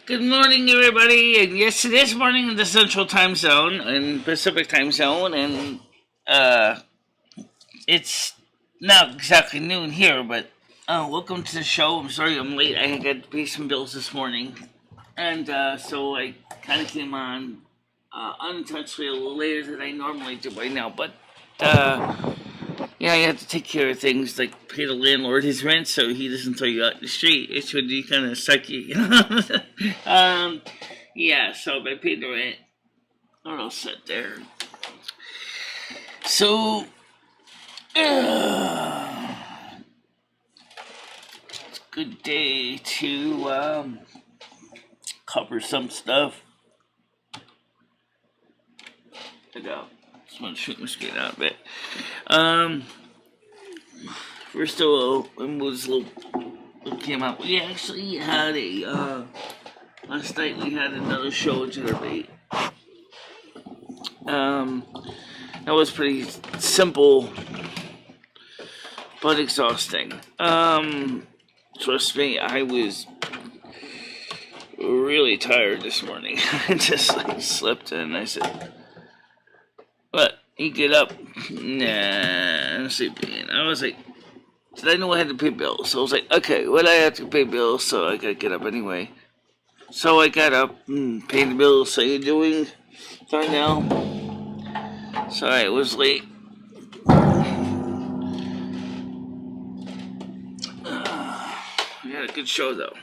Good morning, everybody. And yes, it is morning in the Central Time Zone and Pacific Time Zone, and it's not exactly noon here. But welcome to the show. I'm sorry I'm late. I got to pay some bills this morning, and so I kind of came on unintentionally a little later than I normally do by now. But yeah, you have to take care of things like pay the landlord his rent so he doesn't throw you out in the street. It's really kind of sucky. Yeah, so I paid the rent. Or I'll sit there. So, it's a good day to cover some stuff. I just want to shoot my skate out a bit. First of all, when was what came out? We actually had last night we had another show generate. That was pretty simple, but exhausting. Trust me, I was really tired this morning. I just slept and I said, "What? You get up?" Nah, I'm sleeping. I was like, did I know I had to pay bills? So I was like, okay, well, I have to pay bills, so I gotta get up anyway. So I got up and paid the bills. How you doing? Fine now. Sorry, I was late. We had a good show though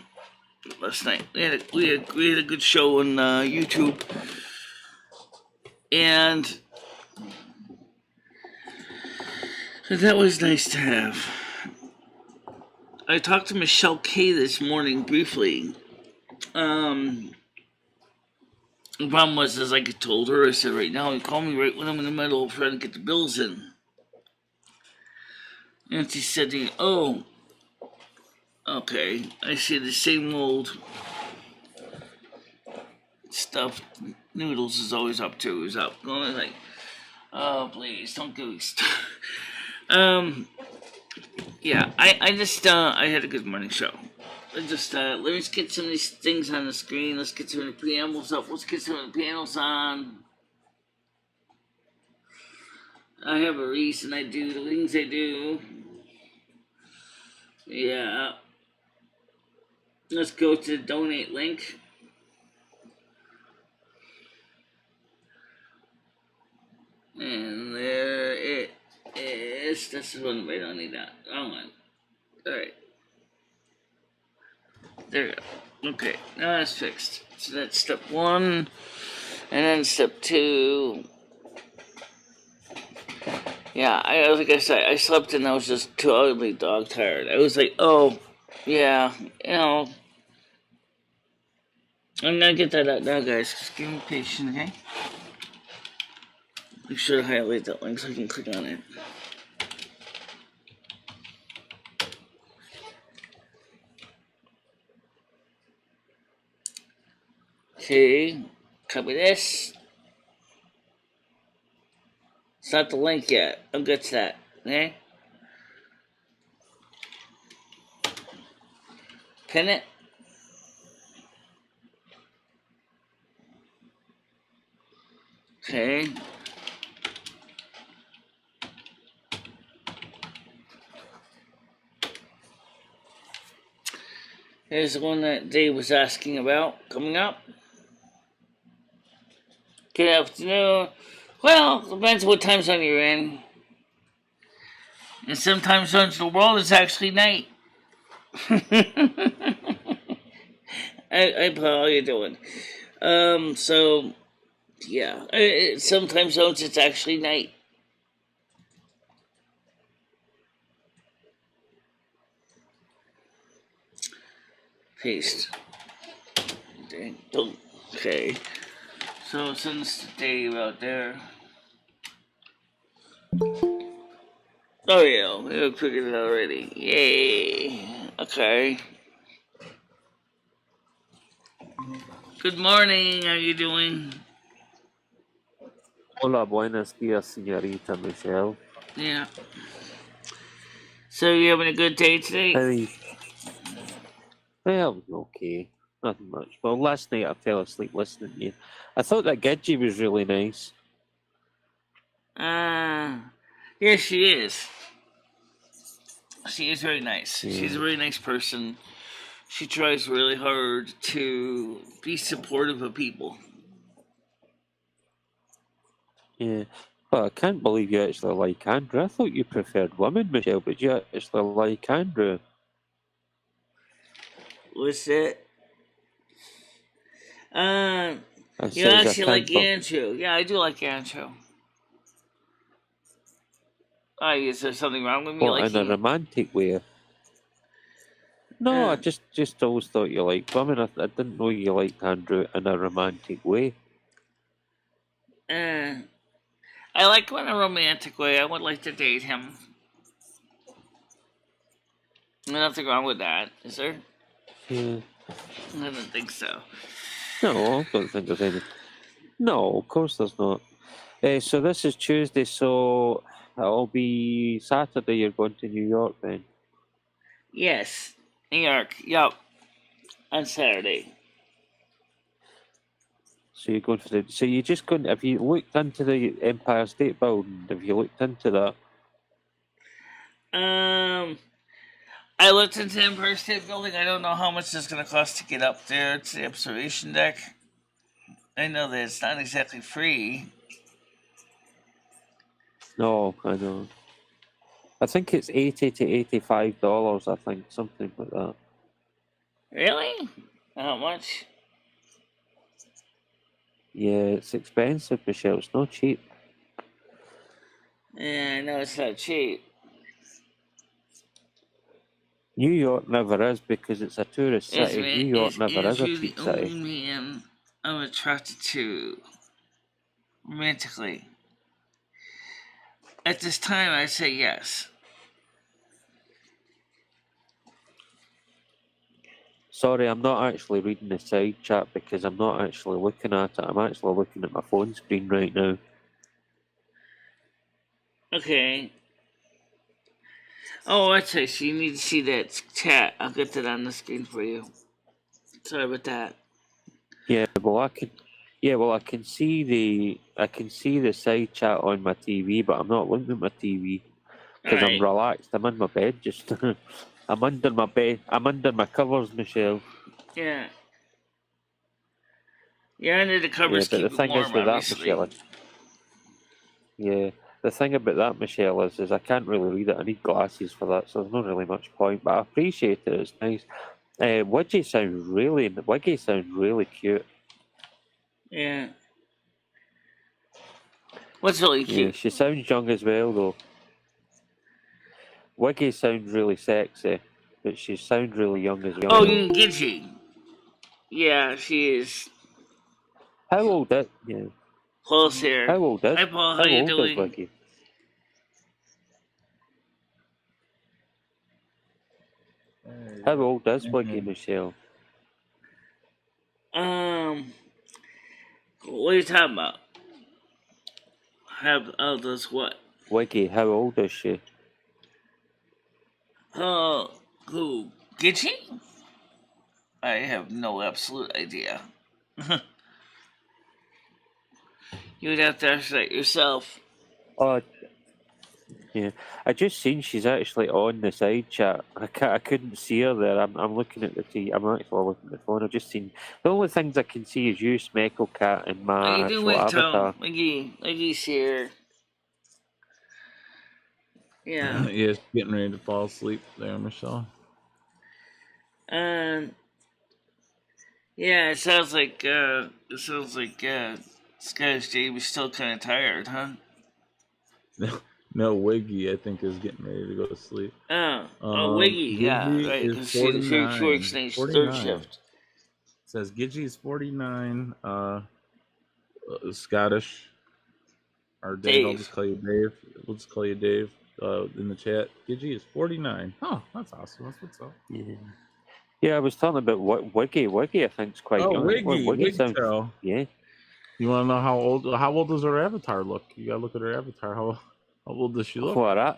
last night. We had a good show on YouTube, and that was nice to have. I talked to Michelle K this morning briefly. The problem was, as I told her, I said, right now, you call me right when I'm in the middle of trying to get the bills in. And she said to me, oh, okay, I see the same old stuff Noodles is always up to, is up. Going like, oh, please, don't give me stuff. Yeah, I just, I had a good morning show. Let me just get some of these things on the screen. Let's get some of the preambles up. Let's get some of the panels on. I have a reason I do the things I do. Yeah. Let's go to the donate link. And there it is. This is one. Wait, I don't need that. Wrong one. Alright. There we go. Okay, now that's fixed. So that's step one. And then step two. Yeah, like I said, I slept and I was just too ugly dog tired. I was like, oh, yeah, I'm gonna get that out now, guys. Just give me patience, okay? Make sure to highlight that link so I can click on it. Okay, copy this. It's not the link yet. I'll get to that, okay? Pin it. Okay. Here's the one that Dave was asking about coming up. Good afternoon. Well, depends what time zone you're in. In some time zones of the world, it's actually night. Hey, Paul, how you doing? So, yeah. Some time zones, it's actually night. Paste. Okay. So since Dave out there. Oh yeah, we figured it out already. Yay. Okay. Good morning, how you doing? Hola, buenos días, señorita Michelle. Yeah. So you having a good day today? I am okay. Nothing much. Well, last night I fell asleep listening to you. I thought that Gidgee was really nice. Yeah, she is. She is very nice. Yeah. She's a very nice person. She tries really hard to be supportive of people. Yeah. But I can't believe you actually like Andrew. I thought you preferred women, Michelle, but you actually like Andrew. What's that? I You says I actually like can't. Andrew. Yeah, I do like Andrew. Is there something wrong with me What, in a liking? romantic way? No, I Uh, just always thought you liked women. I didn't know you liked Andrew in a romantic way. I like him in a romantic way. I would like to date him. Nothing wrong with that, is there? Yeah. I don't think so. No, I don't think there's any. No, of course there's not. So this is Tuesday, so it'll be Saturday. You're going to New York then. Yes, New York. Yup, on Saturday. So you're going for the. So you're just going. Have you looked into the Empire State Building? Have you looked into that? I looked into the Empire State Building. I don't know how much it's going to cost to get up there to the observation deck. I know that it's not exactly free. No, I know. I think it's $80 to $85. I think something like that. Really? How much? Yeah, it's expensive, Michelle. It's not cheap. Yeah, I know it's not cheap. New York never is because it's a tourist city. New York never is a Andrew the cheap only city. man I'm attracted to romantically? At this time, I say yes. Sorry, I'm not actually reading the side chat because I'm not actually looking at it. I'm actually looking at my phone screen right now. Okay. Oh, that's right. So you need to see that chat. I'll get that on the screen for you. Sorry about that. Yeah, well, I can. Yeah, well, I can see the side chat on my TV, but I'm not looking at my TV because I'm Alright. relaxed. I'm in my bed, just I'm under my bed. I'm under my covers, Michelle. Yeah. You're under the Yeah, covers, but the keep it thing warm, is with that, obviously. Michelle. Yeah, the thing about that, Michelle, is I can't really read it. I need glasses for that, so there's not really much point. But I appreciate it. It's nice. Wiggy sounds really cute. Yeah. What's really Yeah, cute? she sounds young as well, though. Wiggy sounds really sexy, but she sounds really young as Oh, well. you can Gidgee. Yeah, she is How old is? Yeah. close here. How old is? Hi, Paul. How How you old is doing? Wiggy? How old is Wiggy, Michelle? What are you talking about? How does what? Wiggy, how old is she? Who? Gidgee? I have no absolute idea. You would have to ask that yourself. Oh, yeah. I just seen she's actually on the side chat. I couldn't see her there. I'm looking at the T. I'm actually looking at the phone. I've just seen the only things I can see is you, Smeckle Cat, and How my you actual doing, Tom? avatar. Wiggy's here. Yeah. Yes, getting ready to fall asleep there, Michelle. Um. Yeah. It sounds like Scottish Jamie's still kind of tired, huh? No, Wiggy, I think, is getting ready to go to sleep. Wiggy. Yeah, Gidgee right. is Because she 49. works night 49. third shift. It says Gidgee is 49. Scottish. Or Dave, I'll Dave. just call you Dave. We'll just call you Dave in the chat. Gidgee is 49. Oh, that's awesome. That's what's up. Yeah. Yeah, I was talking about Wiggy. Wiggy, I think, is quite Oh, young. Wiggy sounds. Wigtail. Yeah. You want to know how old does her avatar look? You gotta look at her avatar. How old does she look? Well,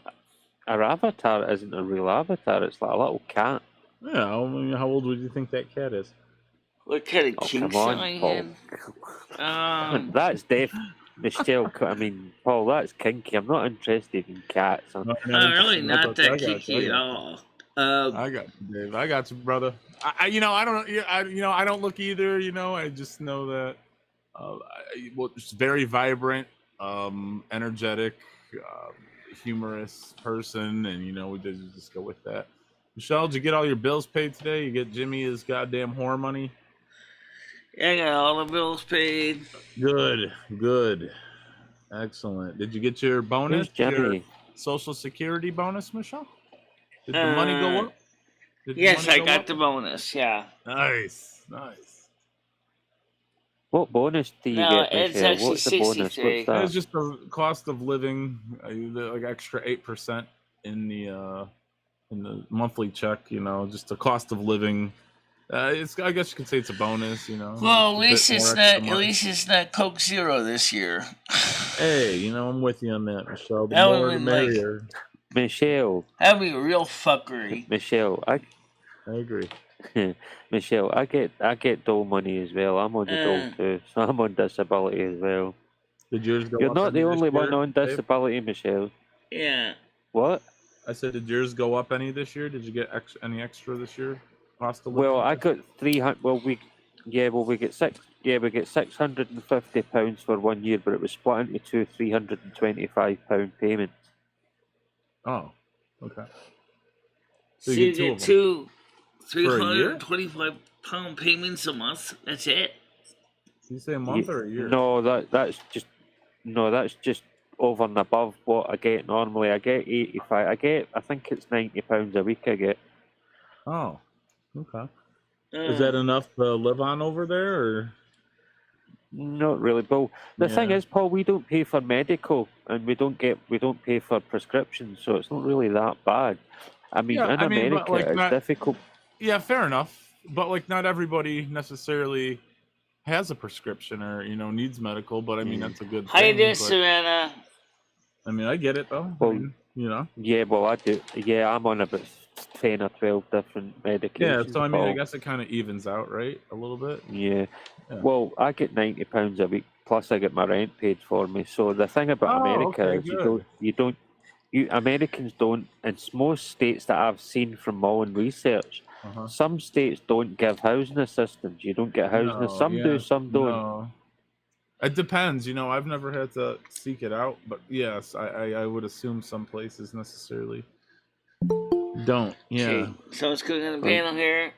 her avatar isn't a real avatar. It's like a little cat. Yeah, I mean, how old would you think that cat is? What kind of Oh, kinks come am on, I Paul. in? That's Michelle. I mean, Paul, that's kinky. I'm not interested in cats. No, I'm really not that's okay. that I got kinky you, at all. I got you, Dave. I got you, brother. I don't look either. I just know that. It's very vibrant, energetic, humorous person, and we just go with that. Michelle, did you get all your bills paid today? You get Jimmy his goddamn whore money? Yeah, I got all the bills paid. Good. Excellent. Did you get your bonus? Who's Jimmy? Your Social Security bonus, Michelle? Did the money go up? Yes, I got the bonus. Yeah. Nice. What bonus do you No, get, it's Michelle? actually What's the bonus? 63. What's that? It's just the cost of living, like extra 8% in the monthly check. Just the cost of living. I guess you could say it's a bonus. Well, at least it's not Coke Zero this year. Hey, I'm with you on that, Michelle. The That more would've the been merrier. Michelle. That'd be a real fuckery. Michelle, I agree. Michelle, I get dole money as well. I'm on the dole too, so I'm on disability as well. Did yours go You're up not any the this only one year, on Dave? disability, Michelle. Yeah. What? I said, did yours go up any this year? Did you get any extra this year? Cost of living? Well, I got 300. We get £650 for 1 year, but it was split into two £325 payments. Oh, okay. So you get two For a year? £325 payments a month. That's it. Did you say a month or a year? No, that's just over and above what I get normally. I get 85. I think it's £90 a week I get. Oh, okay. Is that enough to live on over there, or? Not really, Paul. The thing is, Paul, we don't pay for medical, and we don't pay for prescriptions, so it's not really that bad. I mean, in America, it's difficult. Yeah, fair enough. But not everybody necessarily has a prescription or needs medical. But I mean, that's a good thing. How you doing, Savannah? I mean, I get it though. Well, Yeah, well, I do. Yeah, I'm on about 10 or 12 different medications. Yeah, so I mean, I guess it kind of evens out, right? A little bit. Yeah. Well, I get £90 a week, plus I get my rent paid for me. So the thing about America is Americans don't, in most states that I've seen from my own research, some states don't give housing assistance. You don't get housing. Some do, some don't. No. It depends. I've never had to seek it out, but yes, I would assume some places necessarily don't. Yeah. Okay, so it's cooking on the panel here.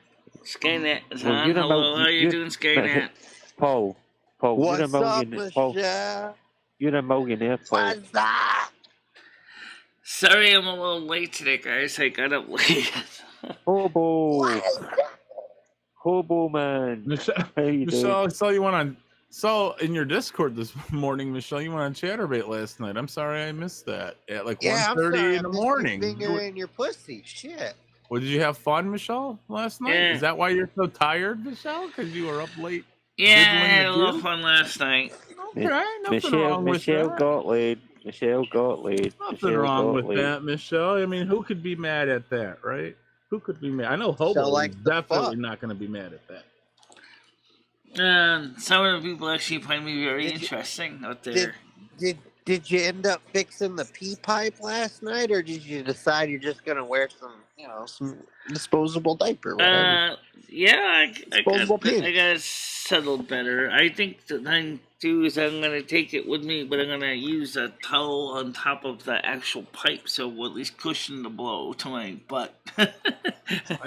Skynet is on. Hello, how you doing, Skynet? Paul, What's you're a millionaire. Paul, you're a millionaire, Paul. What's up? Sorry I'm a little late today, guys. I got up late. Hobo man. Michelle, I saw in your Discord this morning, Michelle, you went on Chatterbait last night. I'm sorry I missed that at 1:30 in the morning. Finger in your pussy. Shit. Well, did you have fun, Michelle, last night? Yeah. Is that why you're so tired, Michelle? Because you were up late? Yeah, I had a little fun last night. Okay, nothing wrong with that. Michelle got laid. Nothing wrong with that, Michelle. I mean, who could be mad at that, right? Who could be mad? I know Hobo is definitely not going to be mad at that. Some of the people actually find me very interesting out there. Did you end up fixing the pee pipe last night, or did you decide you're just gonna wear some disposable diaper? I got penis. settled better. I think the thing too is I'm gonna take it with me, but I'm gonna use a towel on top of the actual pipe, so we'll at least cushion the blow to my butt.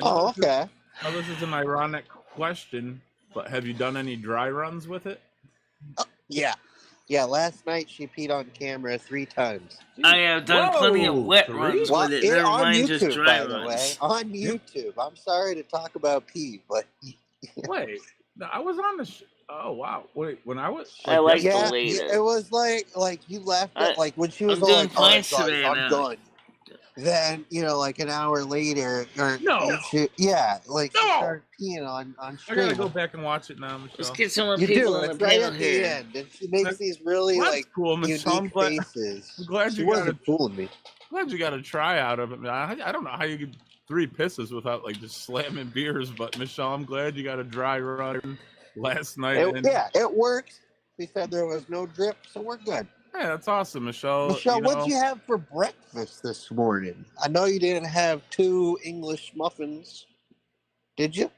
Oh, okay. Now, this is an ironic question, but have you done any dry runs with it? Yeah, last night she peed on camera 3 times. I have done plenty of wet runs with it. Never mind just dry runs. On YouTube. I'm sorry to talk about pee, but... Wait, no, I was on the... Oh, wow. Wait, when I was... I like the later. It was like you left it, when she was I'm like, doing guys, I'm done. Then, an hour later, she started peeing on stream. I gotta go back and watch it now, Michelle. Let's get some You people do, on it's the right panel at here. the end, and she makes these really, cool, unique faces. I'm glad she you wasn't fooling me. Glad you got a try out of it. I don't know how you could 3 pisses without like just slamming beers. But Michelle, I'm glad you got a dry run last night. It worked. They said there was no drip, so we're good. Yeah, that's awesome, Michelle. Michelle, what'd you have for breakfast this morning? I know you didn't have 2 English muffins. Did you?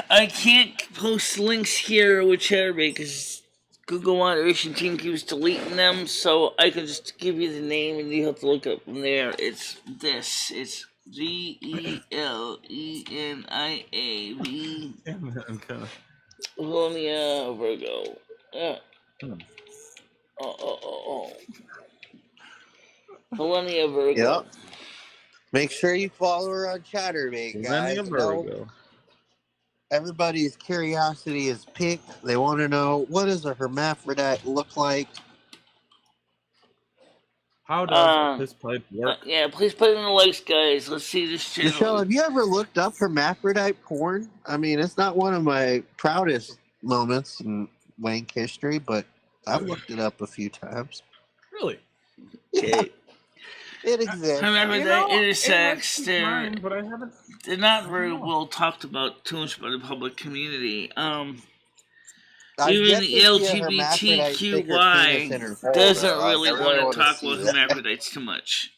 I can't post links here with Chatterbait because Google Moderation Team keeps deleting them, so I can just give you the name and you have to look up from there. It's this. It's GELENIAV. Colonia Virgo. Colonia Virgo. Yep. Make sure you follow her on Chatterbait, guys. Virgo. Everybody's curiosity is piqued. They want to know, what does a hermaphrodite look like? How does this pipe work? Yeah, please put it in the likes, guys. Let's see this channel. Michelle, have you ever looked up hermaphrodite porn? I mean, it's not one of my proudest moments in wank history, but I've looked it up a few times. Really? Okay. It exists. Hermaphrodite intersex. But I haven't. They're not very well talked about too much by the public community. Even the LGBTQI doesn't really want to talk about hermaphrodites too much.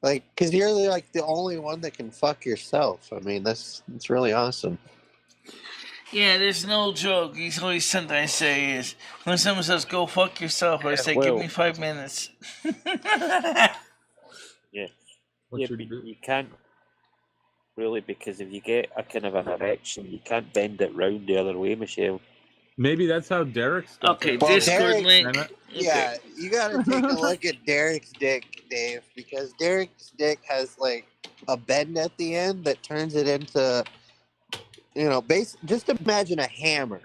Like, because you're like the only one that can fuck yourself. I mean, that's really awesome. Yeah, there's no joke. The only something I say is when someone says "go fuck yourself," I say, "Give me 5 minutes." Yeah, but you can't really, because if you get a kind of an erection, you can't bend it round the other way, Michelle. Maybe that's how Derek's. Okay, Discord link. Yeah, you gotta take a look at Derek's dick, Dave, because Derek's dick has like a bend at the end that turns it into, just imagine a hammer.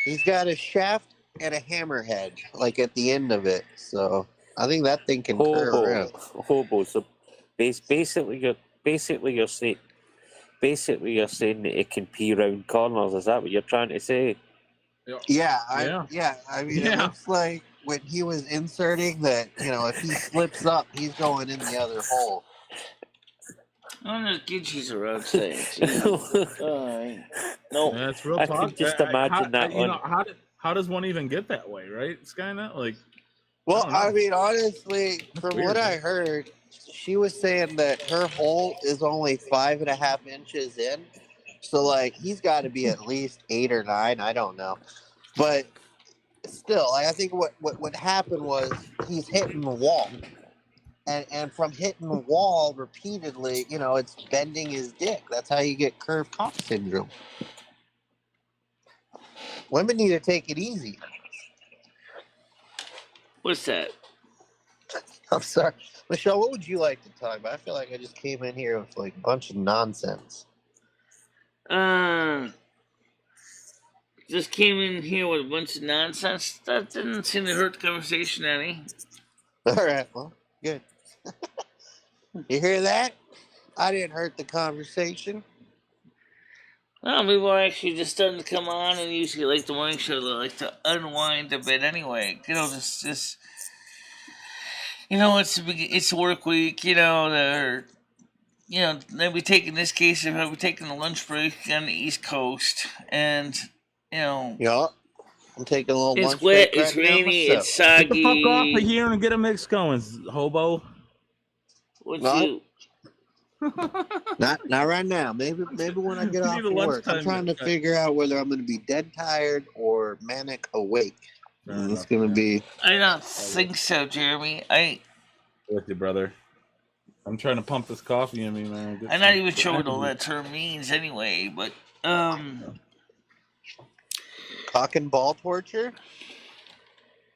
He's got a shaft and a hammerhead, like at the end of it. So I think that thing can curve around. Hobo. So basically you're saying that it can pee round corners. Is that what you're trying to say? Yeah. I mean, it looks like when he was inserting that, if he slips up, he's going in the other hole. I don't know if Gidgey's around today. No. Yeah, it's real I talk. can just imagine that. How does one even get that way, right, Skynet? Like, well, I mean, honestly, from what I heard, she was saying that her hole is only 5.5 inches in. So, like, he's got to be at least 8 or 9. I don't know. But still, I think what happened was he's hitting the wall. And from hitting the wall repeatedly, it's bending his dick. That's how you get curved cock syndrome. Women need to take it easy. What's that? I'm sorry. Michelle, what would you like to talk about? I feel like I just came in here with like a bunch of nonsense. Just came in here with a bunch of nonsense. That didn't seem to hurt the conversation any. All right, well, good. You hear that? I didn't hurt the conversation. Well, people are actually just starting to come on, and usually like the morning show, they like to unwind a bit anyway. Just it's work week. They'll be taking this case. They'll be taking a lunch break on the East Coast, and Yeah, I'm taking a little. It's wet. It's rainy. It's soggy. Get the fuck off of here and get a mix going, hobo. Not right now. Maybe when I get off work. I'm trying to figure out whether I'm going to be dead tired or manic awake. It's going to be. I don't think so, Jeremy. With you, brother. I'm trying to pump this coffee in me, man. I'm not even sure what all that term means, anyway. But cock and ball torture.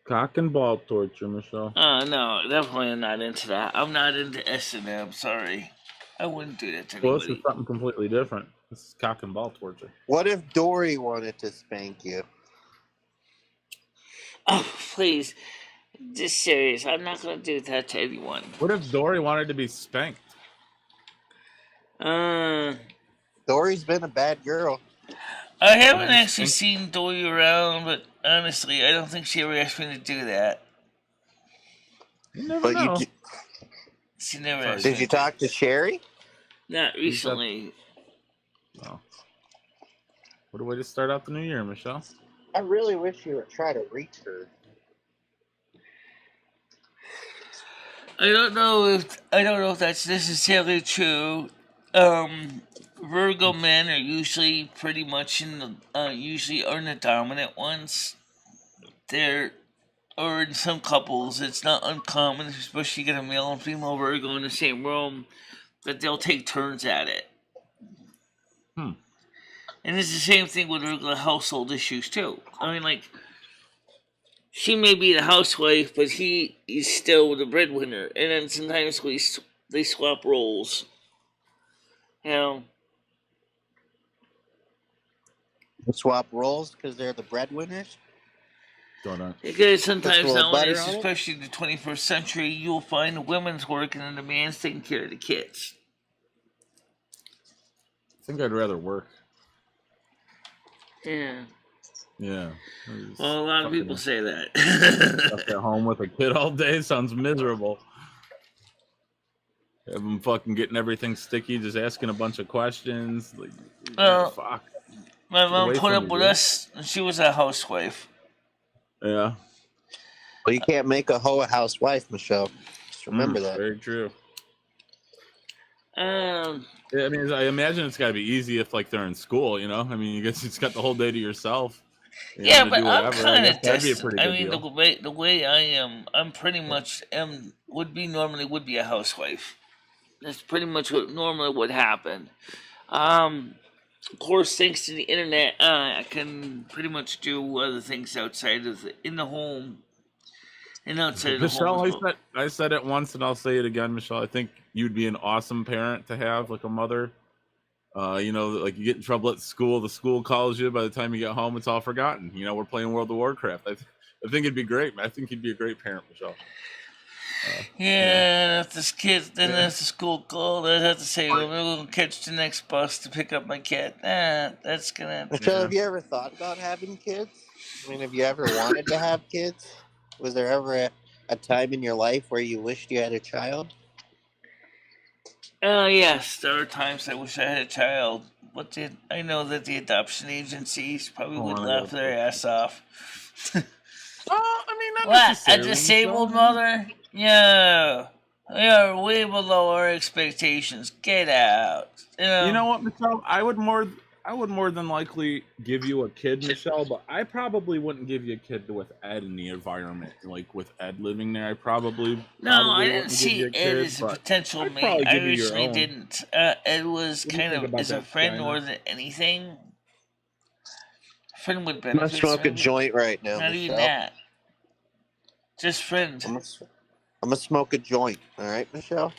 Cock and ball torture, Michelle. No, definitely not into that. I'm not into S&M. Sorry. I wouldn't do that to anybody. Well, this is something completely different. This is cock and ball torture. What if Dory wanted to spank you? Oh, please. Just serious. I'm not going to do that to anyone. What if Dory wanted to be spanked? Dory's been a bad girl. I haven't actually seen Dory around, but honestly, I don't think she ever asked me to do that. You never know. She never Sorry. has. Did you talk to Sherry? Not recently. Oh. What a way to start out the new year, Michelle. I really wish you would try to reach her. I don't know if that's necessarily true. Virgo men are usually pretty much usually are the dominant ones. Or in some couples, it's not uncommon, especially get a male and female Virgo in the same room, that they'll take turns at it. Hmm. And it's the same thing with Virgo household issues too. I mean, like, she may be the housewife, but he is still the breadwinner. And then sometimes they swap roles. You know? Swap roles because they're the breadwinners. Because sometimes Put a little nowadays, butter on it? especially in the 21st century, you'll find the women's working and the man's taking care of the kids. I think I'd rather work. Yeah. Yeah. Well, a lot of people say Stuck that. at home with a kid all day sounds miserable. Have them fucking getting everything sticky, just asking a bunch of questions. Like, Well, fuck. My Get mom away put from up me, with dude. us, and she was a housewife. Yeah. Well, you can't make a hoe a housewife, Michelle. Just remember that. Very true. Um, Yeah, I mean, I imagine it's got to be easy if, like, they're in school, you know? I mean, you guess it's got the whole day to yourself. You're yeah, able to but do I'm whatever. kind I of guess that'd be a distant. pretty I good mean, deal. the way I am, I'm pretty much would be a housewife. That's pretty much what normally would happen. Of course, thanks to the internet, I can pretty much do other things outside of in the home and outside of the home Michelle, as well. I said it once and I'll say it again, Michelle. I think you'd be an awesome parent to have, like a mother. You know, like you get in trouble at school, the school calls you. By the time you get home, it's all forgotten. You know, we're playing World of Warcraft. I think it'd be great. I think you'd be a great parent, Michelle. Yeah, if this kid, then if the school called, I'd have to say, well, we're going to catch the next bus to pick up my kid. That's going to... Michelle, have you ever thought about having kids? I mean, have you ever wanted to have kids? Was there ever a time in your life where you wished you had a child? Yes, there are times I wish I had a child. But I know that the adoption agencies probably would laugh their ass off. I mean, not What? A necessarily. disabled mother? Yeah. We are way below our expectations. Get out. You know what, Michelle? I would more than likely give you a kid, Michelle, but I probably wouldn't give you a kid with Ed in the environment. Like with Ed living there, I probably I didn't wouldn't see give you a Ed kid, as a but potential I'd mate. probably I give you your originally own. didn't. Ed was What do you kind think of about as a that, friend China? more than anything. Friend with I'm gonna benefits. smoke a maybe? joint right now, Not even Michelle. that. Just friend. I'm gonna smoke a joint. All right, Michelle.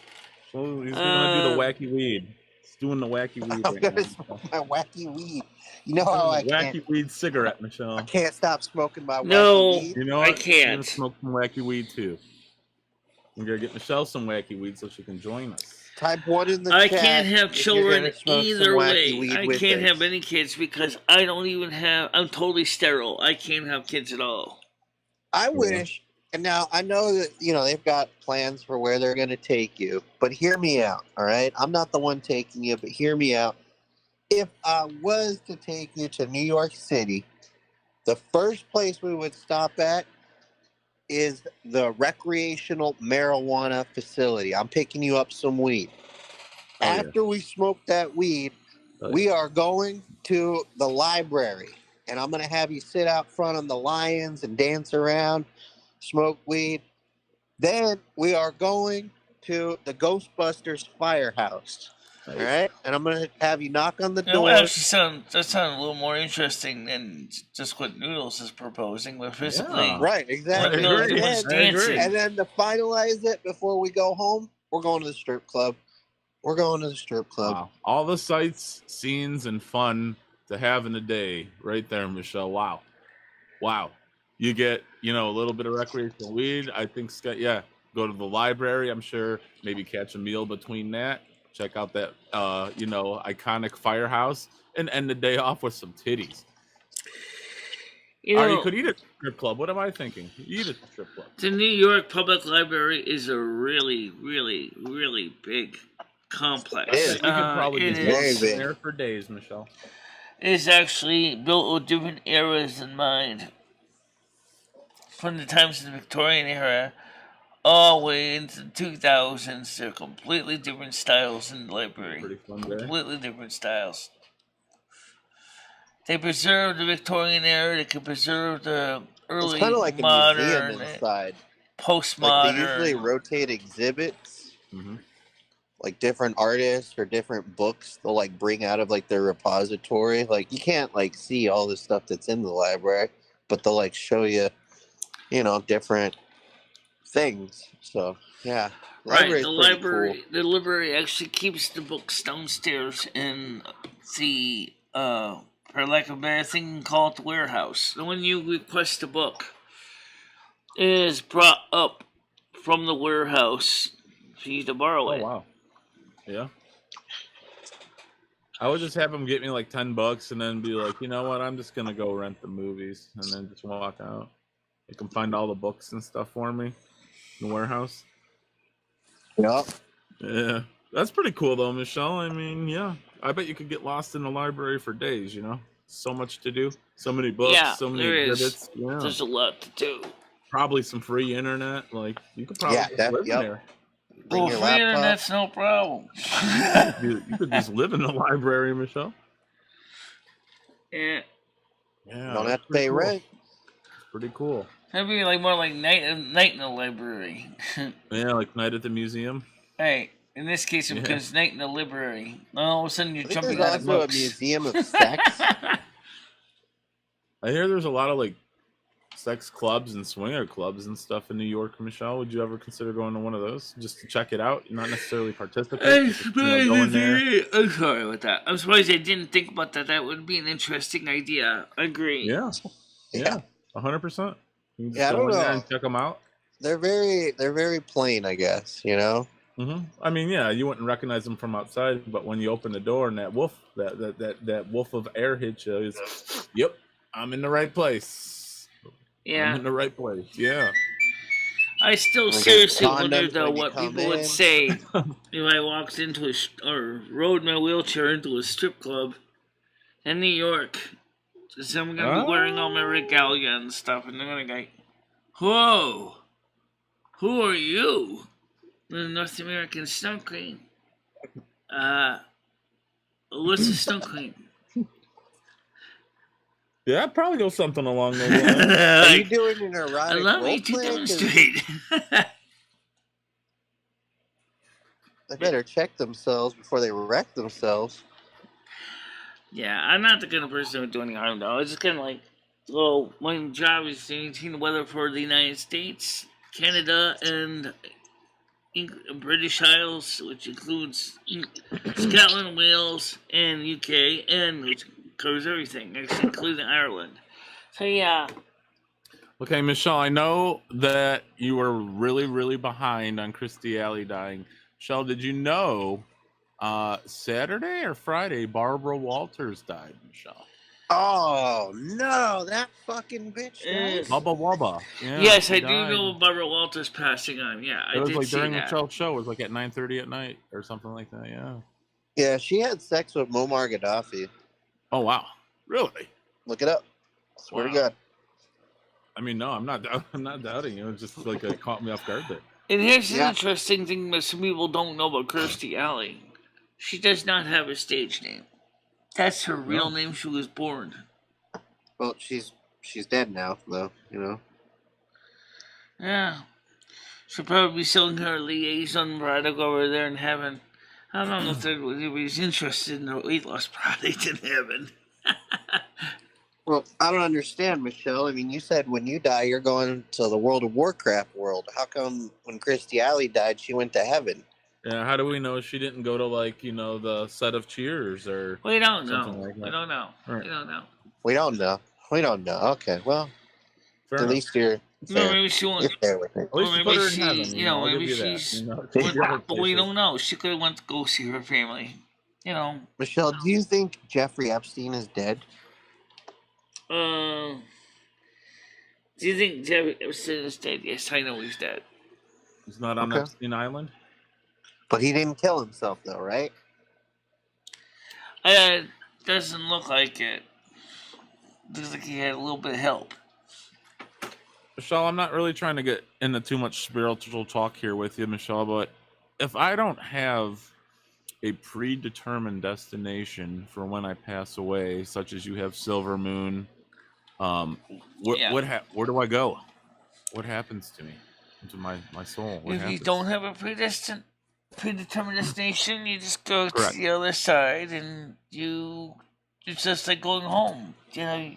So he's gonna do the wacky weed. He's doing the wacky weed I'm right gonna now. smoke my wacky weed. You know how I can't. Wacky weed cigarette, I Michelle. can't stop smoking my No, wacky weed. You know I what? You're gonna can't. smoke some wacky weed too. We're gonna get Michelle some wacky weed so she can join us. Type 1 in the I chat. can't have if you're children gonna smoke some either wacky way. weed I with can't us. have any kids because I don't even have. I'm totally sterile. I can't have kids at all. I wish, and now I know that they've got plans for where they're going to take you, but hear me out, all right? I'm not the one taking you, but hear me out. If I was to take you to New York City, the first place we would stop at is the recreational marijuana facility. I'm picking you up some weed. After we smoke that weed, we are going to the library, and I'm going to have you sit out front on the lions and dance around, smoke weed. Then we are going to the Ghostbusters firehouse. All right, and I'm gonna have you knock on the door. That sounds a little more interesting than just what Noodles is proposing. But physically, right, exactly. I agree. Dancing. And then to finalize it before we go home, we're going to the strip club. We're going to the strip club. Wow. All the sights, scenes, and fun to have in a day, right there, Michelle. Wow. You get a little bit of recreational weed. I think Scott. Yeah, go to the library. I'm sure maybe catch a meal between that. Check out that, iconic firehouse and end the day off with some titties. You Or you know, could eat at the strip club. What am I thinking? You eat at the strip club. the New York Public Library is a really, really, really big complex. It is. You could probably It get Very lost big. in there for days, Michelle. is actually built with different eras in mind. From the times of the Victorian era all the way into the 2000s, they're completely different styles in the library. Pretty fun day. Completely different styles. They preserve the Victorian era. They can preserve the It's early kind of like a modern, museum inside. postmodern. Like they usually rotate exhibits, Mm-hmm. like different artists or different books. They'll like bring out of like their repository. Like you can't like see all the stuff that's in the library, but they'll like show you, different things. So yeah, Right, library's pretty the library actually keeps the books downstairs in the for lack of a better thing, call it the warehouse. And when you request a book, it is brought up from the warehouse for you to borrow Oh it. wow. Yeah. I would just have them get me like $10 and then be like, you know what? I'm just gonna go rent the movies and then just walk out. They can find all the books and stuff for me in the warehouse. cool. Yep. Yeah, that's pretty cool though, Michelle. I mean, yeah, I bet you could get lost in the library for days. So much to do, so many books, Yeah, so many there is. exhibits. Yeah, There's a lot to do. probably some free internet. Like you could probably Yeah, just live in yep. there. Bring your free laptop. internet's no problem. You could just live in the library, Michelle. Yeah, Yeah, Don't that's have to pretty pay cool. rent. Pretty cool. that'd be like more like night in the library. Yeah, like night at the museum. Hey, in this case, Yeah. because night in the library. All of a sudden, you're I think jumping there's out of also a books. museum of sex. I hear there's a lot of like sex clubs and swinger clubs and stuff in New York, Michelle. Would you ever consider going to one of those just to check it out? Not necessarily participate. I'm Just, go in there. I'm sorry with that. I'm surprised I didn't think about that. That would be an interesting idea. I agree. Yeah, Yeah. 100%. You can just Yeah, I go don't in there know. and check them out. They're very plain, I guess. I mean, yeah, you wouldn't recognize them from outside, but when you open the door and that wolf, that wolf of air hits you, is, yep, I'm in the right place. I'm Yeah. in the right place. Yeah. I still Like seriously condoms wonder though when you what come people would in. say if I walked into or rode my wheelchair into a strip club in New York. Because I'm gonna be wearing all my regalia and stuff, and they're gonna go, "Whoa, who are you?" The North American Snow Queen. What's a Snow Queen? Yeah, I'd probably go something along those lines. Are you Like, doing an erotic allow me role to play? 'Cause demonstrate. They better check themselves before they wreck themselves. Yeah, I'm not the kind of person who would do any harm, though. It's just kind of like, well, my job is changing the weather for the United States, Canada, and British Isles, which includes Scotland, Wales, and UK, and which covers everything, actually, including Ireland. So, yeah. Okay, Michelle, I know that you were really, really behind on Christy Alley dying. Michelle, did you know Saturday or Friday, Barbara Walters died, Michelle? Oh no, that fucking bitch died. Wubba Wubba. Yeah, Yes, she I do died. know Barbara Walters passing on. Yeah, I It was did like see during that. Michelle's show. It was like at 9:30 at night or something like that. Yeah. Yeah, she had sex with Muammar Gaddafi. Oh wow, really? Look it up. Swear to Wow. God. I mean, no, I'm not doubting you. It's just like it caught me off guard there. And here's Yeah. an interesting thing that some people don't know about Kirstie Alley. She does not have a stage name. That's her real name. She was born. Well, she's dead now, though. Yeah. She'll probably be selling her liaison product over there in heaven. I don't know if anybody's interested in her weight loss product in heaven. Well, I don't understand, Michelle. I mean, you said when you die, you're going to the World of Warcraft world. How come when Kirstie Alley died, she went to heaven? Yeah, how do we know she didn't go to the set of Cheers or We don't know. something like that? We don't know. Right. We don't know. We don't know. Okay, well, Fair at enough. least you're No, fair. maybe she won't. You're fair with it. At least Or you maybe put her in she, heaven. I'll give maybe you that. she's. Take you other But we places. don't know. She could have went to go see her family. Michelle, do you think Jeffrey Epstein is dead? Do you think Jeffrey Epstein is dead? Yes, I know he's dead. He's not on Okay. Epstein Island. But he didn't kill himself, though, right? Doesn't look like it. Looks like he had a little bit of help. Michelle, I'm not really trying to get into too much spiritual talk here with you, Michelle, but if I don't have a predetermined destination for when I pass away, such as you have Silvermoon, where do I go? What happens to me, to my soul? What If happens? you don't have a predetermined destination, you just go Correct. to the other side, and it's just like going home. You know,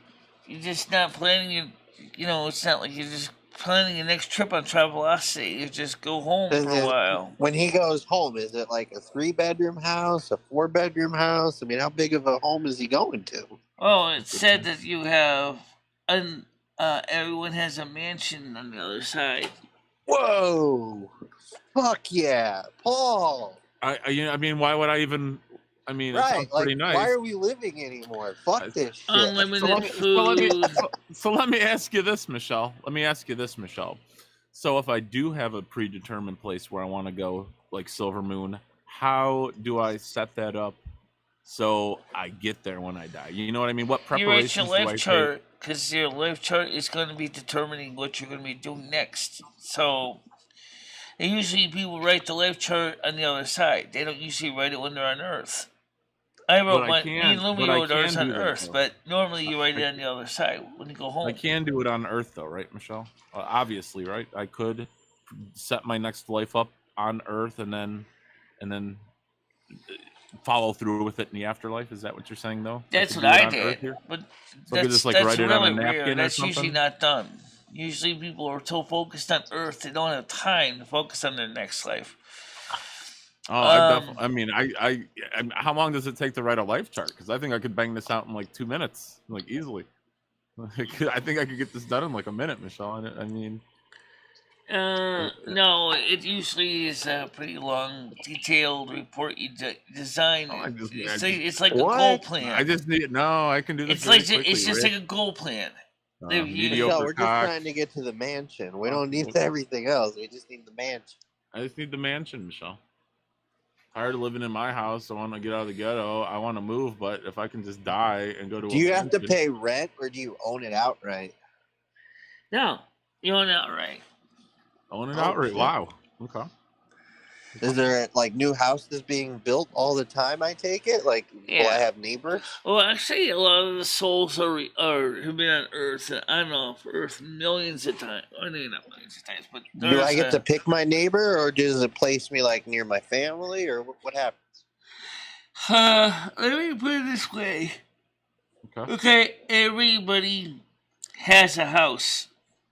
you're just not planning it's not like you're just planning your next trip on Travelocity. You just go home for a while. When he goes home, is it like a 3-bedroom house, a 4-bedroom house? I mean, how big of a home is he going to? Oh, it said that you have, everyone has a mansion on the other side. Whoa! Fuck yeah, Paul! I mean, why would I even? I mean, it Right, sounds pretty nice. why are we living anymore? Fuck this shit. Unlimited food. So let me ask you this, Michelle. So if I do have a predetermined place where I want to go, like Silvermoon, how do I set that up so I get there when I die? You know what I mean? What You write preparations your do I life take? chart, because your life chart is going to be determining what you're going to be doing next. So, and usually people write the life chart on the other side. They don't usually write it when they're on Earth. Me and Lumi wrote ours on Earth, but normally you write it on the other side when you go home. I can do it on Earth, though, right, Michelle? Obviously, right? I could set my next life up on Earth and then follow through with it in the afterlife. Is that what you're saying, though? That's what I did, but so that's just, like, write it really on a napkin rare. or That's something? usually not done. Usually people are so focused on Earth they don't have time to focus on their next life. Oh, how long does it take to write a life chart? Because I think I could bang this out in like 2 minutes, like easily. I think I could get this done in like a minute, Michelle. I mean, no, it usually is a pretty long, detailed report you design. It's like a goal plan. I just need I can do this. It's just like a goal plan. We're just trying to get to the mansion. We don't need everything else. We just need the mansion. I just need the mansion, Michelle. Tired of living in my house. I want to get out of the ghetto. I want to move, but if I can just die and go to do you have to pay rent or do you own it outright? No, you own it outright. Own it outright. Shit. Wow. Okay. Is there like new houses being built all the time? I take it. Like, do I have neighbors? Well, actually, a lot of the souls have been on Earth. I don't know, Earth millions of times. I mean, not millions of times, but do I get to pick my neighbor, or does it place me like near my family, or what happens? Let me put it this way. Okay, everybody has a house.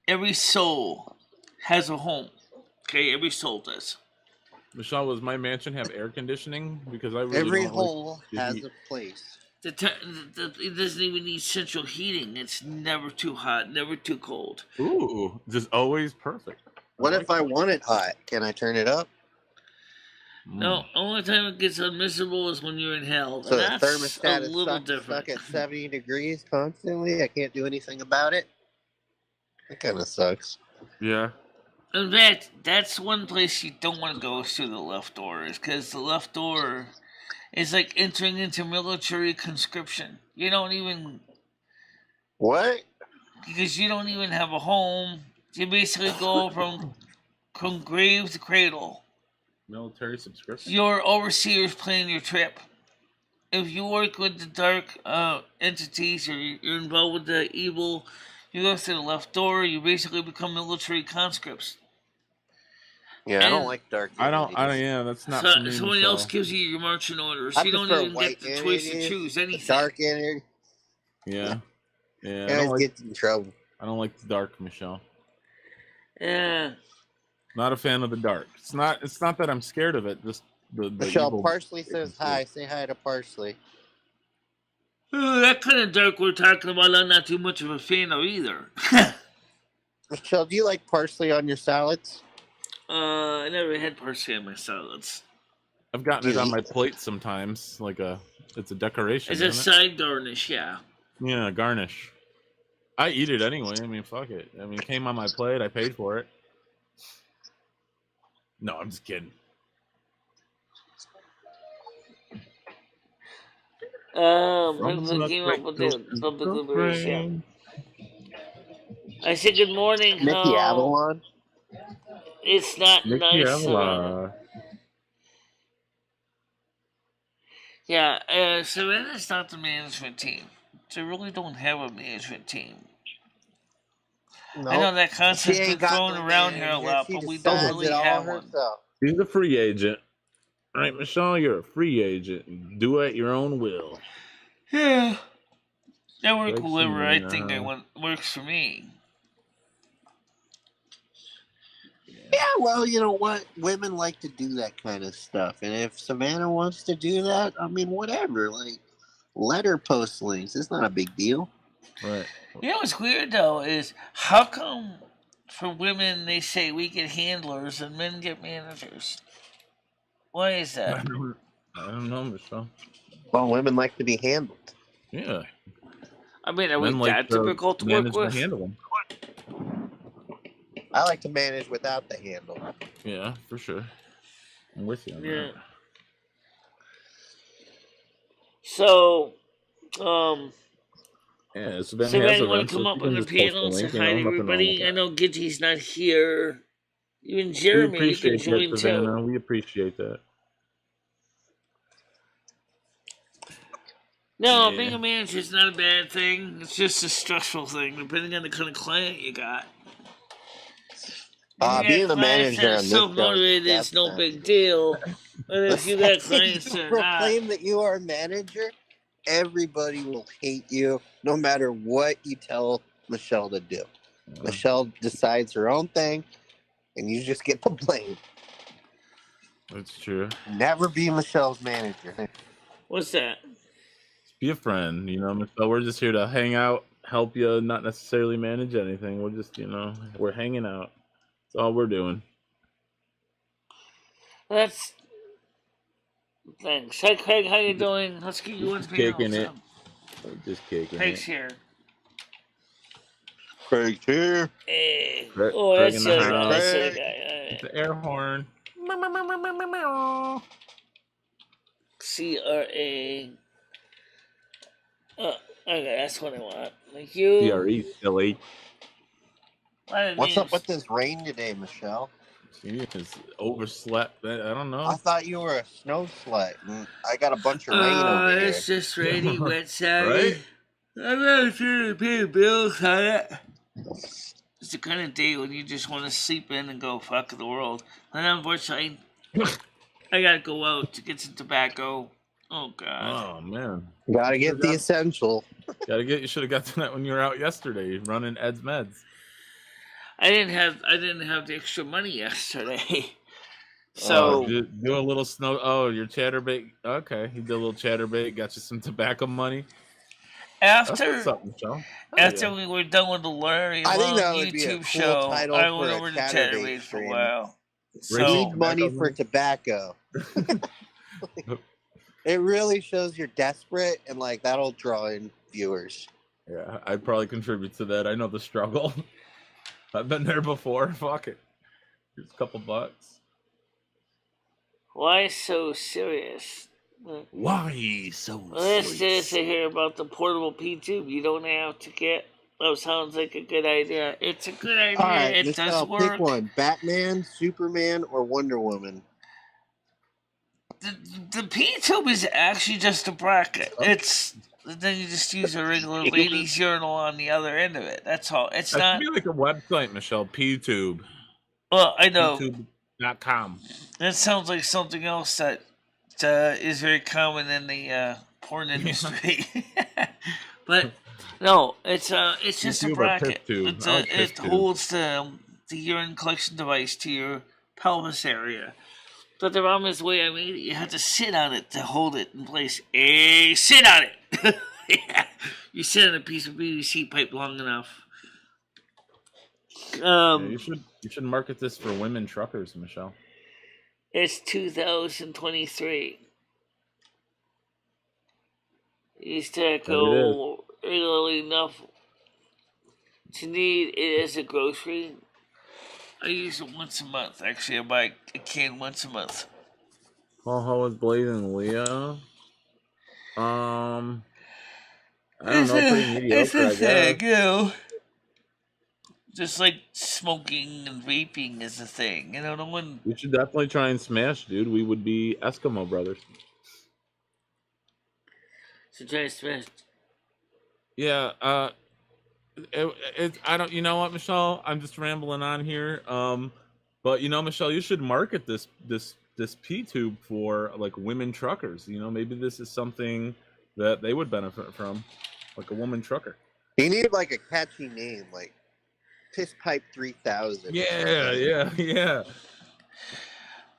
Every soul has a home. Okay, every soul does. Michelle, does my mansion have air conditioning? Because I really every hole has a place. It doesn't even need central heating. It's never too hot, never too cold. Ooh, just always perfect. What if I want it hot? Can I turn it up? No, only time it gets unmiserable is when you're in hell. So and the thermostat is stuck at 70 degrees constantly. I can't do anything about it. That kind of sucks. Yeah. In fact, that's one place you don't want to go is through the left door, is because the left door is like entering into military conscription. You don't even... What? Because you don't even have a home. You basically go from grave to cradle. Military subscription? Your overseer's planning your trip. If you work with the dark entities or you're involved with the evil, you go through the left door, you basically become military conscripts. Yeah, and I don't like dark entities. Yeah, that's not for me, someone Michelle. else gives you your marching orders. You don't even get the choice to choose anything. Dark energy. Yeah. Yeah. I don't get in trouble. I don't like the dark, Michelle. Yeah. Not a fan of the dark. It's not that I'm scared of it. Just the Michelle, Parsley says hi. Say hi to Parsley. That kind of dark we're talking about, I'm not too much of a fan of either. Michelle, do you like parsley on your salads? I never had parsley on my salads. I've gotten it on my plate sometimes. It's a decoration. It's a side garnish, yeah. Yeah, garnish. I eat it anyway. I mean, fuck it. I mean, it came on my plate. I paid for it. No, I'm just kidding. Brooklyn came up with the blueberries, yeah. I said good morning, Nikki Hal. Avalon. It's not Nikki nice. Avalon. Yeah, Savannah's not the management team. They really don't have a management team. Nope. I know that She concept's been ain't got thrown no around here a manager. lot, She but we don't decides really it all have one. herself. She's a free agent. Right, Michelle? You're a free agent. Do at your own will. Yeah. I work Like whoever I think I Savannah. want works for me. Yeah, well, you know what? Women like to do that kind of stuff. And if Savannah wants to do that, I mean, whatever. Like, let her post links. It's not a big deal. Right. You know what's weird though is how come for women they say we get handlers and men get managers? Why is I that? don't know, Michelle. Well, women like to be handled. Yeah. I mean, are we Men like that to difficult to work manage the with? handle. I like to manage without the handle. Yeah, for sure. I'm with you on Yeah. that. So, Yeah, Savannah has Savannah, a you want rent, to come so up she on can the just post panel the and say link, hi to nothing wrong with everybody? I that. know Gidgey's not here. Even We Jeremy, you can appreciate that, join Savannah. too. We appreciate that. No, Yeah. being a manager is not a bad thing. It's just a stressful thing, depending on the kind of client you got. If you Being got a clients that manager are on this show self-motivated, is it's no death big sentence. deal. But The if you got second clients you that are not, proclaim that you are a manager, everybody will hate you no matter what you tell Michelle to do. Michelle decides her own thing, and you just get the blame. That's true. Never be Michelle's manager. what's that? Be a friend, you know, Michelle. We're just here to hang out, help you, not necessarily manage anything. We're just, we're hanging out. That's all we're doing. That's thanks. Hi Craig, how you doing? Let's get you on Kicking panel. it. We're just kicking Craig's it. here. Craig's here. Hey. Craig Oh, that's in the the other guy. house. That's the other Craig. guy. The air horn. CRA. Oh, okay, that's what I want. Thank you. CRE, silly. What's up with this rain today, Michelle? She is overslept. I don't know. I thought you were a snow slut. And I got a bunch of rain over here. It's just rainy, wet, saggy. Right? I'm not sure to pay the bills on it. It's the kind of day when you just want to sleep in and go fuck the world. And unfortunately, I gotta go out to get some tobacco. Oh god. Oh man. Gotta get the essential. You should have got to that when you were out yesterday running Ed's meds. I didn't have the extra money yesterday. So do a little snow. Oh, your chatterbait. Okay, you did a little chatterbait. Got you some tobacco money. after we were done with the Larry I think Long that would be a YouTube cool show, title I for went a over to Chatterbait Chatterbait for a stream. while. Need money for tobacco. It really shows you're desperate, and like that'll draw in viewers. Yeah, I'd probably contribute to that. I know the struggle. I've been there before. Fuck it. Here's a couple bucks. Why so serious? Why so Let's serious? just hear about the portable P-tube. You don't have to get. That sounds like a good idea. It's a good idea. All right, It Michelle, does work. pick one: Batman, Superman, or Wonder Woman. The P-tube is actually just a bracket. It's then you just use a regular ladies' urinal on the other end of it. That's all. It's That not. should be like a website, Michelle. PTube. Well, I know. PTube.com. That sounds like something else that is very common in the porn industry. But no, it's just a YouTube or bracket. PiffTube? It holds the urine collection device to your pelvis area. But the problem is the way I made it, you have to sit on it to hold it in place. Hey, sit on it! Yeah. You sit on a piece of PVC pipe long enough. You should market this for women truckers, Michelle. It's 2023. Used to go regularly enough to need it as a grocery, I use it once a month. Actually, I buy a can once a month. How is Blazing Leo? I don't know, pretty mediocre, I guess. You know. Just like smoking and vaping is a thing. You know, no one. We should definitely try and smash, dude. We would be Eskimo brothers. So try to smash. Yeah, I don't. You know what, Michelle? I'm just rambling on here. But you know, Michelle, you should market this P tube for like women truckers. You know, maybe this is something that they would benefit from, like a woman trucker. You need like a catchy name, like Piss Pipe 3000. Yeah.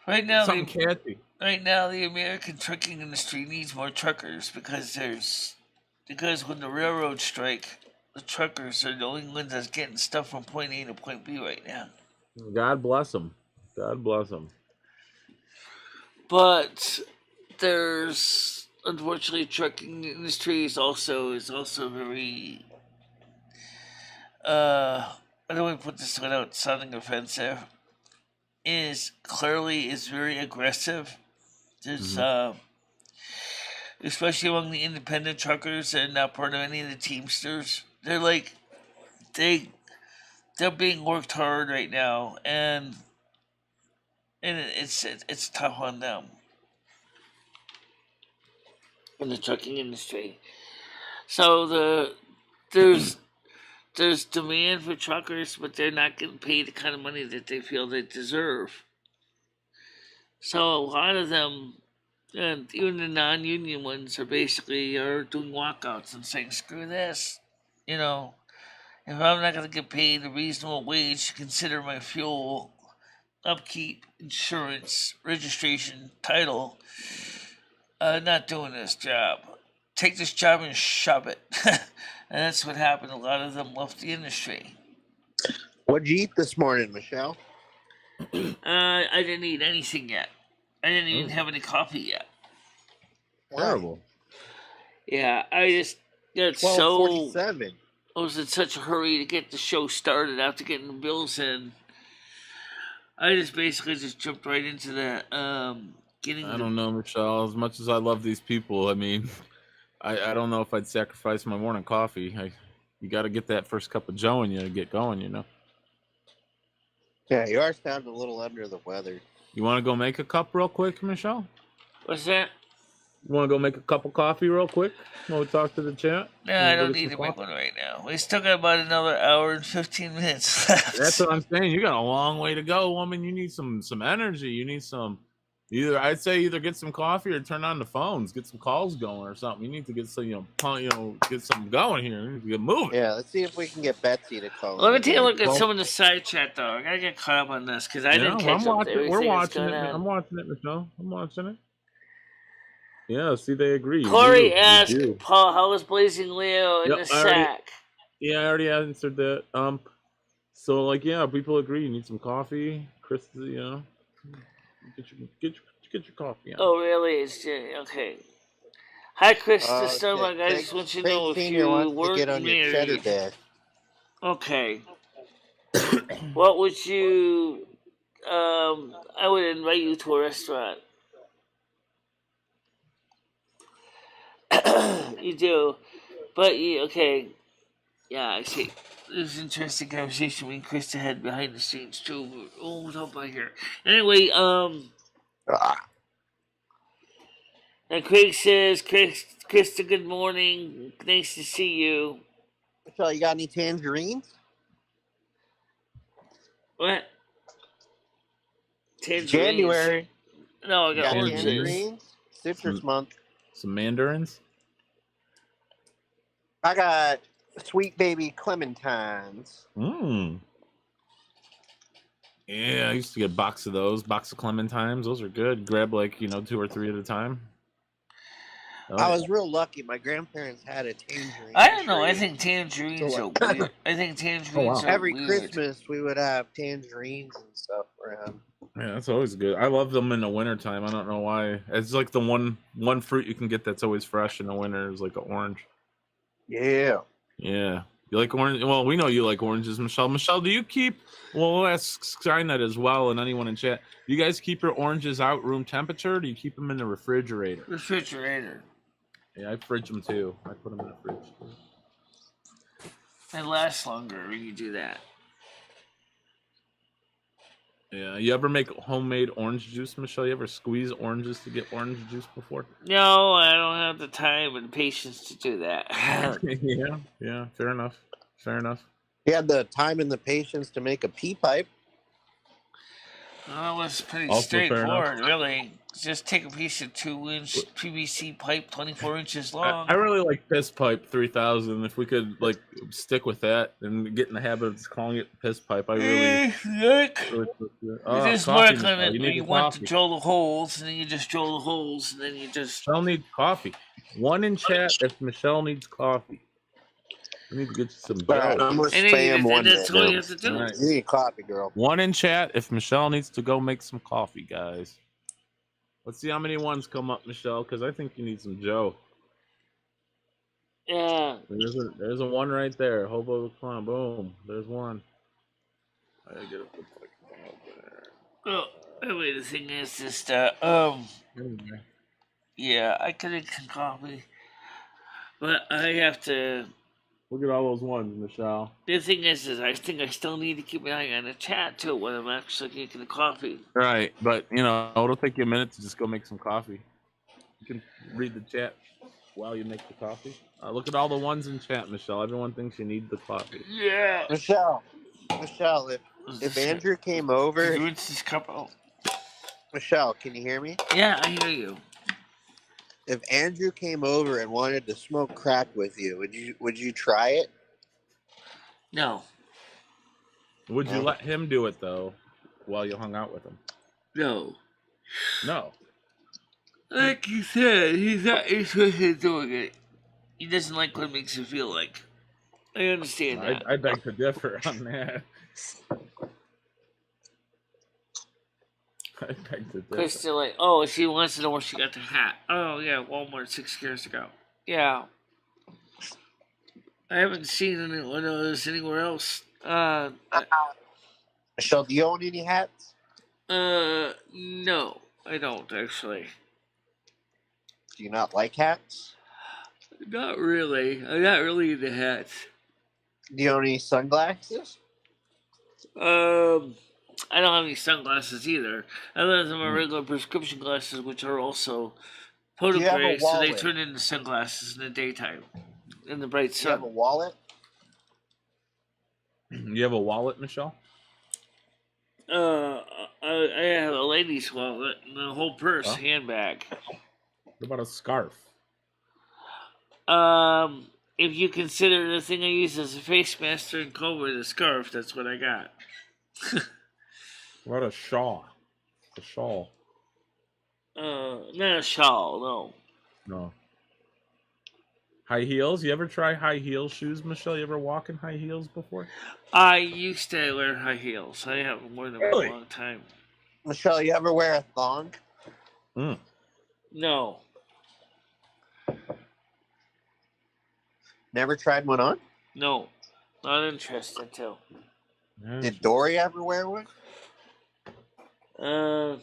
Right now, something catchy. Right now, the American trucking industry needs more truckers because when the railroads strike, the truckers are the only ones that's getting stuff from point A to point B right now. God bless them. God bless them. But there's unfortunately trucking industry is also very. I don't want to put this without sounding offensive. Is very aggressive. There's especially among the independent truckers and not part of any of the Teamsters. They're like they're being worked hard right now, and it's tough on them in the trucking industry. So there's demand for truckers, but they're not getting paid the kind of money that they feel they deserve. So a lot of them, and even the non-union ones, are doing walkouts and saying, "Screw this," you know. If I'm not going to get paid a reasonable wage to consider my fuel, upkeep, insurance, registration, title, I'm not doing this job. Take this job and shove it. And that's what happened. A lot of them left the industry. What'd you eat this morning, Michelle? I didn't eat anything yet. I didn't even have any coffee yet. Terrible. Yeah, I just got 12:47. I was in such a hurry to get the show started after getting the bills in. I just basically jumped right into the I don't know, Michelle. As much as I love these people, I mean, I don't know if I'd sacrifice my morning coffee. You got to get that first cup of Joe in you to get going, you know. Yeah, you are sounding a little under the weather. You want to go make a cup real quick, Michelle? What's that? You want to go make a cup of coffee real quick while we talk to the chat? No, I don't need to make one right now. We still got about another hour and 15 minutes left. That's what I'm saying. You got a long way to go, woman. You need some energy. You need some. I'd say either get some coffee or turn on the phones, get some calls going or something. You need to get some, get something going here. You need to get moving. Yeah, let's see if we can get Betsy to call. Let me take a look at some of the side chat though. I gotta get caught up on this because I didn't catch up. We're watching it. I'm watching it, Michelle. I'm watching it. Yeah, see, they agree. Corey asked Paul, "How was Blazing Leo in the sack?" Yeah, I already answered that. So people agree. You need some coffee, Chris. Get your coffee on. Oh, really? It's okay. Hi, Chris. I just want you to know if you weren't married. Okay. What would you? I would invite you to a restaurant. You do, but okay. Yeah, I see. There's an interesting conversation we and Krista had behind the scenes too. Oh, help out here. Anyway, and Craig says, Krista, good morning. Nice to see you. So you got any tangerines? What? Tangerines? January. No, I got oranges. Tangerines. Citrus month. Some mandarins. I got sweet baby clementines. Yeah, I used to get a box of clementines. Those are good. Grab 2 or 3 at a time. I was real lucky. My grandparents had a tangerine. I don't know. I think tangerines are weird. I think tangerines are Every weird. Christmas we would have tangerines and stuff around. Yeah, that's always good. I love them in the wintertime. I don't know why. It's like the one fruit you can get that's always fresh in the winter is like an orange. Yeah. Yeah. You like orange? Well, we know you like oranges, Michelle. Michelle, do you keep? Well, we'll ask Skynet as well, and anyone in chat. Do you guys keep your oranges out room temperature? Or do you keep them in the refrigerator? Refrigerator. Yeah, I fridge them too. I put them in the fridge. They last longer when you do that. Yeah, you ever make homemade orange juice, Michelle? You ever squeeze oranges to get orange juice before? No, I don't have the time and patience to do that. yeah, fair enough. Fair enough. He had the time and the patience to make a pea pipe. Well, it was pretty Also fair straightforward, really. Just take a piece of 2-inch PVC pipe, 24 inches long. I really like Piss Pipe 3000. If we could like stick with that and get in the habit of just calling it Piss Pipe, I really. Look. You You just mark on it where you want to drill the holes, and then you just drill the holes, and then you just... Michelle needs coffee. One in chat if Michelle needs coffee. We need to get you some All right, I'm going to spam one. That's all you have to do. Right. You need coffee, girl. One in chat if Michelle needs to go make some coffee, guys. Let's see how many ones come up, Michelle, because I think you need some Joe. Yeah. There's a one right there. Hobo Clown. Boom. There's one. I gotta get it there. Oh, anyway, the thing is just, yeah, I could make some coffee, but I have to... Look at all those ones, Michelle. The thing is I think I still need to keep an eye on the chat, too, when I'm actually making the coffee. Right, but, you know, it'll take you a minute to just go make some coffee. You can read the chat while you make the coffee. Look at all the ones in chat, Michelle. Everyone thinks you need the coffee. Yeah. Michelle, if Andrew came over... Rinse this cup out. Michelle, can you hear me? Yeah, I hear you. If Andrew came over and wanted to smoke crack with you, would you try it? No. Would you let him do it, though, while you hung out with him? No. No. Like you said, he's not interested in doing it. He doesn't like what it makes him feel like. I understand that. I beg to differ on that. I beg to differ. Because they're like, oh, she wants to know where she got the hat. Oh, yeah, Walmart 6 years ago. Yeah. I haven't seen any one of those anywhere else. Michelle, do you own any hats? No, I don't, actually. Do you not like hats? Not really. I'm not really into hats. Do you own any sunglasses? I don't have any sunglasses either. I have my regular prescription glasses, which are also photogray, so they turn into sunglasses in the daytime, in the bright sun. Do you have a wallet? You have a wallet, Michelle? I have a lady's wallet and a whole purse, handbag. What about a scarf? If you consider the thing I use as a face mask during COVID a scarf, that's what I got. What about a shawl? A shawl? Not a shawl, no. No. High heels? You ever try high heel shoes, Michelle? You ever walk in high heels before? I used to wear high heels. I haven't worn them in a long time. Michelle, you ever wear a thong? No. Never tried one on? No. Not interested, too. Did Dory ever wear one? I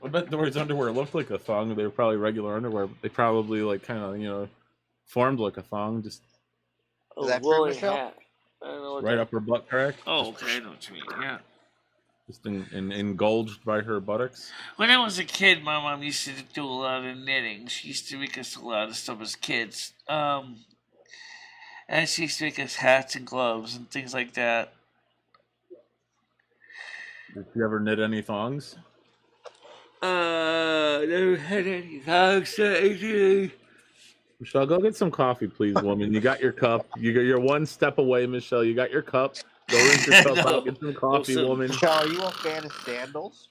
bet Dory's underwear looked like a thong. They were probably regular underwear, but they probably like kind of, formed like a thong, just Is that true, Michelle? Hat. I don't know what right up her butt crack. Oh, okay, I know what you mean, yeah. Just engulged by her buttocks. When I was a kid, my mom used to do a lot of knitting. She used to make us a lot of stuff as kids. And she used to make us hats and gloves and things like that. Did you ever knit any thongs? Never had any thongs, actually. Michelle, go get some coffee, please, woman. You got your cup. You're one step away, Michelle. You got your cup. Go rinse your cup out. Get some coffee, woman. Michelle, are you a fan of sandals?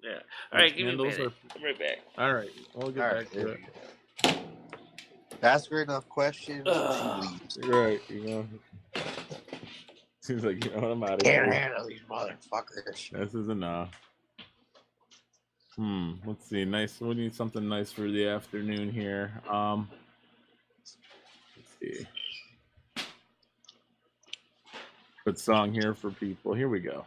Yeah. All right, give me a minute. I'm right back. All right. We'll get back to it. Ask her enough questions. Right. Seems like, I'm out of here. Can't handle these motherfuckers. This is enough. Let's see. Nice. We need something nice for the afternoon here. Let's see. Good song here for people. Here we go.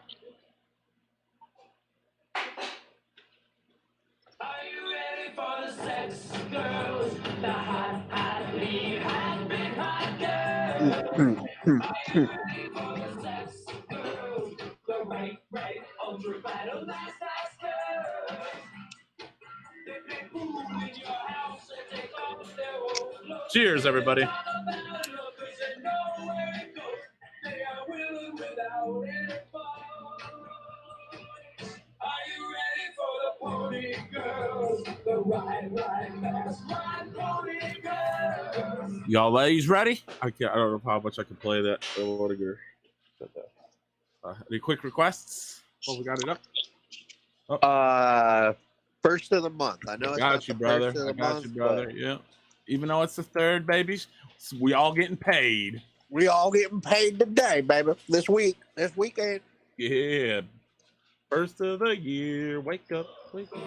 Are you ready for the sex girls? The hot, lead, hot, big, hot girls. Are you ready for the sex girls? The right, ultra vital, nice girls. They big boom in your house and take off their old clothes. Cheers, everybody. They know where it goes. They are willing without any fault. Are you ready for the pony girls? The right, fast, right pony girls. Y'all ladies ready? I don't know how much I can play that. Any quick requests? Oh, we got it up. First of the month. I know it's Got not you, the brother. first of the I got month, you, brother. Yeah. Even though it's the third, babies, we all getting paid. We all getting paid today, baby. This weekend. Yeah. First of the year. Wake up. Wake up.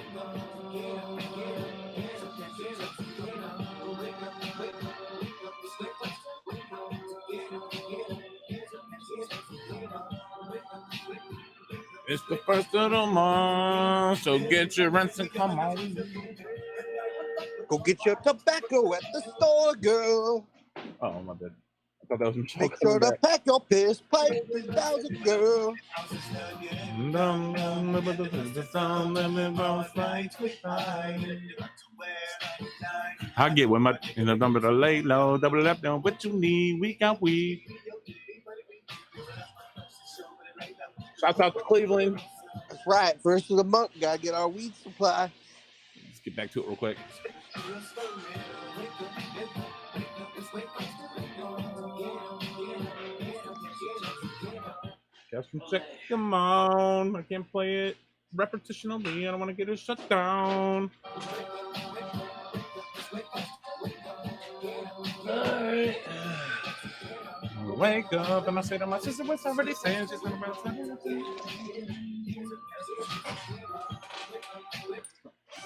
It's the first of the month, so get your rents and come on. Go get your tobacco at the store, girl. Oh, my bad. I thought that was Michelle. Make sure to pack your piss pipe 3000, girl. I get with my number to lay low, double it up, down what you need. We got weed. Shouts out to Cleveland. That's right. First of the month, gotta get our weed supply. Let's get back to it real quick. Just check them on. I can't play it repetitionally. I don't want to get it shut down. Alright. Wake up and I say to my sister, what's already saying? She's about 17.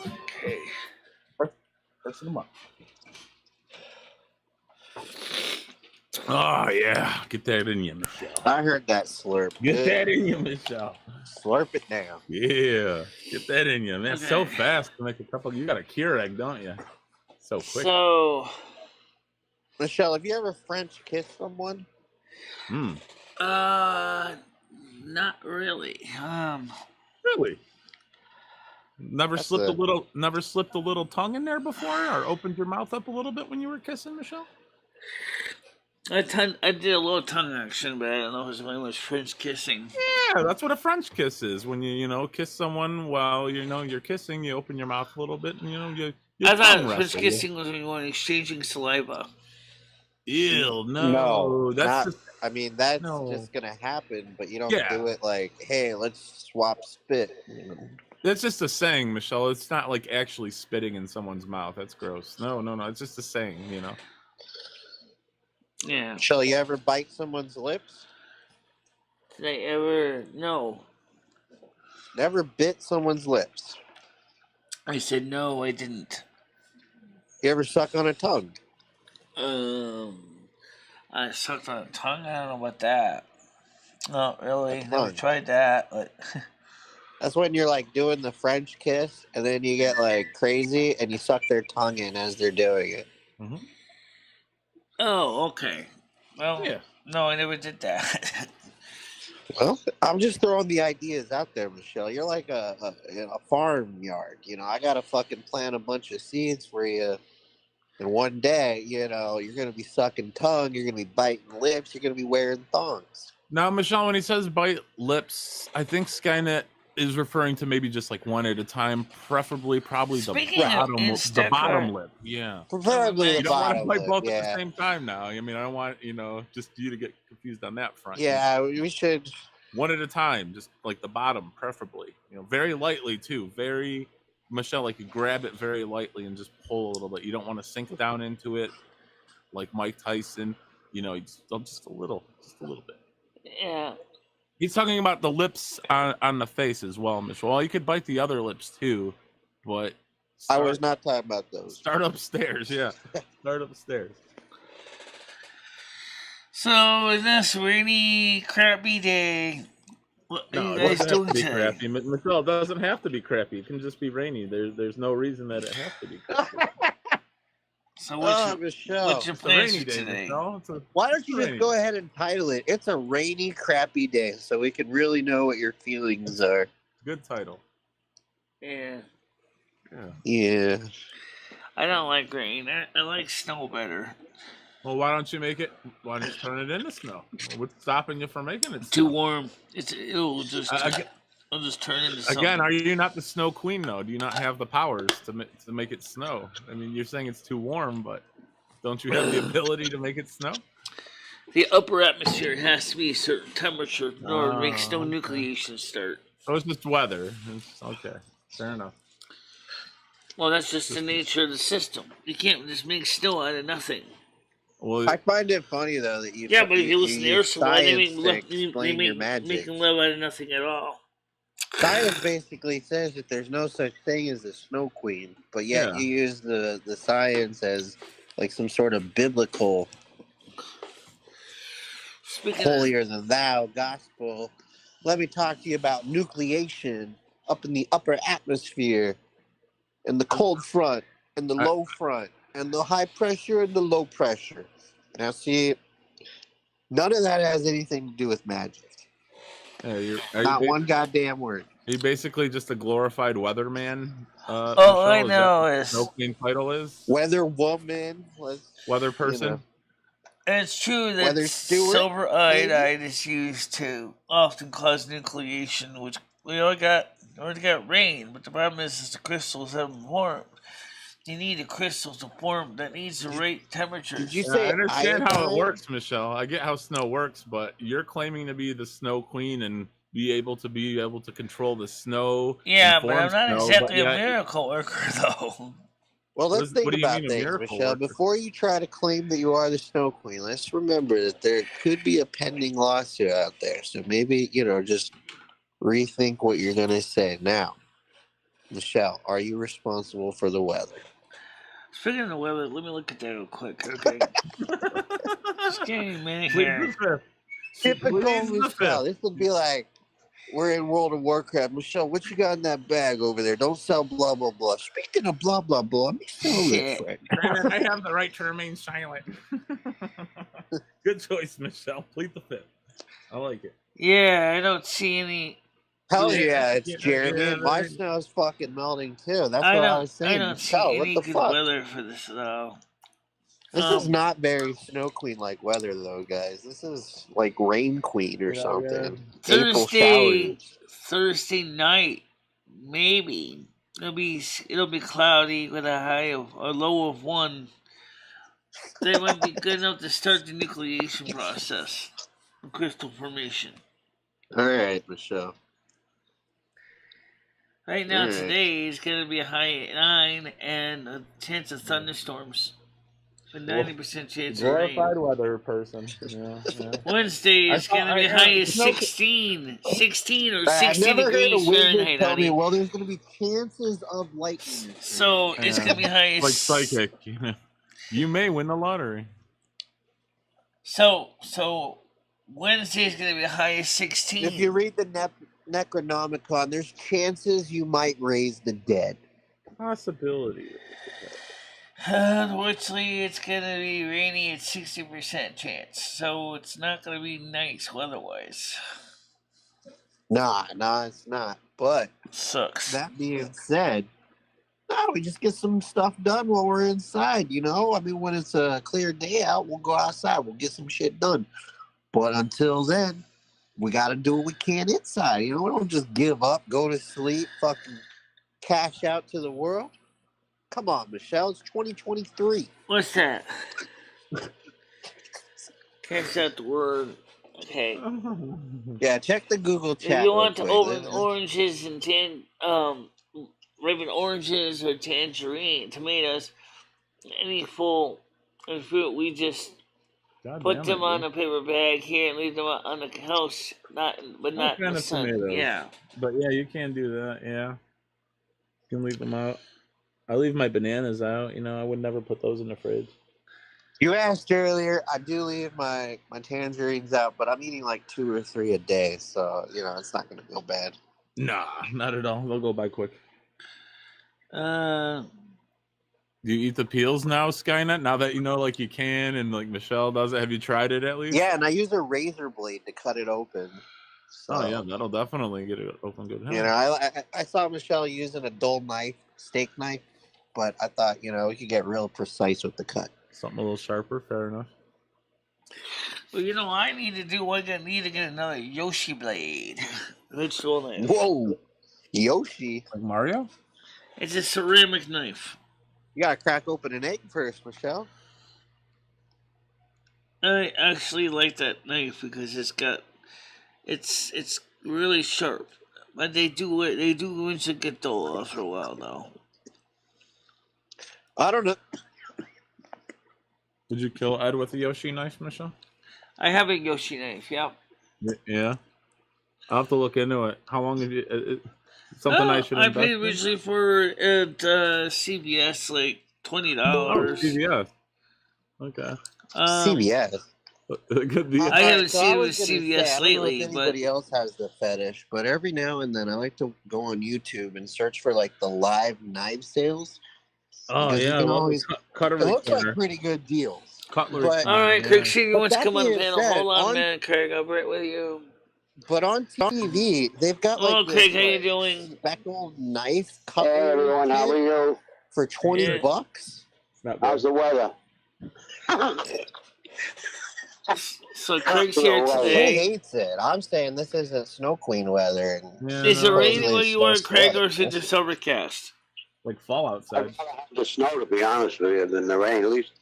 Okay. First of the month. Oh, yeah. Get that in you, Michelle. I heard that slurp. Get that in you, Michelle. Slurp it down. Yeah. Get that in you, man. Okay. So fast to make a couple. You got a Keurig, don't you? So quick. So, Michelle, have you ever French kissed someone? not really. Really? Never That's slipped a little tongue in there before, or opened your mouth up a little bit when you were kissing, Michelle? I did a little tongue action, but I don't know if it was French kissing. Yeah, that's what a French kiss is. When you kiss someone while you're kissing, you open your mouth a little bit, and you I thought tongue French wrestle. kissing was when you were exchanging saliva. Ew, no, that's just, that's No. just gonna happen, but you don't Yeah. do it like, hey, let's swap spit. that's just a saying, Michelle. It's not like actually spitting in someone's mouth. That's gross. No, it's just a saying, Yeah. Michelle, you ever bite someone's lips? Did I ever? No. Never bit someone's lips. I said no, I didn't. You ever suck on a tongue? I sucked on a tongue. I don't know about that. Not really. A Never tongue. tried that, but That's when you're like doing the French kiss, and then you get like crazy, and you suck their tongue in as they're doing it. Mm-hmm. oh, okay. Well, Yeah. no, I never did that. Well, I'm just throwing the ideas out there, Michelle. You're like a farmyard. I gotta fucking plant a bunch of seeds for you. And one day, you're gonna be sucking tongue, you're gonna be biting lips, you're gonna be wearing thongs. Now, Michelle, when he says bite lips, I think Skynet is referring to maybe just like one at a time, preferably probably Speaking of the Instacart- bottom lip. Yeah. Preferably You the You don't want to bottom bite lip, both yeah. at the same time now. I mean, I don't want, just you to get confused on that front. Yeah, we should. One at a time, just like the bottom, preferably. Very lightly too. Very, Michelle, like you grab it very lightly and just pull a little bit. You don't want to sink down into it like Mike Tyson. Just a little bit. yeah. He's talking about the lips on the face as well, Michelle. Well, you could bite the other lips too, but I was not talking about those. Start upstairs, yeah. Start upstairs. So, in this rainy, crappy day, what are No, you it guys doesn't have doing to be today? crappy. Michelle, it doesn't have to be crappy. It can just be rainy. There's no reason that it has to be crappy. So, Michelle. what's your It's a plans rainy for day, today? Michelle. Why don't you just rainy go day. ahead and title it? It's a rainy, crappy day, so we can really know what your feelings are. Good title. Yeah. Yeah. I don't like rain. I like snow better. Well, why don't you turn it into snow? What's stopping you from making it Too snow? warm. It'll just turn into something. Again, are you not the snow queen though? Do you not have the powers to make it snow? I mean, you're saying it's too warm, but don't you have the ability to make it snow? The upper atmosphere has to be a certain temperature in order to make snow okay. nucleation start. Oh, it's just weather. Okay, fair enough. Well, that's just the nature of the system. You can't just make snow out of nothing. Well, I find it funny though that you Yeah, but if you listen to use Ursula, they science to explain your make magic. love out of nothing at all. Science basically says that there's no such thing as a snow queen, but yet you use the science as like some sort of biblical holier than thou gospel. Let me talk to you about nucleation up in the upper atmosphere, and the cold front, and the low front, and the high pressure and the low pressure. Now, see, none of that has anything to do with magic. Not one goddamn word. Are you basically just a glorified weatherman? All I know is Snow Queen title is weather woman, weather person. You know. And it's true that silver iodide is used to often cause nucleation, which we already got rain, but the problem is the crystals haven't formed. You need the crystals to form that needs the right temperature. Did you say I understand iodide? how it works, Michelle. I get how snow works, but you're claiming to be the snow queen and be able to control the snow. Yeah, but I'm not exactly a miracle worker, though. Well, let's think about things, Michelle. Before you try to claim that you are the Snow Queen, let's remember that there could be a pending lawsuit out there. So maybe, just rethink what you're going to say. Now, Michelle, are you responsible for the weather? Speaking of the weather, let me look at that real quick, okay? Just give me a minute here. Typical Michelle. This would be like, we're in World of Warcraft. Michelle, what you got in that bag over there? Don't sell blah, blah, blah. Speaking of blah, blah, blah, let me sell it, friend. I have the right to remain silent. Good choice, Michelle. Plead the fifth. I like it. Yeah, I don't see any. Hell yeah, it's Jeremy. Yeah, my snow's fucking melting too. That's what I was saying. I don't see any good weather for this though. This is not very Snow Queen like weather though, guys. This is like Rain Queen or something. Thursday night, maybe it'll be cloudy with a low of 1. That might be good enough to start the nucleation process, crystal formation. All right, Michelle. Right now, today is going to be a high at 9 and a chance of thunderstorms. A 90% chance of rain. Glorified weather person. Yeah. Wednesday is going to be high as 16. 16 or 60 degrees Fahrenheit. Tell me, well, there's going to be chances of lightning. So it's going to be high as... Like psychic. You may win the lottery. So Wednesday is going to be high as 16. If you read the Necronomicon, there's chances you might raise the dead. Possibility. Unfortunately, it's going to be rainy at 60% chance, so it's not going to be nice weather-wise. Nah, it's not. But sucks. That being said, we just get some stuff done while we're inside, I mean, when it's a clear day out, we'll go outside. We'll get some shit done. But until then, we got to do what we can inside. We don't just give up, go to sleep, fucking cash out to the world. Come on, Michelle. It's 2023. What's that? Cash out the world. Okay. Yeah, check the Google chat. If you want to open oranges and ribbon oranges or tomatoes, any full fruit, we just put them on a paper bag here and leave them on the house, not in the sun. Tomatoes. Yeah. But yeah, you can do that. Yeah, you can leave them out. I leave my bananas out. I would never put those in the fridge. You asked earlier. I do leave my tangerines out, but I'm eating like 2 or 3 a day, so it's not gonna go bad. Nah, not at all. They'll go by quick. Uh, Do you eat the peels now, Skynet? Now that you know, like you can, and like Michelle does it. Have you tried it at least? Yeah, and I use a razor blade to cut it open. So, Oh yeah, that'll definitely get it open good. I saw Michelle using a dull knife, steak knife, but I thought we could get real precise with the cut. Something a little sharper. Fair enough. well, I need to do. I need to get another Yoshi blade. Ritual knife. Whoa, Yoshi! Like Mario? It's a ceramic knife. You gotta crack open an egg first, Michelle. I actually like that knife because it's really sharp. But they do eventually get dull after a while though. I don't know. Did you kill Ed with the Yoshi knife, Michelle? I have a Yoshi knife, yeah. Yeah. I'll have to look into it. How long have you... something I should invest I paid in? originally for at CVS like $20. Oh, CVS. Okay. CVS. Good deal. I haven't So seen it was with gonna CVS say, I don't know lately, if but anybody else has the fetish, but every now and then I like to go on YouTube and search for like the live knife sales. Oh, Because you yeah. can always, Cutlery it looks corner. like pretty good deals. Cutlery But- corner, all right, yeah. Craig, see you But wants to that come on the being panel. said, Hold on, on- man, Craig. I'll be right with you. But on TV, they've got like Oh, this, Craig, how you like, doing? speckled knife Hey cutlery everyone, how are kit you? for $20. Yeah. It's not bad. How's the weather? So Craig's here Hello, He today. hates it. I'm saying this isn't Snow Queen weather. And Yeah, Is it no, raining supposedly where it's you are, supposed to Craig, weather. or is it just overcast? like fall I'd outside. rather have the snow, to be honest with you, than the rain. At least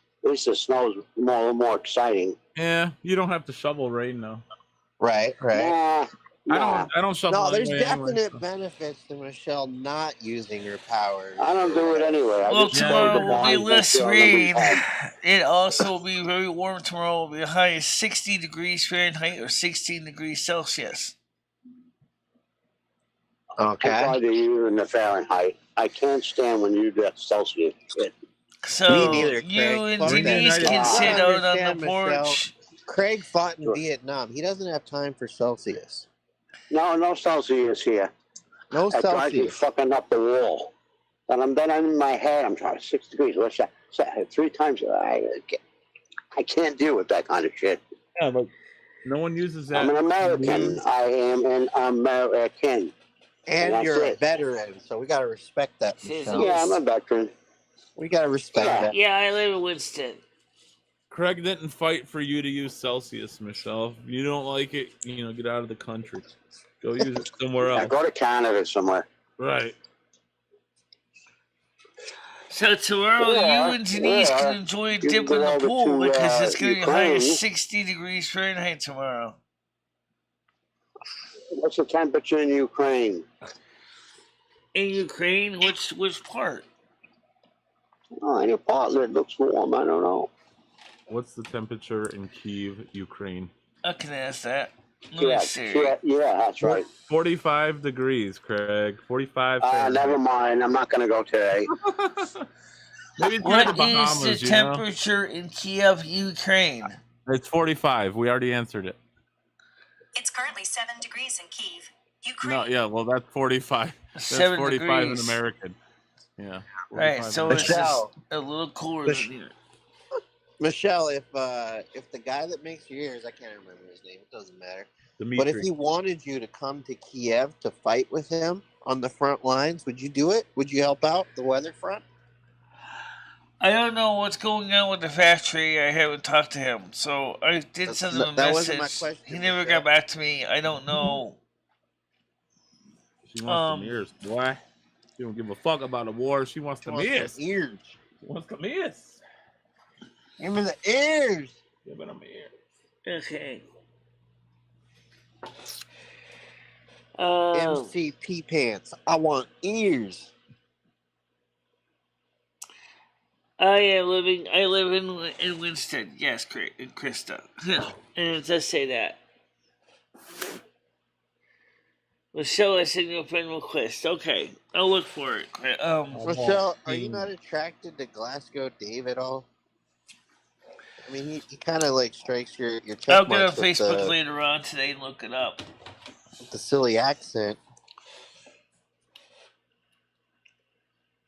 the snow's more exciting. Yeah, you don't have to shovel rain now. Right. Nah, I don't shovel. No, there's anyway, definite so. benefits to Michelle not using her powers. I don't do it anyway. I Well, just tomorrow close the will be blinds, make less sure rain. nobody's home. It also will be very warm tomorrow. Will be a high of 60 degrees Fahrenheit or 16 degrees Celsius. I Okay. try to use in the Fahrenheit. I can't stand when you do that Celsius shit. So Me neither, you Craig. and Fuck that Denise shit. can You sit gotta out on the understand, Michelle. porch. Craig fought in Sure. Vietnam. He doesn't have time for Celsius. No Celsius here. No That drives me Celsius. fucking up the wall. And I'm in my head. I'm trying 6 degrees. What's that? 3 times. I can't deal with that kind of shit. Yeah, but no one uses that. I'm an American. I am an American. And that's you're a it. veteran, so we gotta respect that, Says Michelle. Yeah, I'm a veteran. We gotta respect Yeah. that. Yeah, I live in Winston. Craig didn't fight for you to use Celsius, Michelle. If you don't like it, get out of the country. Go use it somewhere I else. go to Canada somewhere. Right. So tomorrow, Yeah, you and Denise yeah. can enjoy a can dip go in the over pool to, because it's going to be high of Ukraine. 60 degrees Fahrenheit tomorrow. What's the temperature in Ukraine? In Ukraine, which part? Oh, any part that looks warm. I don't know. What's the temperature in Kyiv, Ukraine? I can ask that. Let me see. Yeah, that's right. 45 degrees, Craig. 45. Never mind. I'm not going to go today. Maybe it's near the What is Bahamas, the temperature in Kiev, Ukraine? It's 45. We already answered it. It's currently 7 degrees in Kyiv, Ukraine. No, yeah, well, that's 45. That's 7 45 degrees. in American. Yeah. Right, 45 so in it's just Michelle. a little cooler Mich- than here. Michelle, if the guy that makes your ears, I can't remember his name, it doesn't matter. Dimitri. But if he wanted you to come to Kiev to fight with him on the front lines, would you do it? Would you help out the weather front? I don't know what's going on with the factory. I haven't talked to him. So I did send him a That wasn't my message. question, He never Michelle. got back to me. I don't know. She wants the ears, boy. She don't give a fuck about the war. She wants the ears. She Ears. wants the ears. Give me the ears. Give me them ears. Okay. MCP pants. I want ears. I live in Winston. Yes, Krista. And it does say that. Michelle, I sent you a friend request. Okay, I'll look for it. Michelle, are you not attracted to Glasgow Dave at all? I mean, he kind of like strikes your check I'll get on marks with Facebook later on today and look it up. the silly accent.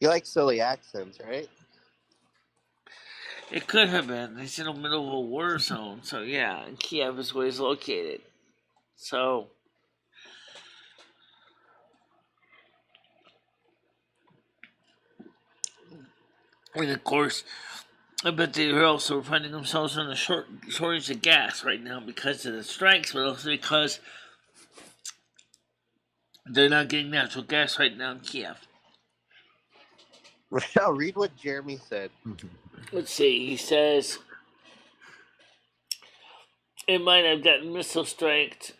You like silly accents, right? It could have been. He's in the middle of a war zone, so yeah, and Kiev is where he's located. So, and of course, I bet they're also finding themselves in a shortage of gas right now because of the strikes, but also because they're not getting natural gas right now in Kiev. Rochelle, read what Jeremy said. Let's see. He says, it might have gotten missile striked.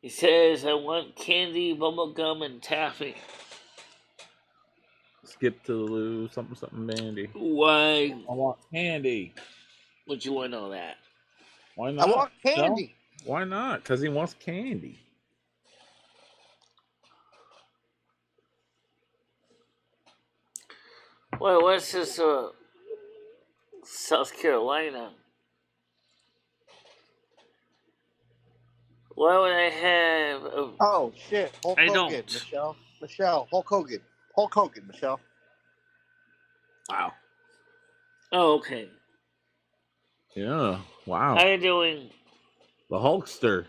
He says, I want candy, bubblegum, and taffy. Skip to the loo, something dandy. Why I want candy. would you want to know that? Why not? I want candy. No? Why not? Because he wants candy. Well, what's this, South Carolina? Why would I have a... Oh shit, Hulk I Hogan, don't. Michelle, Hulk Hogan, Michelle. Wow. Oh, okay. Yeah. Wow. How you doing? The Hulkster.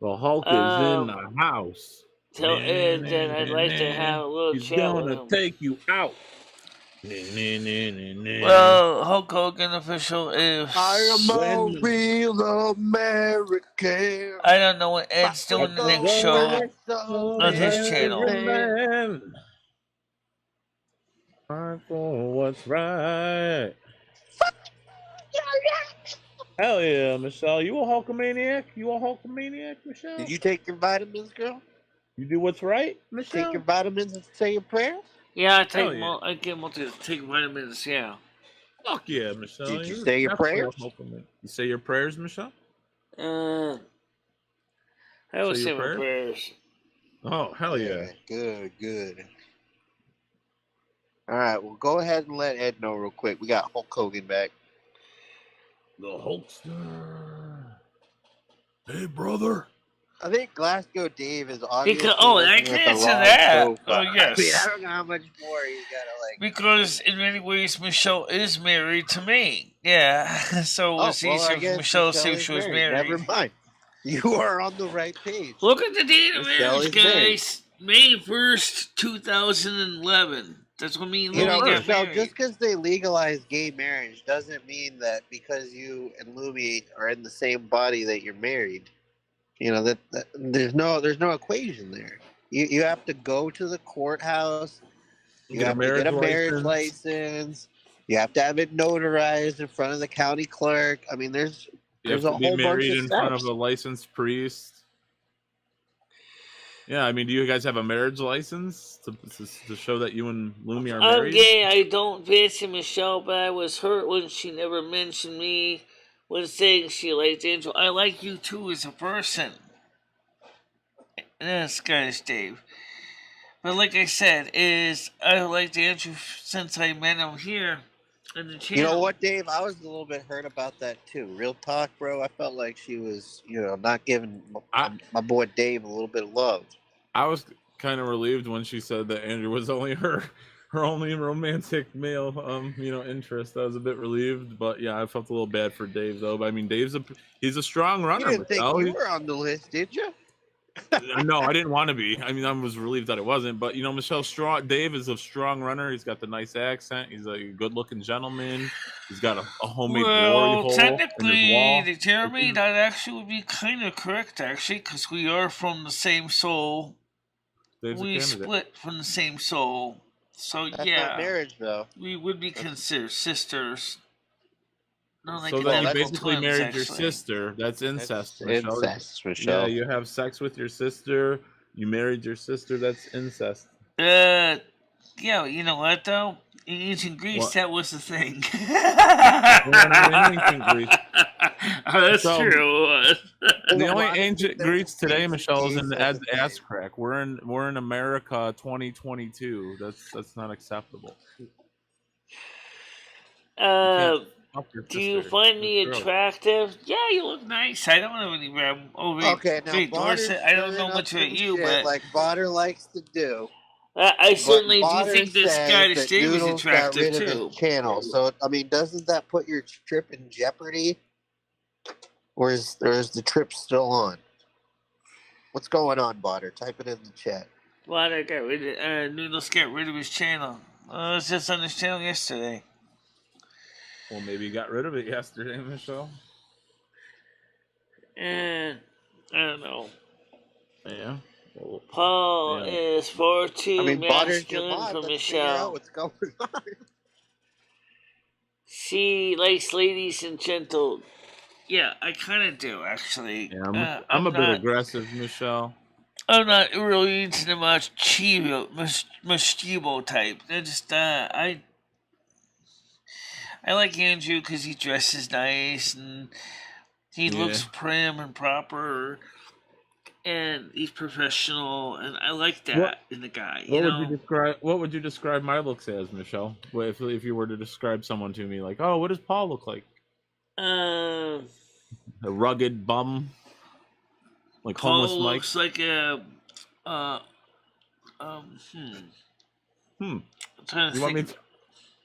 The Hulk is in the house. Tell Ed that I'd like to have a little He's chat with gonna him. take you out. Well, Hulk Hogan official is... I am a real American. I don't know what Ed's doing the next show on his channel. Fight for what's right. Hell yeah, Michelle. You a Hulkamaniac? You a Hulkamaniac, Michelle? Did you take your vitamins, girl? You do what's right, Michelle? Take your vitamins and say your prayers? Yeah, I take yeah. I get take vitamins, yeah. Fuck yeah, Michelle. Did you You're say your definitely a prayers? Hulkamaniac. You say your prayers, Michelle? I always Say say your my prayers. Oh, hell yeah. Good. All right, well, go ahead and let Ed know real quick. We got Hulk Hogan back. The Hulkster. Hey, brother. I think Glasgow Dave is obviously I can answer that. Oh, yes. I mean, I don't know how much more he's got to, like... Because in many ways, Michelle is married to me. Yeah, so it's easier for Michelle to say she was married. Never mind. You are on the right page. Look at the date of Michelle marriage, is guys. May 1st, 2011. That's when me and Louie got Michelle, married. just because they legalize gay marriage doesn't mean that because you and Louie are in the same body that you're married. You know, that there's no equation there. You have to go to the courthouse. You have to get a marriage license. You have to have it notarized in front of the county clerk. I mean, there's a whole bunch of married in front steps. of a licensed priest. Yeah, I mean, do you guys have a marriage license to show that you and Lumi are married? I'm gay. I don't fancy Michelle, but I was hurt when she never mentioned me when saying she liked Angel. I like you too as a person. That's Scottish Dave. But like I said, I liked Andrew since I met him here in the channel. You know what, Dave? I was a little bit hurt about that too. Real talk, bro. I felt like she was, not giving my boy Dave a little bit of love. I was kind of relieved when she said that Andrew was only her only romantic male, interest. I was a bit relieved, but yeah, I felt a little bad for Dave though. But I mean, he's a strong runner. You didn't think you were on the list, did you? No, I didn't want to be. I mean, I was relieved that it wasn't. But Dave is a strong runner. He's got the nice accent. He's a good-looking gentleman. He's got a homemade glory hole technically, in his wall. Jeremy, that actually would be kind of correct, actually, because we are from the same soul. We split from the same soul. So That's yeah, not marriage though. We would be considered sisters. No, so then you basically married your sister. That's incest. Michelle. Incest, Michelle. Yeah, you have sex with your sister. You married your sister. That's incest. Yeah, you know what though? In ancient Greece, that was the thing. That's true. The only ancient Greece today, Michelle, is in the ass crack. We're in America 2022. That's not acceptable. Uh, Fuck your do you sister. find me Girl. attractive? Yeah, you look nice. I don't have any Okay, now Bodder's Dorset. I don't stirring know up much about some you, shit but like Bodder likes to do. I But certainly do Bodder think this guy says to that Steve is Noodles got attractive rid of his too. channel. So I mean, doesn't that put your trip in jeopardy? Or is the trip still on? What's going on, Bodder? Type it in the chat. Well, I got rid of, Noodles got rid of his channel. I was just on his channel yesterday. Well, maybe you got rid of it yesterday, Michelle. And I don't know. Yeah. Well, Paul yeah. is far too I mean, Bodder's your masculine mod. for Let's figure out Michelle. what's going on. She likes ladies and gentle. Yeah, I kind of do actually. Yeah, I'm a bit aggressive, Michelle. I'm not really into the Machibo type. They're just I like Andrew because he dresses nice and he looks prim and proper, and he's professional, and I like that in the guy. What would you describe my looks as, Michelle? If you were to describe someone to me, like, oh, what does Paul look like? A rugged bum, like homeless Paul Mike. looks like a You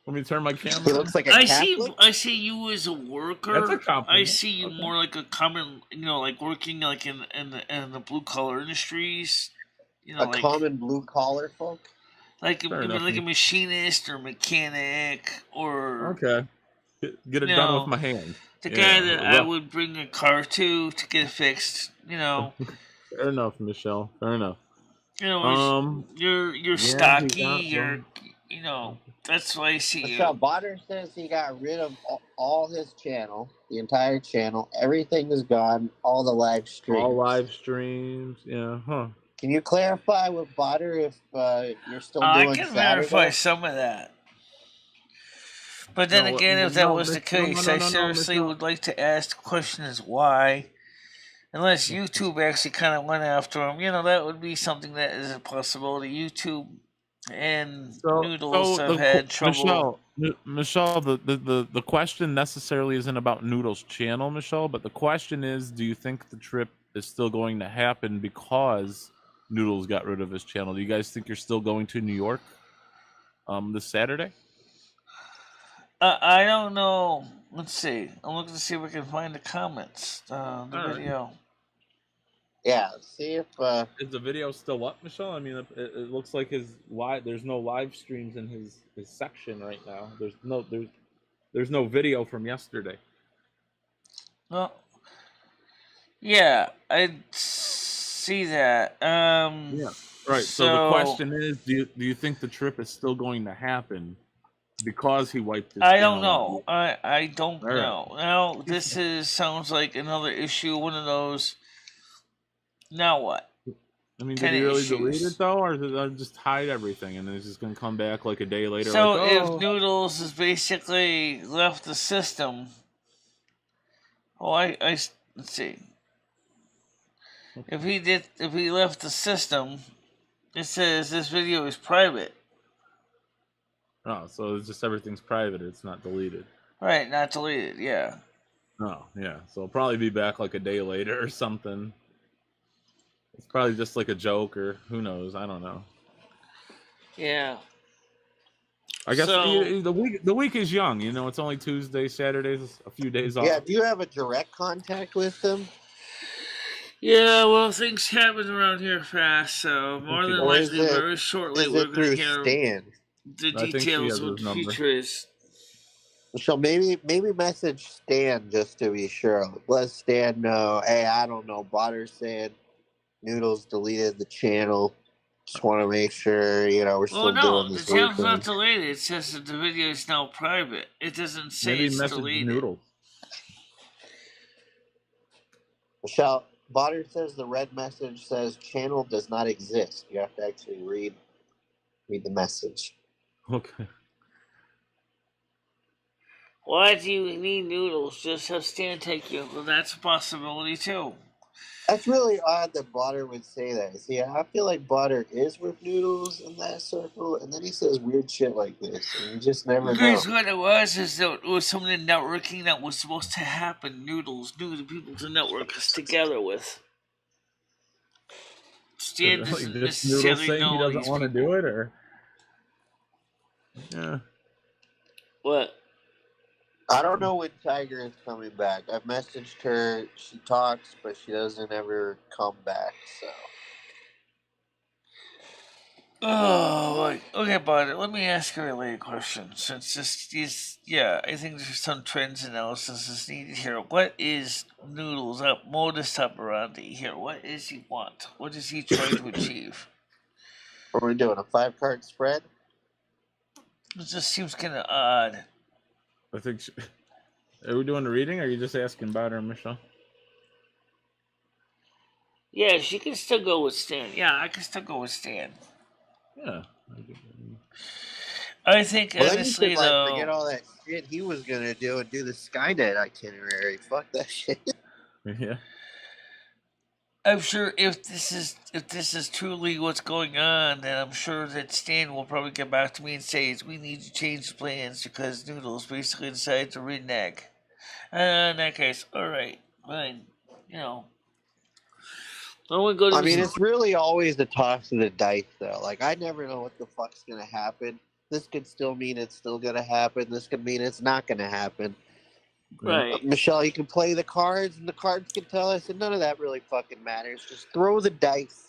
Want me to turn my camera? He looks like a Catholic? I see you as a worker. That's a compliment. I see you more like a common, like working like in the blue collar industries. Like common blue collar folk. Like a machinist or mechanic or okay. Get it done with my hand. The guy that I would bring a car to get it fixed. Fair enough, Michelle. Fair enough. You're stocky. That's why I see you. Michelle Bodder says he got rid of all his channel, the entire channel. Everything is gone. All the live streams. All live streams. Yeah. Huh. Can you clarify with Bodder if you're still doing I can Saturday? verify some of that. But then again, if that was the case, I seriously would like to ask the question is why. Unless YouTube actually kind of went after him, that would be something that is a possibility. YouTube and Noodles have had trouble. Michelle, the question necessarily isn't about Noodles' channel, Michelle, but the question is, do you think the trip is still going to happen because Noodles got rid of his channel? Do you guys think you're still going to New York this Saturday? I don't know. Let's see. I'm looking to see if we can find the comments. The video. Yeah, see if is the video still up, Michelle? I mean, it looks like there's no live streams in his section right now. There's no video from yesterday. Well, yeah, I see that. Yeah, right. So the question is, do you think the trip is still going to happen because he wiped his I don't channel know. I don't know. Now this sounds like another issue. One of those. Now what? I mean, did he really delete it though, or did I just hide everything and then it's just gonna come back like a day later? So if Noodles has basically left the system, let's see. Okay. If he left the system, it says this video is private. Oh, so it's just everything's private. It's not deleted. Right, not deleted. Yeah. Oh, yeah. So it'll probably be back like a day later or something. It's probably just like a joke, or who knows? I don't know. Yeah. I guess the week is young. It's only Tuesday, Saturdays, a few days off. Yeah. Do you have a direct contact with them? Yeah. Well, things happen around here fast, so more than likely, very shortly, we're going to hear the details of what the future is. So maybe message Stan just to be sure. Let Stan know. Hey, I don't know. Bodder said Noodles deleted the channel. Just want to make sure, we're still doing this. The channel's not deleted. It says that the video is now private. It doesn't say it's deleted. Noodles. Michelle, Bodder says the red message says channel does not exist. You have to actually read the message. Okay. Why do you need Noodles? Just have Stan take you. Well, that's a possibility too. That's really odd that Botter would say that. See, I feel like Botter is with Noodles in that circle, and then he says weird shit like this, and you just never know. Because what it was is that it was some of the networking that was supposed to happen. Noodles knew the people to network us together with. Stan Really, doesn't just Noodle necessarily saying he know doesn't these want to people. do it, or yeah. What? I don't know when Tiger is coming back. I've messaged her. She talks, but she doesn't ever come back. So Oh, okay, but let me ask you a related question. Since this is, I think there's some trends analysis is needed here. What is Noodles up modus operandi here? What does he want? What is he trying to achieve? are we doing a 5-card spread? It just seems kind of odd. I think. Are we doing the reading, or are you just asking about her, Michelle? Yeah, she can still go with Stan. Yeah, I can still go with Stan. Yeah. I think Well, then you honestly could though, forget all that shit he was gonna do and do the Skynet itinerary. Fuck that shit. Yeah. I'm sure if this is truly what's going on, then I'm sure that Stan will probably get back to me and say we need to change the plans because Noodles basically decided to renege. In that case, all right, fine. I want to go to I mean, it's really always the toss of the dice, though. Like, I never know what the fuck's gonna happen. This could still mean it's still gonna happen. This could mean it's not gonna happen. right. Michelle, you can play the cards, and the cards can tell us, and none of that really fucking matters. Just throw the dice,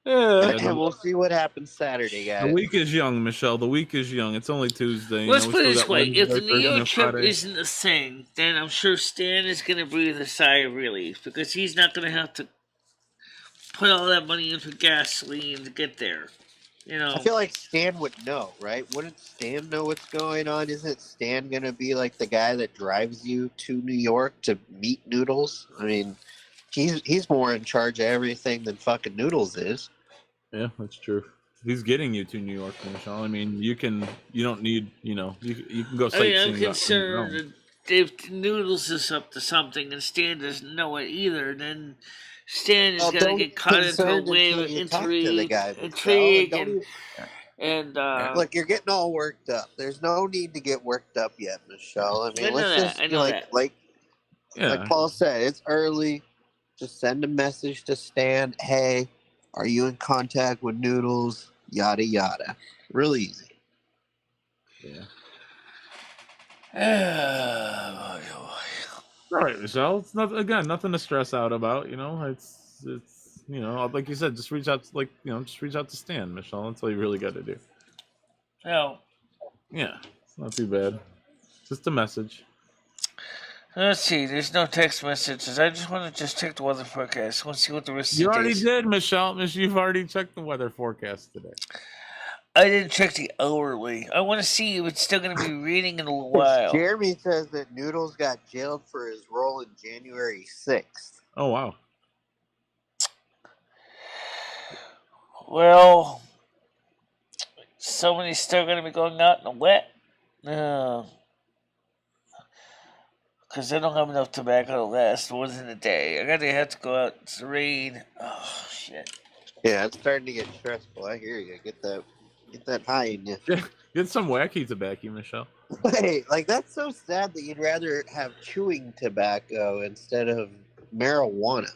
and we'll see what happens Saturday, The guys. week is young, Michelle. The week is young. It's only Tuesday. Let's we put it still this got way: if the Wednesday, Thursday, Neo and chip Friday. isn't a thing, then I'm sure Stan is going to breathe a sigh of relief because he's not going to have to put all that money into gasoline to get there. I feel like Stan would know, right? Wouldn't Stan know what's going on? Isn't Stan gonna be like the guy that drives you to New York to meet Noodles? I mean, he's more in charge of everything than fucking Noodles is. Yeah, that's true. He's getting you to New York, Michelle. I mean, you don't need, you can go sightseeing. I'm concerned that if Noodles is up to something and Stan doesn't know it either, then Stan is going to get caught into a wave of intrigue, and Look, you're getting all worked up. There's no need to get worked up yet, Michelle. I mean, I know that. like Yeah. Paul said, it's early. Just send a message to Stan. Hey, are you in contact with Noodles? Yada yada. Real easy. Yeah. All right, Michelle. It's nothing to stress out about. It's like you said, just reach out to Stan, Michelle. That's all you really got to do. No. Yeah, it's not too bad. Just a message. Let's see. There's no text messages. I just want to check the weather forecast. I want to see what the rest of You the already days. did, Michelle. You've already checked the weather forecast today. I didn't check the hourly. I want to see if it's still going to be reading in a little while. Jeremy says that Noodles got jailed for his role in January 6th. Oh, wow. Well, somebody's still going to be going out in the wet. Because I don't have enough tobacco to last more than a day. I have to go out. It's rain. Oh, shit. Yeah, it's starting to get stressful. I hear you. Get that high in you. Get some wacky tobacco, Michelle. Hey, like, that's so sad that you'd rather have chewing tobacco instead of marijuana.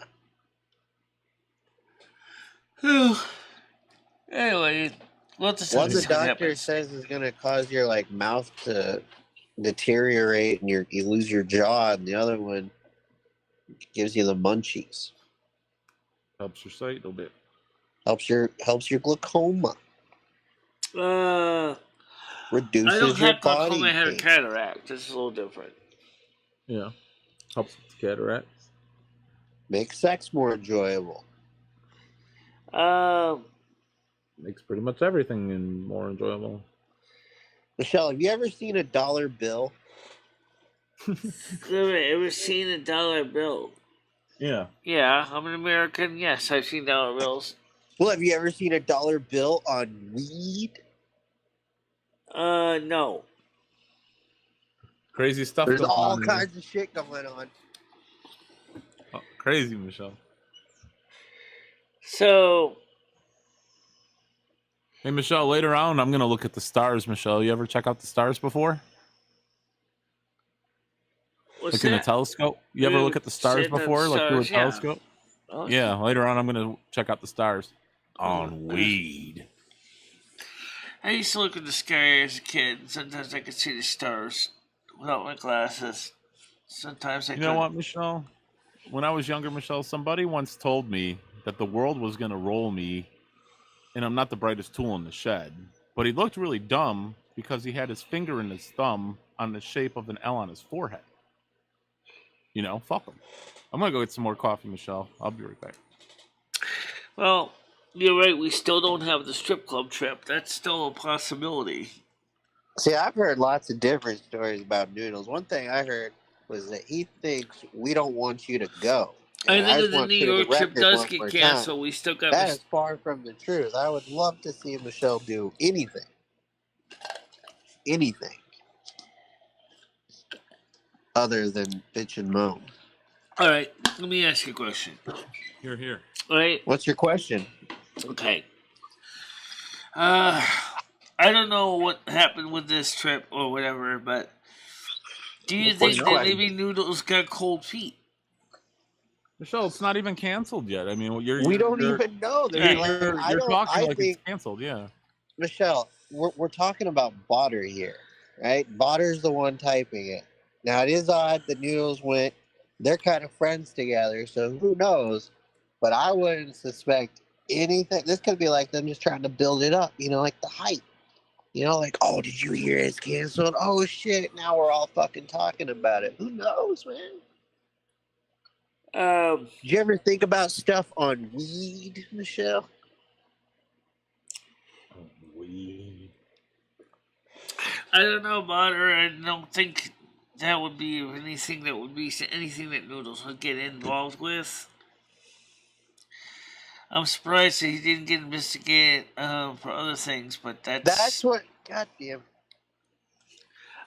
Anyway, one the doctor says is going to cause your mouth to deteriorate and you lose your jaw, and the other one gives you the munchies. Helps your sight a little bit. Helps your glaucoma. Reduces I don't your have glaucoma. body I had a pain. cataract. This is a little different. Yeah, helps with the cataracts. Makes sex more enjoyable. Makes pretty much everything more enjoyable. Michelle, have you ever seen a dollar bill? Ever seen a dollar bill? Yeah. Yeah, I'm an American. Yes, I've seen dollar bills. Well, have you ever seen a dollar bill on weed? No. Crazy stuff. There's all kinds of shit going on. Oh, crazy, Michelle. So, Hey, Michelle, later on, I'm going to look at the stars, Michelle. You ever check out the stars before? what's Like in a that? telescope? You ever look at the stars Check out the before, like through a stars, yeah. telescope? Oh, Yeah, later on, I'm going to check out the stars on Oh. weed. I used to look at the sky as a kid, and sometimes I could see the stars without my glasses. Sometimes I You couldn't. know what, Michelle? When I was younger, Michelle, somebody once told me that the world was going to roll me, and I'm not the brightest tool in the shed. But he looked really dumb because he had his finger and his thumb on the shape of an L on his forehead. You know, fuck him. I'm going to go get some more coffee, Michelle. I'll be right back. Well, you're right. We still don't have the strip club trip. That's still a possibility. See, I've heard lots of different stories about Noodles. One thing I heard was that he thinks we don't want you to go. I And think just if the want New to York trip record does one get more canceled, time, we still got. that is far from the truth. I would love to see Michelle do anything. Anything. Other than bitch and moan. All right, let me ask you a question. Here. All right, What's your question? okay. I don't know what happened with this trip or whatever, but do you think your that question? maybe Noodles got cold feet? Michelle, it's not even canceled yet. I mean, We don't even know. There's like, You're I talking like think, it's canceled, yeah. Michelle, we're talking about Botter here, right? Botter's the one typing it. Now, it is odd that Noodles went, they're kind of friends together, so who knows? But I wouldn't suspect anything. This could be like them just trying to build it up, like the hype. Like, oh, did you hear it's canceled? Oh, shit, now we're all fucking talking about it. Who knows, man? Did you ever think about stuff on weed, Michelle? Weed. I don't know about her. I don't think that would be anything that Noodles would get involved with. I'm surprised that he didn't get investigated for other things, but That's what. Goddamn.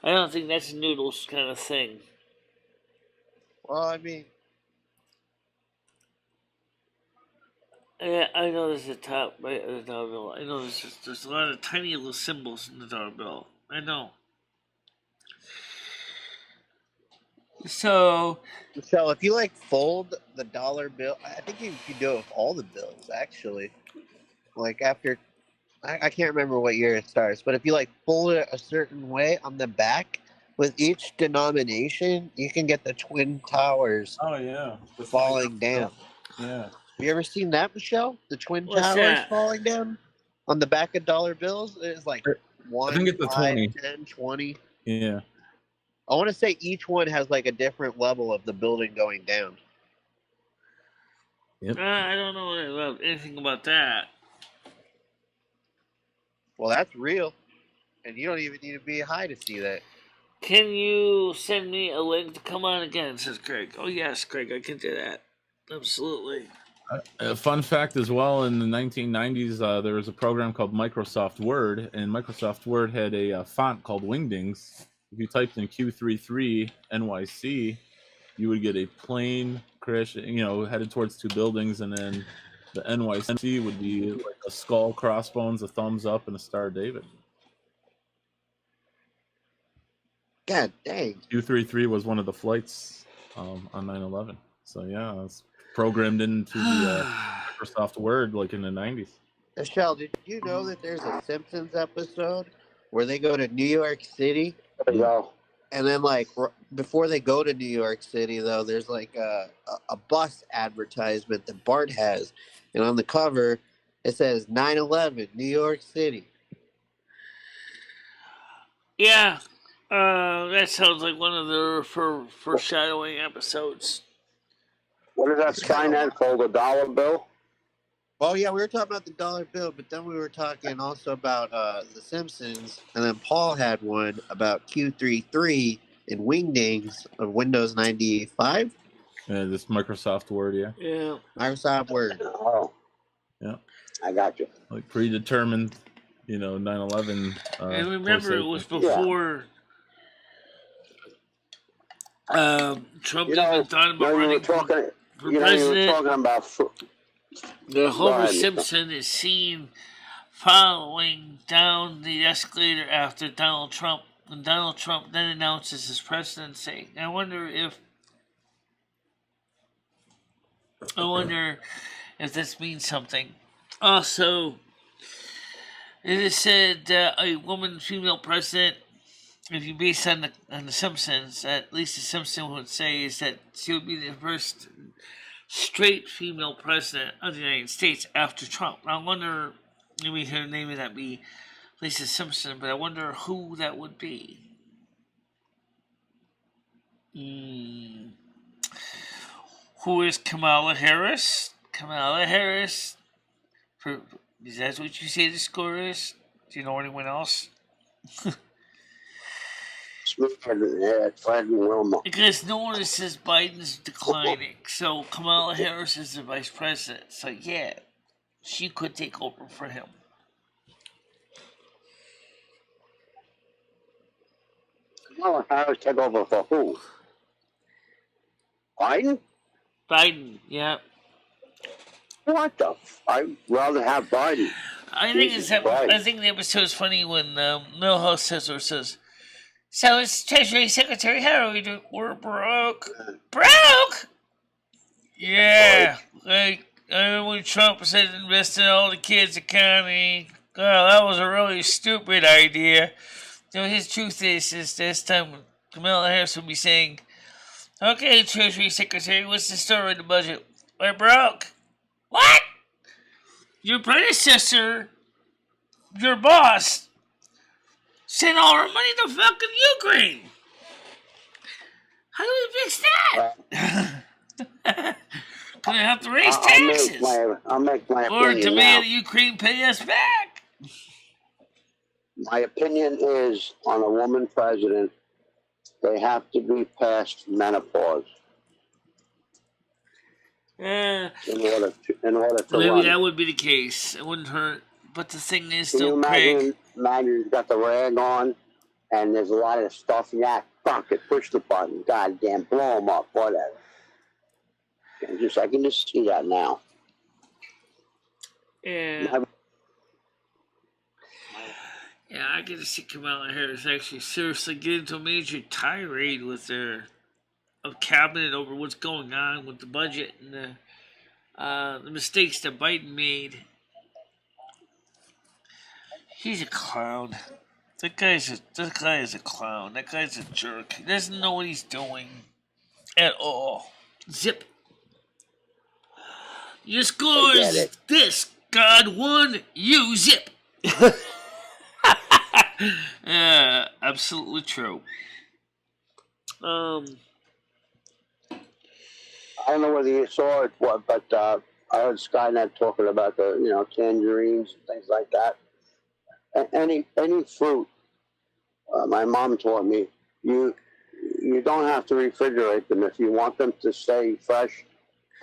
I don't think that's Noodles kind of thing. Well, I mean, Yeah, I know there's a top right of the dollar bill. I know there's a lot of tiny little symbols in the dollar bill. I know. So, Michelle, if you fold the dollar bill, I think you can do it with all the bills, actually. Like after, I can't remember what year it starts, but if you fold it a certain way on the back with each denomination, you can get the Twin Towers Oh, yeah. falling down. Yeah. Have you ever seen that, Michelle? The Twin What's Towers that? falling down on the back of dollar bills? It's like 1, think it's a 5, 20. 10, 20. Yeah. I want to say each one has a different level of the building going down. I don't know anything about that. Well, that's real. And you don't even need to be high to see that. Can you send me a link to come on again? Says Craig. Oh yes, Craig, I can do that. Absolutely. A fun fact as well, in the 1990s, there was a program called Microsoft Word, and Microsoft Word had a font called Wingdings. If you typed in Q33 NYC, you would get a plane crash, headed towards two buildings, and then the NYC would be like a skull, crossbones, a thumbs up, and a Star of David. God dang. Q33 was one of the flights on 9/11. So yeah, it's programmed into the Microsoft Word in the 90s. Michelle, did you know that there's a Simpsons episode where they go to New York City? There you go. And then, before they go to New York City, though, there's a bus advertisement that Bart has. And on the cover, it says 9/11, New York City. Yeah, that sounds like one of the foreshadowing episodes. What does that sign then? Fold a dollar bill? Well, yeah, we were talking about the dollar bill, but then we were talking also about The Simpsons, and then Paul had one about Q33 and Wingdings of Windows 95. Yeah, this Microsoft Word, yeah. Yeah. Microsoft Word. Oh. Yeah. I got you. Predetermined, 9/11. And remember, it was before Trump even thought about running for you were president. talking about The Homer ahead, Michelle. Simpson is seen following down the escalator after Donald Trump, when Donald Trump then announces his presidency. I wonder if this means something. Also, it is said a woman, female president, if you base on the Simpsons, at least the Simpson would say, is that she would be the first straight female president of the United States after Trump. I wonder, maybe her name would not be Lisa Simpson, but I wonder who that would be. Who is Kamala Harris? Kamala Harris. Is that what you say the score is? Do you know anyone else? Because no one says Biden's declining, so Kamala Harris is the vice president. So yeah, she could take over for him. Kamala Harris take over for who? Biden? Biden, yeah. What the? I'd rather have Biden. I think the episode is funny when Milhouse says, "So it's Treasury Secretary, how are we doing? We're broke. Broke? Yeah. Like, I remember when Trump said invest in all the kids' economy. Well, that was a really stupid idea. So his truth is this time Kamala Harris will be saying, okay, Treasury Secretary, what's the story of the budget? We're broke. What? Your predecessor, your boss, sent all our money to fucking Ukraine. How do we fix that? Gonna have to raise taxes. I'll make my or opinion demand now. Ukraine pay us back. My opinion is on a woman president, they have to be past menopause in order to maybe run. that would be the case. It wouldn't hurt. But the thing is, Can you though, Craig. imagine you've got the rag on, and there's a lot of stuff in that. Fuck it, push the button. Goddamn, blow them up, whatever. I can just see that now. Yeah. Yeah, I get to see Kamala Harris actually seriously get into a major tirade with their cabinet over what's going on with the budget and the mistakes that Biden made. He's a clown. That guy is a clown. That guy's a jerk. He doesn't know what he's doing at all. Zip. Your score is this. God won. You zip. Absolutely true. I don't know whether you saw it, but I heard Skynet talking about the tangerines and things like that. Any fruit. My mom taught me you don't have to refrigerate them if you want them to stay fresh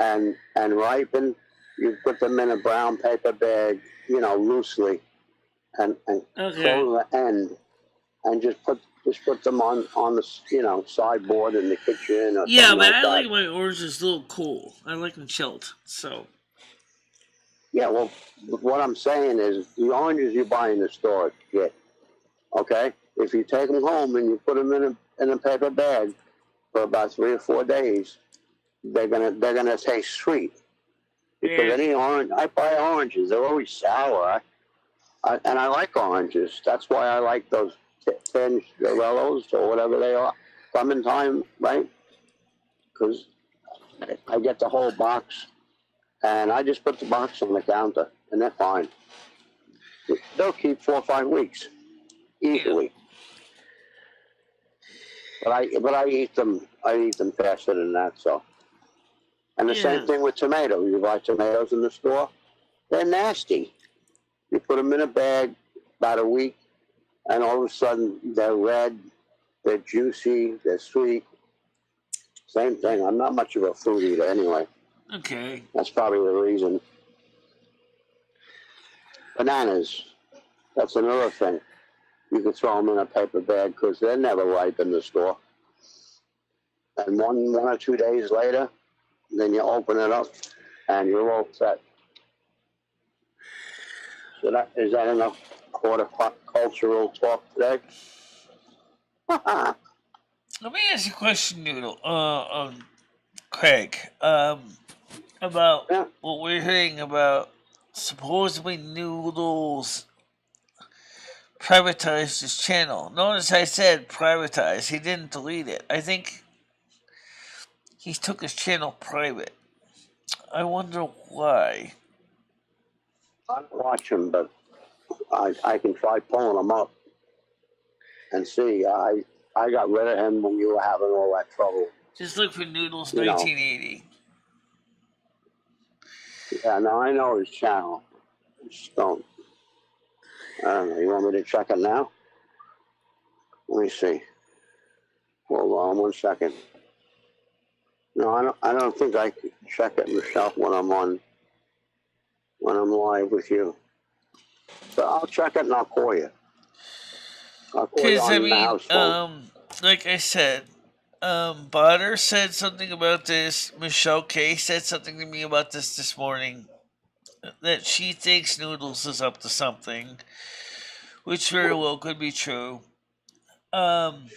and ripen. You put them in a brown paper bag, loosely, and close the end, and just put them on the sideboard in the kitchen. Or yeah, but I like my oranges a little cool. I like them chilled. So. Yeah, well, what I'm saying is the oranges you buy in the store, okay? If you take them home and you put them in a paper bag for about 3 or 4 days, they're gonna taste sweet. Because any orange, I buy oranges, they're always sour. And I like oranges. That's why I like those Tangerellos or whatever they are, Clementine, right? Because I get the whole box. And I just put the box on the counter, and they're fine. They'll keep 4 or 5 weeks, easily. But I eat them. I eat them faster than that. So, and the same thing with tomatoes. You buy tomatoes in the store, they're nasty. You put them in a bag about a week, and all of a sudden they're red, they're juicy, they're sweet. Same thing. I'm not much of a fruit eater anyway. Okay. That's probably the reason. Bananas. That's another thing. You can throw them in a paper bag because they're never ripe in the store. And one or 2 days later, then you open it up and you're all set. Is that enough horticultural talk today? Let me ask you a question, Noodle. Craig. About Yeah. what we're hearing about supposedly Noodles privatized his channel. Notice I said privatized. He didn't delete it. I think he took his channel private. I wonder why. I don't watch him, but I can try pulling him up and see. I got rid of him when you were having all that trouble. Just look for Noodles You know. 1980. Yeah, no, I know his channel. Just don't. I don't know. You want me to check it now? Let me see. Hold on 1 second. No, I don't think I can check it myself when I'm live with you. So I'll check it and I'll call you. I'll call you Because, on the house phone. like I said, Botter said something about this. Michelle K said something to me about this morning. That she thinks Noodles is up to something. Which very well could be true. And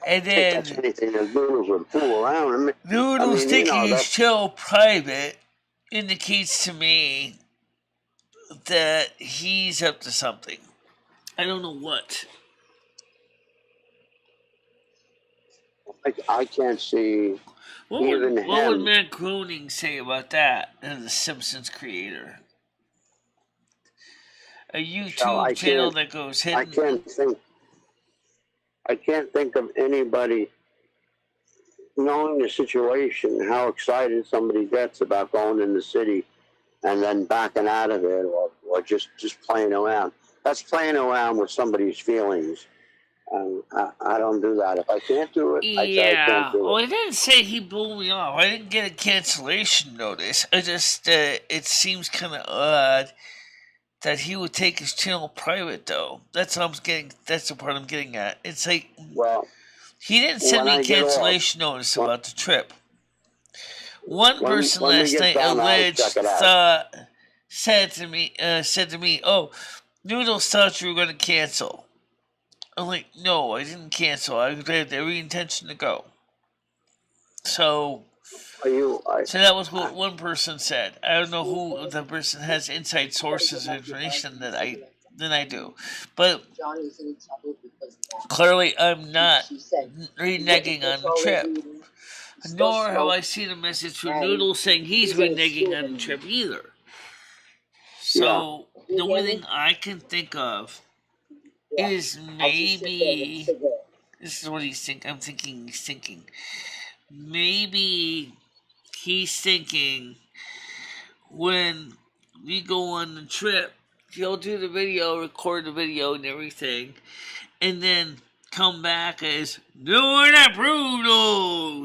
I think that's then anything that Noodles would fool around. Noodles you thinking know, his that's- show private indicates to me that he's up to something. I don't know what. I can't see What even would him. Matt Groening say about that as the Simpsons creator? A YouTube channel that goes hidden. I can't think of anybody knowing the situation, how excited somebody gets about going in the city and then backing out of it, or just playing around. That's playing around with somebody's feelings. And I don't do that. If I can't do it, I say I can't do it. Well, I didn't say he blew me off. I didn't get a cancellation notice. I just, it seems kind of odd that he would take his channel private, though. That's what I'm getting. That's the part I'm getting at. It's like, well, he didn't send me a cancellation notice about the trip. One person last night said to me, "Oh, Noodles thought you were going to cancel." I'm like, "No, I didn't cancel. I had every intention to go." So that was what one person said. I don't know who the person has inside sources of information than I do, but clearly I'm not reneging on the trip. Nor have I seen a message from Noodle saying he's reneging on the trip either. So the only thing I can think of is maybe this is what he's thinking. I'm thinking he's thinking. Maybe he's thinking when we go on the trip, he'll do the video, record the video and everything, and then come back as new and improved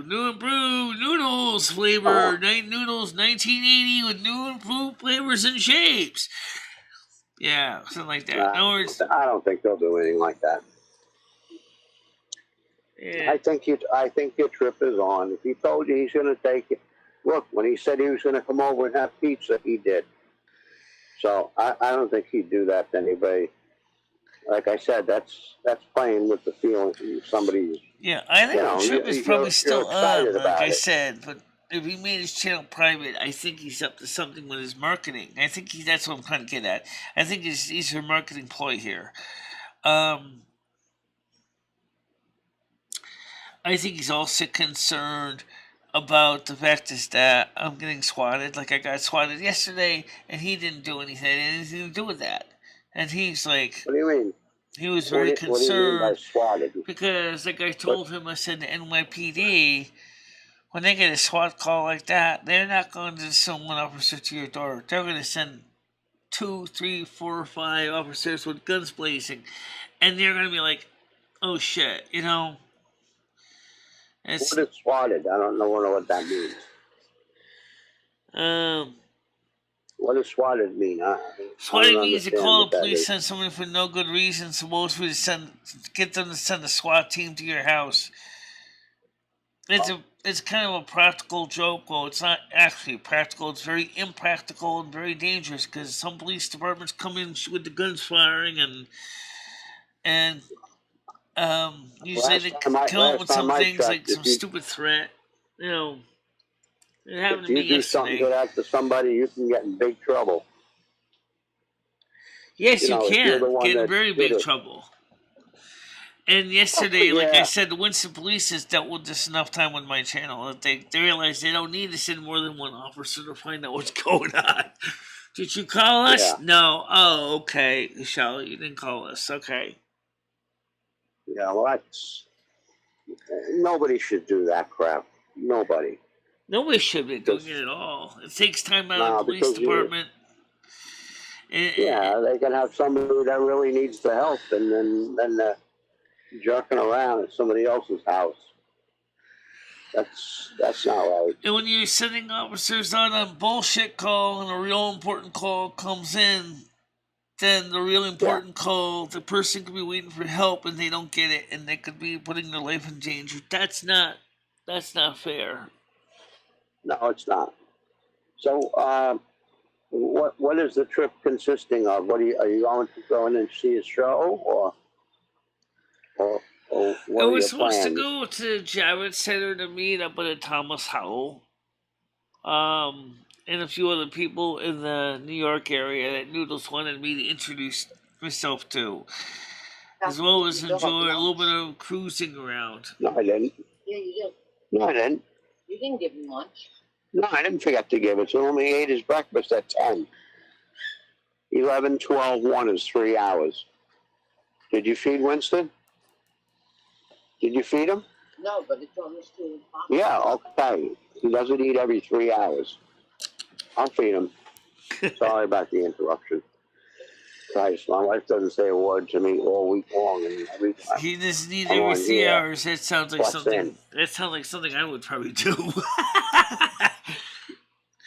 noodles flavor, noodles 1980 with new improved flavors and shapes. Yeah, something like that. In other words, I don't think they'll do anything like that. Yeah. I think your trip is on. If he told you he's going to take it, look, when he said he was going to come over and have pizza, he did. So I don't think he'd do that to anybody. Like I said, that's playing with the feeling of somebody. Yeah, I think the trip is probably still on, like I said, but if he made his channel private, I think he's up to something with his marketing. I think that's what I'm trying to get at. I think he's a marketing ploy here. I think he's also concerned about the fact is that I'm getting swatted. Like I got swatted yesterday, and he didn't do anything. Anything to do with that. And he's like, "What do you mean?" He was very concerned. What do you mean by swatted? Because, like I told him, I said the NYPD, when they get a SWAT call like that, they're not going to send one officer to your door. They're going to send 2, 3, 4, 5 officers with guns blazing, and they're going to be like, "Oh shit," you know. What is swatted? I don't know what that means. What does swatted mean? Swatted means you call the police, send someone for no good reason, supposed to get them to send a SWAT team to your house. It's it's kind of a practical joke. Well, it's not actually practical. It's very impractical and very dangerous because some police departments come in with the guns firing and usually they kill them with some things like some stupid threat. You know, it happened to me If you do something yesterday. to that to somebody, you can get in big trouble. Yes, You you know, if you're the can one get in that very did big it. trouble. And yesterday, like I Yeah. said, the Winston Police has dealt with this enough time on my channel that they realize they don't need to send more than one officer to find out what's going on. Did you call us? Yeah. No. Oh, okay. Shelley, you didn't call us. Okay. Yeah, well, that's... Nobody should do that crap. Nobody. Nobody should be doing it at all. It takes time out of No, the police because department. yeah, they can have somebody that really needs the help, and then they're jerking around at somebody else's house. That's not right. And when you're sending officers on a bullshit call and a real important call comes in, then the real important call, the person could be waiting for help and they don't get it, and they could be putting their life in danger. That's not fair. No, it's not. So, what is the trip consisting of? What are you going to go in and see a show, or what are We're your supposed to plans? go to the Javits Center to meet up with Thomas Howell, and a few other people in the New York area that Noodles wanted me to introduce myself to, as well as enjoy a little bit of cruising around. No, I didn't. Yeah, you did. No, I didn't. You didn't give him lunch. No, I didn't forget to give it to him. He ate his breakfast at 10. 11, 12, 1 is 3 hours. Did you feed Winston? Did you feed him? No, but it's on the stool. Yeah, okay. He doesn't eat every 3 hours. I'll feed him. Sorry about the interruption. Christ, my wife doesn't say a word to me all week long, and every time He doesn't need I'm every on 3 here, hours. That sounds like what's something. in? That sounds like something I would probably do.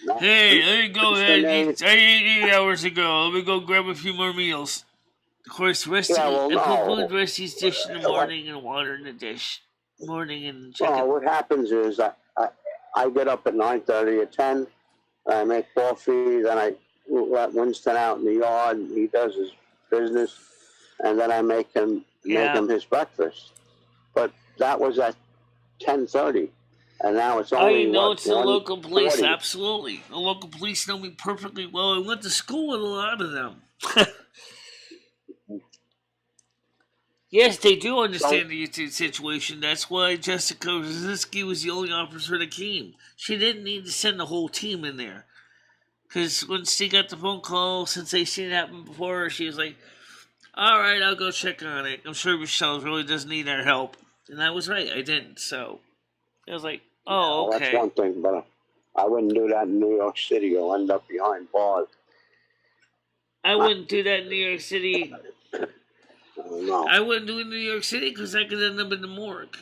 No, Hey, let me go Winston ahead. ate- I ate 8 hours ago. Let me go grab a few more meals. Of course, Rusty. Yeah, well, I put no. food Rusty's dish in the morning and water in the dish. Morning and chicken. Well, what happens is I get up at 9:30 or 10. I make coffee, then I let Winston out in the yard, and he does his business, and then I make him his breakfast. But that was at 10:30, and now it's only I know what, it's the local police. 1:40. Absolutely, the local police know me perfectly well. I went to school with a lot of them. Yes, they do understand the situation. That's why Jessica Brzezinski was the only officer that came. She didn't need to send the whole team in there. Because when she got the phone call, since they seen it happen before, she was like, all right, I'll go check on it. I'm sure Michelle really does need our help. And I was right, I didn't. So I was like, oh, Well, okay. that's one thing, but I wouldn't do that in New York City. You'll end up behind bars. I wouldn't do that in New York City. No. I wouldn't do it in New York City because I could end up in the morgue.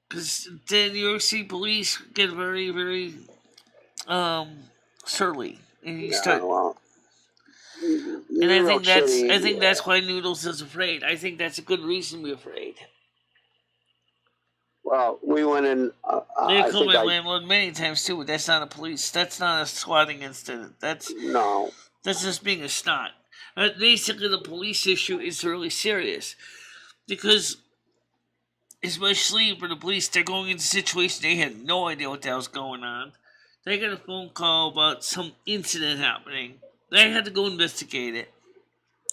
Because the New York City police get very, very surly, and you start. Well, And I think that's why Noodles is afraid. I think that's a good reason to be afraid. Well, we went in. They I called think my landlord many times too, but that's not a police. That's not a swatting incident. That's just being a snot. Basically, the police issue is really serious because, especially for the police, they're going into a situation they had no idea what the hell's going on. They got a phone call about some incident happening. They had to go investigate it.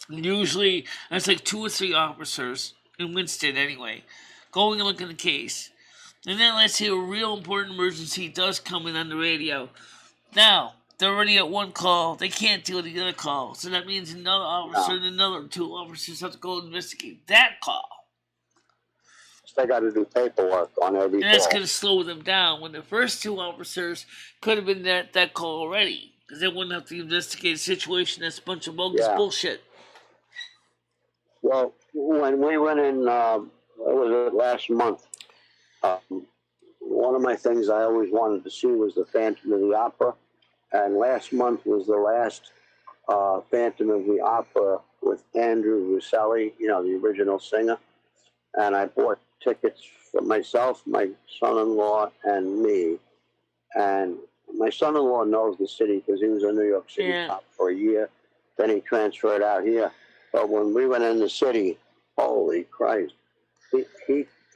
And usually, that's like 2 or 3 officers in Winston anyway, going and looking at the case. And then let's say a real important emergency does come in on the radio. Now, they're already at one call. They can't deal with the other call. So that means another officer and another 2 officers have to go investigate that call. They got to do paperwork on every And that's call. going to slow them down when the first 2 officers could have been at that call already. Because they wouldn't have to investigate a situation that's a bunch of bogus bullshit. Well, when we went in, what was it, last month, one of my things I always wanted to see was the Phantom of the Opera. And last month was the last Phantom of the Opera with Andrew Russelli, the original singer. And I bought tickets for myself, my son-in-law, and me. And my son-in-law knows the city because he was a New York City cop for a year. Then he transferred out here. But when we went in the city, holy Christ,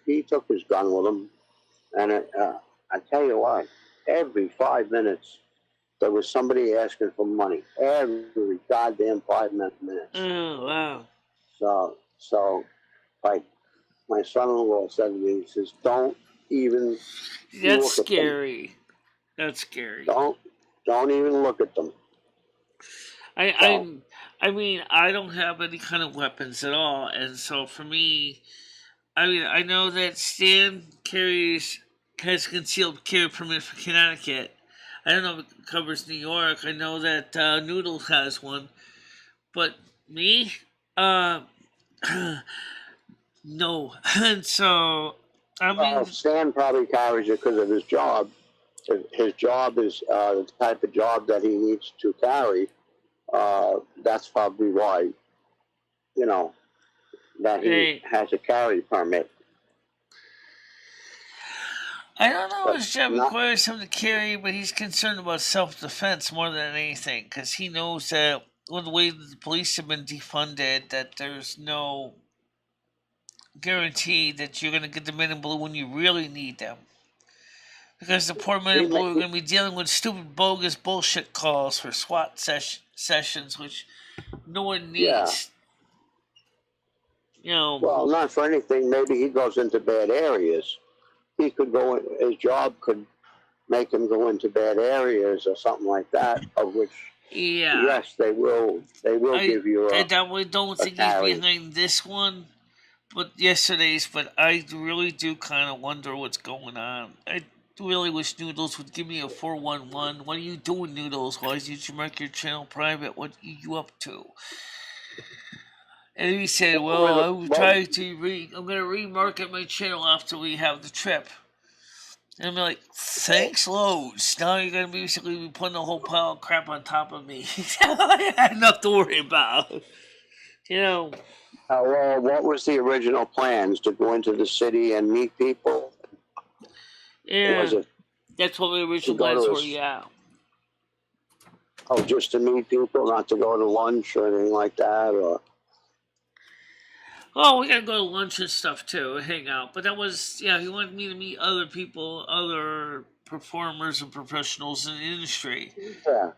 he took his gun with him. And I tell you what, every 5 minutes, there was somebody asking for money. Every goddamn 5 minutes. Oh, wow. So, like my son-in-law said to me, he says, don't even That's look scary. At them. That's scary. Don't even look at them. I mean, I don't have any kind of weapons at all, and so for me, I mean, I know that Stan has concealed carry permit for Connecticut. I don't know if it covers New York. I know that Noodles has one, but me, no. And so, I mean, Stan probably carries it because of his job. His job is the type of job that he needs to carry. That's probably why, that he has a carry permit. I don't know if his job requires him to carry, but he's concerned about self-defense more than anything, because he knows that with the way the police have been defunded, that there's no guarantee that you're going to get the men in blue when you really need them. Because the poor men in blue are going to be dealing with stupid, bogus bullshit calls for SWAT sessions, which no one needs. Well, not for anything. Maybe he goes into bad areas. He could go. His job could make him go into bad areas or something like that. Of which, yes, they will. They will give you a. I don't think he's behind this one, but yesterday's. But I really do kind of wonder what's going on. I really wish Noodles would give me a 411. What are you doing, Noodles? Why did you mark your channel private? What are you up to? And he said, well, I'm going to remarket my channel after we have the trip. And I'm like, thanks loads. Now you're going to basically be putting a whole pile of crap on top of me. I had enough to worry about. Well, what was the original plans? To go into the city and meet people? Yeah, that's what my original plans were, yeah. Oh, just to meet people, not to go to lunch or anything like that? Or... Oh, we gotta go to lunch and stuff too, hang out. But that was, he wanted me to meet other people, other performers and professionals in the industry. Yeah.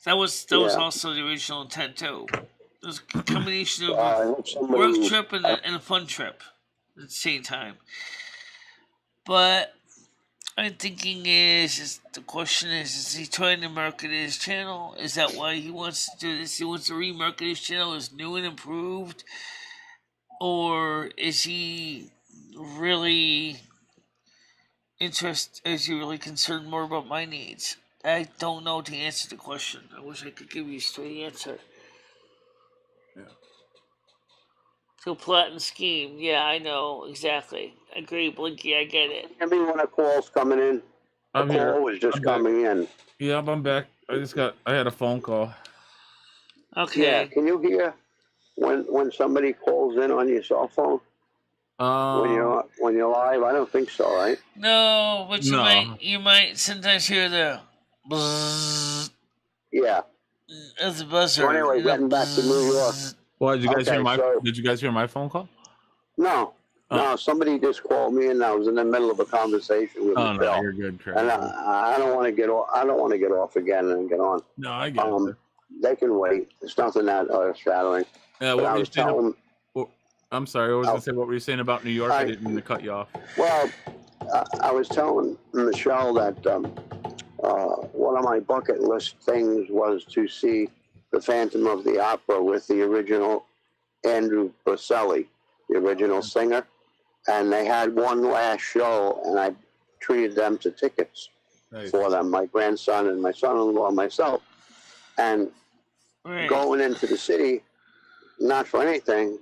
That was also the original intent too. It was a combination of a work trip and a fun trip at the same time. But I'm thinking the question is he trying to market his channel? Is that why he wants to do this? He wants to remarket his channel as new and improved? Or is he really concerned more about my needs? I don't know to answer the question. I wish I could give you a straight answer. Yeah. So plot and scheme. Yeah, I know. Exactly. I agree, Blinky. I get it. I mean, when a call's coming in, I'm here. Call was just coming in. Yeah, I'm back. I had a phone call. Okay. Yeah, can you hear when somebody calls in on your cell phone? When you're live, I don't think so, right? No, but you might sometimes hear the bzzz. Yeah. That's a buzzer. So anyway, getting back to New York. Well, did you guys hear my phone call? No. No, somebody just called me, and I was in the middle of a conversation with Michelle. No, you're good, Craig. And I don't want to get off. I don't want to get off again and get on. No, I get it. They can wait. It's nothing that earth-shattering. Yeah, I'm sorry. I was going to say, what were you saying about New York? I didn't mean to cut you off. Well, I was telling Michelle that one of my bucket list things was to see the Phantom of the Opera with the original Andrew Bocelli, the original singer. And they had one last show, and I treated them to tickets for them, my grandson and my son-in-law and myself. And going into the city, not for anything,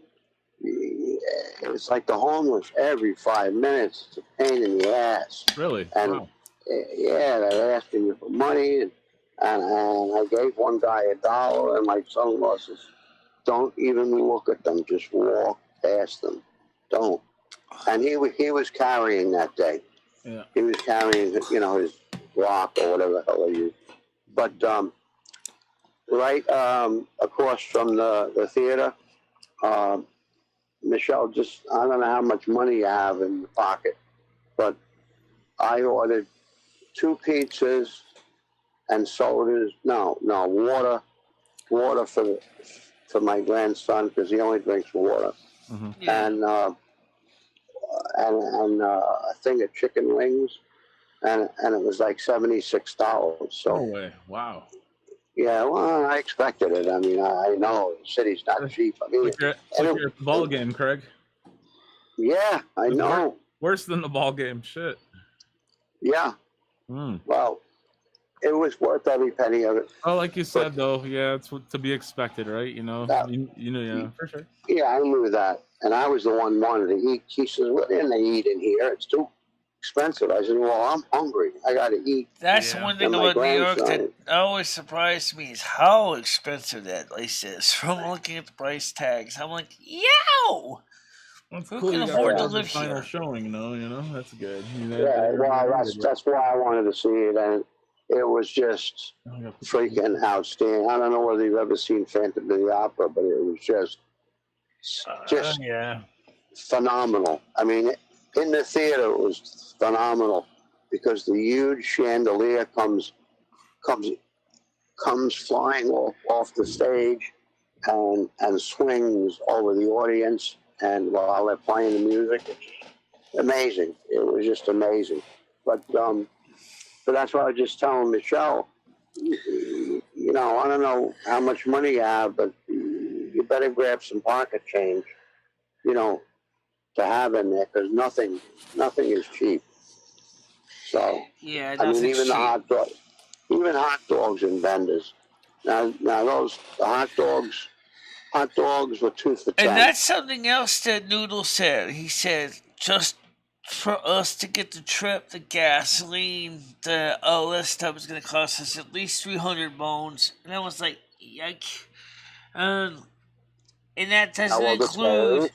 it's like the homeless every 5 minutes. It's a pain in the ass. Really? And they're asking you for money. And I gave one guy $1, and my son-in-law says, don't even look at them. Just walk past them. Don't. and he was carrying that day. Yeah. He was carrying, his rock or whatever the hell he used. But right across from the theater, Michelle, I don't know how much money you have in your pocket, but I ordered 2 pizzas and sodas. No, water for my grandson because he only drinks water, Mm-hmm. Yeah. and a thing of chicken wings, and it was like $76. No So way. Wow. yeah, well, I expected it. I mean, I know the city's not cheap. I mean, It's like you're at the ball game, Craig. yeah, I It's know. Worse than the ball game. Shit. Yeah, Mm. well, it was worth every penny of it. Oh, like you said, though, yeah, it's to be expected, right? You know, That- yeah, for sure. Yeah, I knew that, and I was the one wanted to eat. He says, "What didn't they eat in here? It's too expensive." I said, "Well, I'm hungry. I got to eat." That's Yeah. one thing And my about New York that grandson- always surprised me is how expensive that place is. From looking at the price tags, I'm like, yow! That's Who cool. can You got afford to to the live final here? showing, that's good. Yeah, well, that's why I wanted to see it, and it was just freaking outstanding. I don't know whether you've ever seen Phantom of the Opera, but it was just yeah. phenomenal. I mean, in the theater, it was phenomenal because the huge chandelier comes flying off the stage and swings over the audience, and while they're playing the music, it's amazing. It was just amazing. But that's what I was just telling Michelle. I don't know how much money you have, but you better grab some pocket change, to have in there, because nothing is cheap. So Yeah, I mean, nothing's even cheap. even hot dogs and vendors. Now the hot dogs were 2 for $10. And that's something else that Noodle said. He said, just for us to get the trip, the gasoline, all that stuff is going to cost us at least 300 bones. And I was like, yike. And that doesn't include,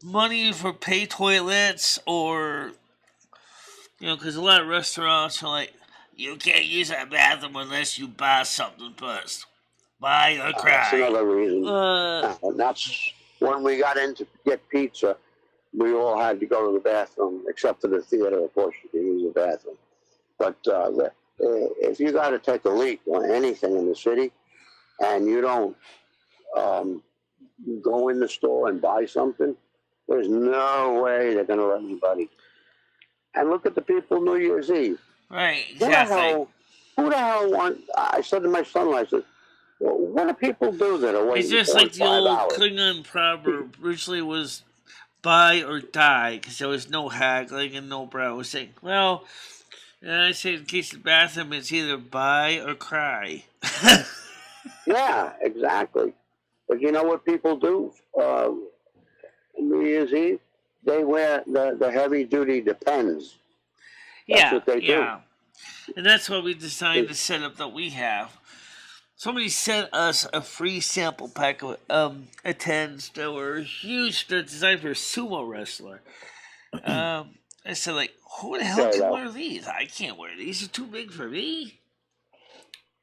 money for pay toilets or, because a lot of restaurants are like, you can't use that bathroom unless you buy something first. Buy or cry. That's another reason. And that's when we got in to get pizza. We all had to go to the bathroom, except for the theater. Of course, you can use the bathroom. But if you got to take a leak or anything in the city, and you don't go in the store and buy something, there's no way they're going to let anybody. And look at the people New Year's Eve. Right, exactly. Who the hell want? I said to my son, I said, well, what do people do that are waiting It's just 4 like and the 5 old hours? Klingon proverb originally was buy or die, because there was no haggling and no browsing. Well, I say in case of the bathroom, it's either buy or cry. Yeah, exactly. But you know what people do? New Year's Eve, they wear the heavy duty Depends. That's what they do. And that's why we designed the setup that we have. Somebody sent us a free sample pack of attends that were huge. They're designed for a sumo wrestler. I said, like, who the hell can wear these? I can't wear these. They're too big for me.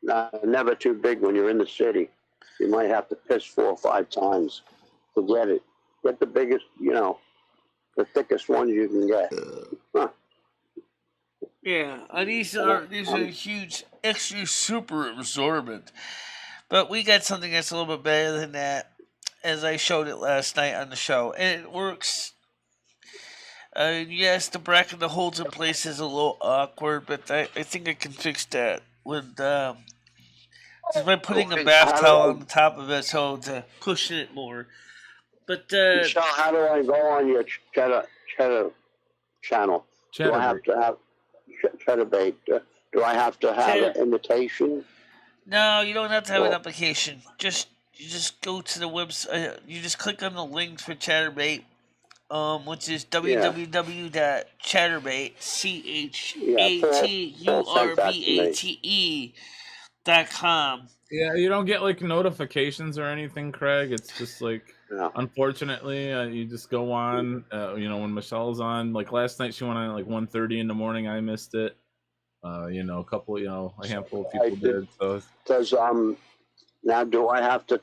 Never too big when you're in the city. You might have to piss 4 or 5 times to get it. Get the biggest, the thickest ones you can get. Yeah, these are huge, extra super absorbent. But we got something that's a little bit better than that, as I showed it last night on the show. And it works. Yes, the bracket that holds in place is a little awkward, but I think I can fix that with just by putting a bath towel on the top of it, so to cushion it more. But Michelle, how do I go on your cheddar channel? Do I have to have cheddar bait? Do I have to have an invitation? No, you don't have to have an application. You just go to the website. You just click on the link for Chatterbait, which is www.chatterbate.com. Yeah, you don't get like notifications or anything, Craig. It's just like Yeah. Unfortunately, you just go on. When Michelle's on, like last night, she went on at like 1:30 in the morning. I missed it. A handful of people did. So Does now do I have to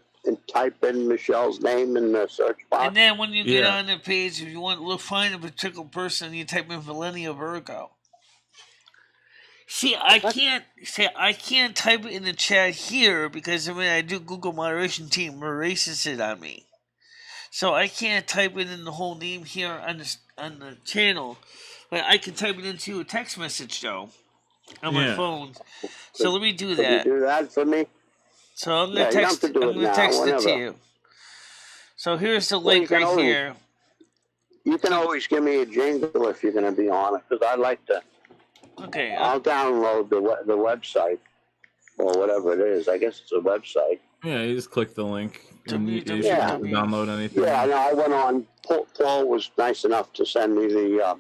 type in Michelle's name in the search box? And then when you get on the page, if you want to find a particular person, you type in Millennia Virgo. See, I can't type it in the chat here because when I do Google moderation team erases it on me. So I can't type it in the whole name here on the channel, but I can type it into a text message though on my phone. So let me do that. Could you do that for me? So I'm gonna text it to you. So here's the link right here. You can always give me a jingle if you're going to be on it, because I like to. Okay. I'll download the website or whatever it is. I guess it's a website. Yeah, you just click the link. And you should download anything. Yeah, no, I went on. Paul was nice enough to send me the,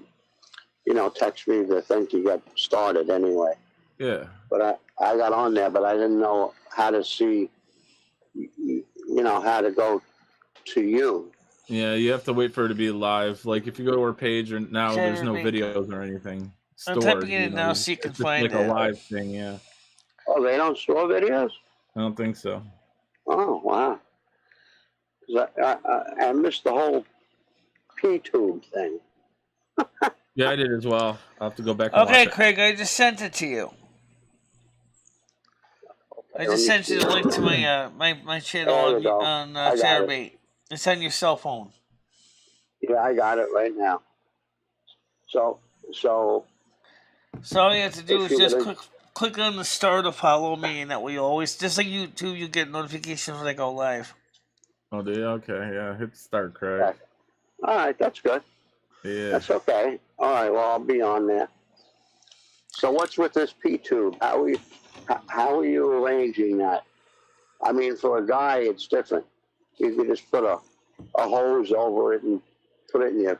text me the thing to get started anyway. Yeah. But I got on there, but I didn't know how to see, how to go to you. Yeah, you have to wait for it to be live. Like if you go to our page, or now there's no videos or anything stored. I'm typing it now so you can find it. It's like a live thing, yeah. Oh, they don't store videos? I don't think so. Oh, wow. I missed the whole P-tube thing. Yeah, I did as well. I'll have to go back and watch it. Craig, I just sent it to you. I just sent you the link to my channel on Firebait. It's on your cell phone. Yeah, I got it right now. So all you have to do is just click on the star to follow me, and that way you always, just like YouTube, you get notifications when I go live. Oh, do you? Okay, yeah. Hit start, Craig. Okay. All right, that's good. Yeah. That's okay. All right, well, I'll be on there. So what's with this P-tube? How are you arranging that? I mean, for a guy, it's different. You can just put a hose over it and put it in your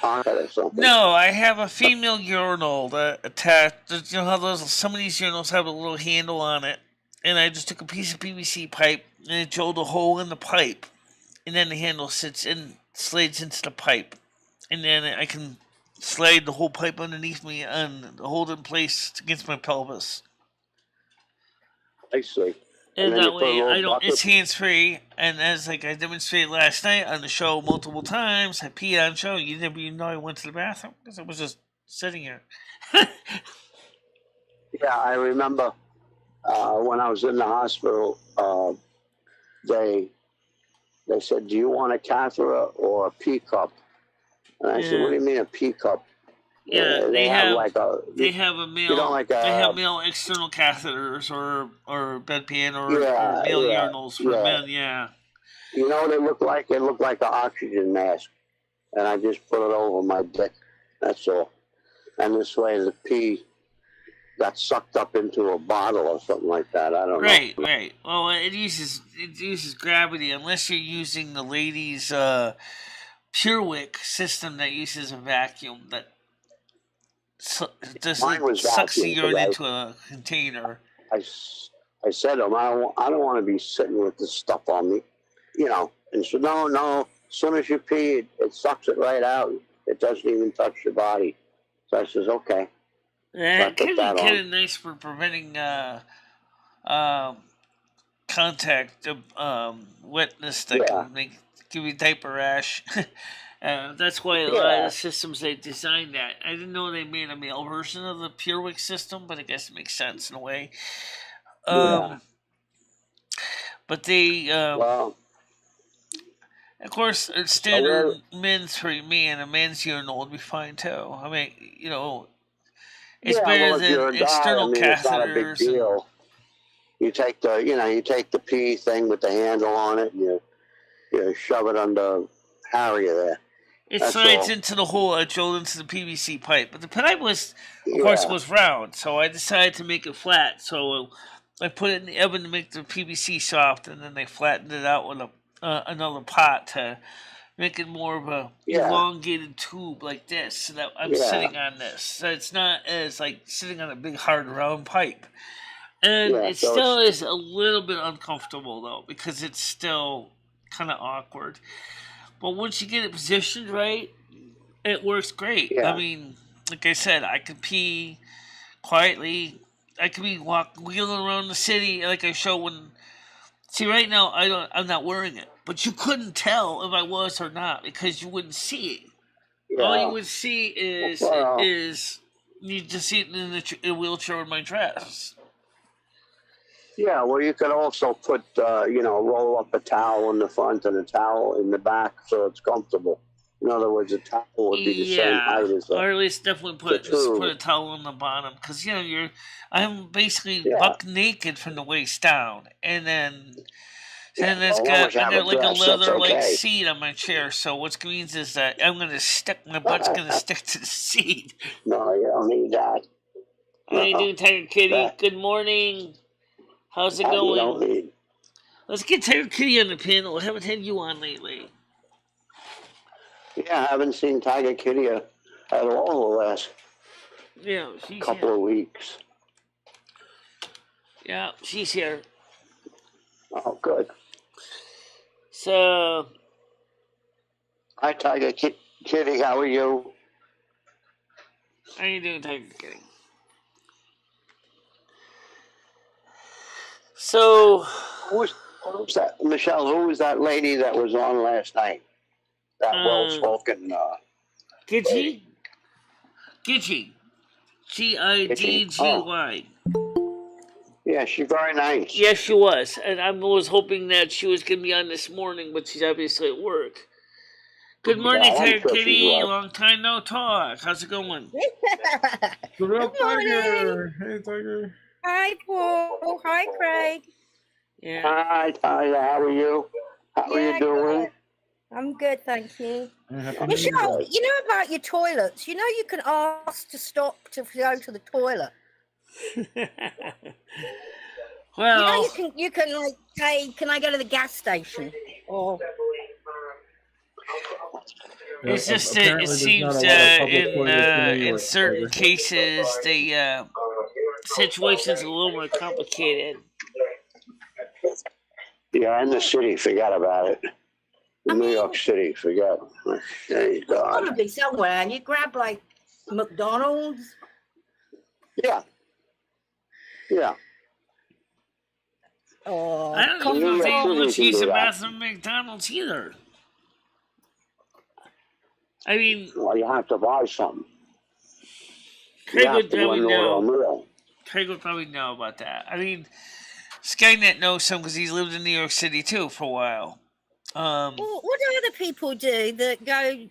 pocket or something. No, I have a female urinal that attached. You know how some of these urinals have a little handle on it, and I just took a piece of PVC pipe and I drilled a hole in the pipe, and then the handle slides into the pipe, and then I can slide the whole pipe underneath me and hold it in place against my pelvis. I see. And that way, it's hands-free, and as I demonstrated last night on the show multiple times, I peed on the show. You never even know I went to the bathroom because I was just sitting here. Yeah, I remember when I was in the hospital, they said, "Do you want a catheter or a pee cup?" And I said, "What do you mean a pee cup?" Yeah, they have male a external catheters or bedpan or male urinals for men. Yeah. You know what it looked like? It looked like an oxygen mask, and I just put it over my dick. That's all. And this way, the pee got sucked up into a bottle or something like that. I don't know. Right. Well, it uses gravity unless you're using the ladies' PureWick system that uses a vacuum that sucks the urine into a container. I said to him, I don't want to be sitting with this stuff on me, And he said, no. As soon as you pee, it sucks it right out. It doesn't even touch your body. So I says, okay. Yeah, it can be kind of nice for preventing contact wetness that can give you diaper rash. That's why a lot of the systems they designed that. I didn't know they made a male version of the PureWick system, but I guess it makes sense in a way. But they, of course, a standard men's for me and a men's urinal would be fine too. I mean, it's better than external catheters. It's not a big deal. You take the pee thing with the handle on it, and you shove it under Harrier there. It slides into the hole I drilled into the PVC pipe. But the pipe was round, so I decided to make it flat. So I put it in the oven to make the PVC soft, and then I flattened it out with another pot to make it more of a elongated tube like this, so that I'm sitting on this. So it's not as like sitting on a big hard round pipe. And it still is a little bit uncomfortable though, because it's still kind of awkward. But once you get it positioned right, it works great. Yeah. I mean, like I said, I could pee quietly. I could be wheeling around the city like I show when. See, right now I'm not wearing it, but you couldn't tell if I was or not because you wouldn't see it. All you would see is you just see it in the wheelchair with my dress. Yeah, well, you could also put, roll up a towel in the front and a towel in the back so it's comfortable. In other words, a towel would be the same height as or at least definitely put a towel on the bottom because I'm basically buck naked from the waist down, and then I got like a leather seat on my chair. So what means is that my butt's gonna stick to the seat. No, you don't need that. How you doing, Tiger Kitty? Good morning. How's it going? Let's get Tiger Kitty on the panel. I haven't had you on lately. Yeah, I haven't seen Tiger Kitty at all the last couple of weeks. Yeah, she's here. Oh, good. So, hi, Tiger Kitty. How are you? How you doing, Tiger Kitty? So, who's that, Michelle? Who was that lady that was on last night? That well-spoken. Gidgy. Gidgy. Yeah, she's very nice. Yes, she was. And I was hoping that she was going to be on this morning, but she's obviously at work. Good morning, Tiger Kitty. Long time no talk. How's it going? Good up, Tiger. Hey, Tiger. Hi, Paul. Hi, Craig. Yeah. Hi, Tiger. How are you? How are you doing? Good. I'm good, thank you. Michelle, you know about your toilets? You know you can ask to stop to go to the toilet. Well, you can like say, "Can I go to the gas station?" Or it's just it seems in certain cases the situation's a little more complicated. Yeah, in the city, forget about it. New York City, forget. Thank God. It's got to be somewhere, and you grab like McDonald's. Yeah. I don't even think anyone use a bathroom at McDonald's either. I mean, well, you have to buy something. Craig would probably know about that. I mean, Skynet knows some because he's lived in New York City too for a while. Well, what do other people do that go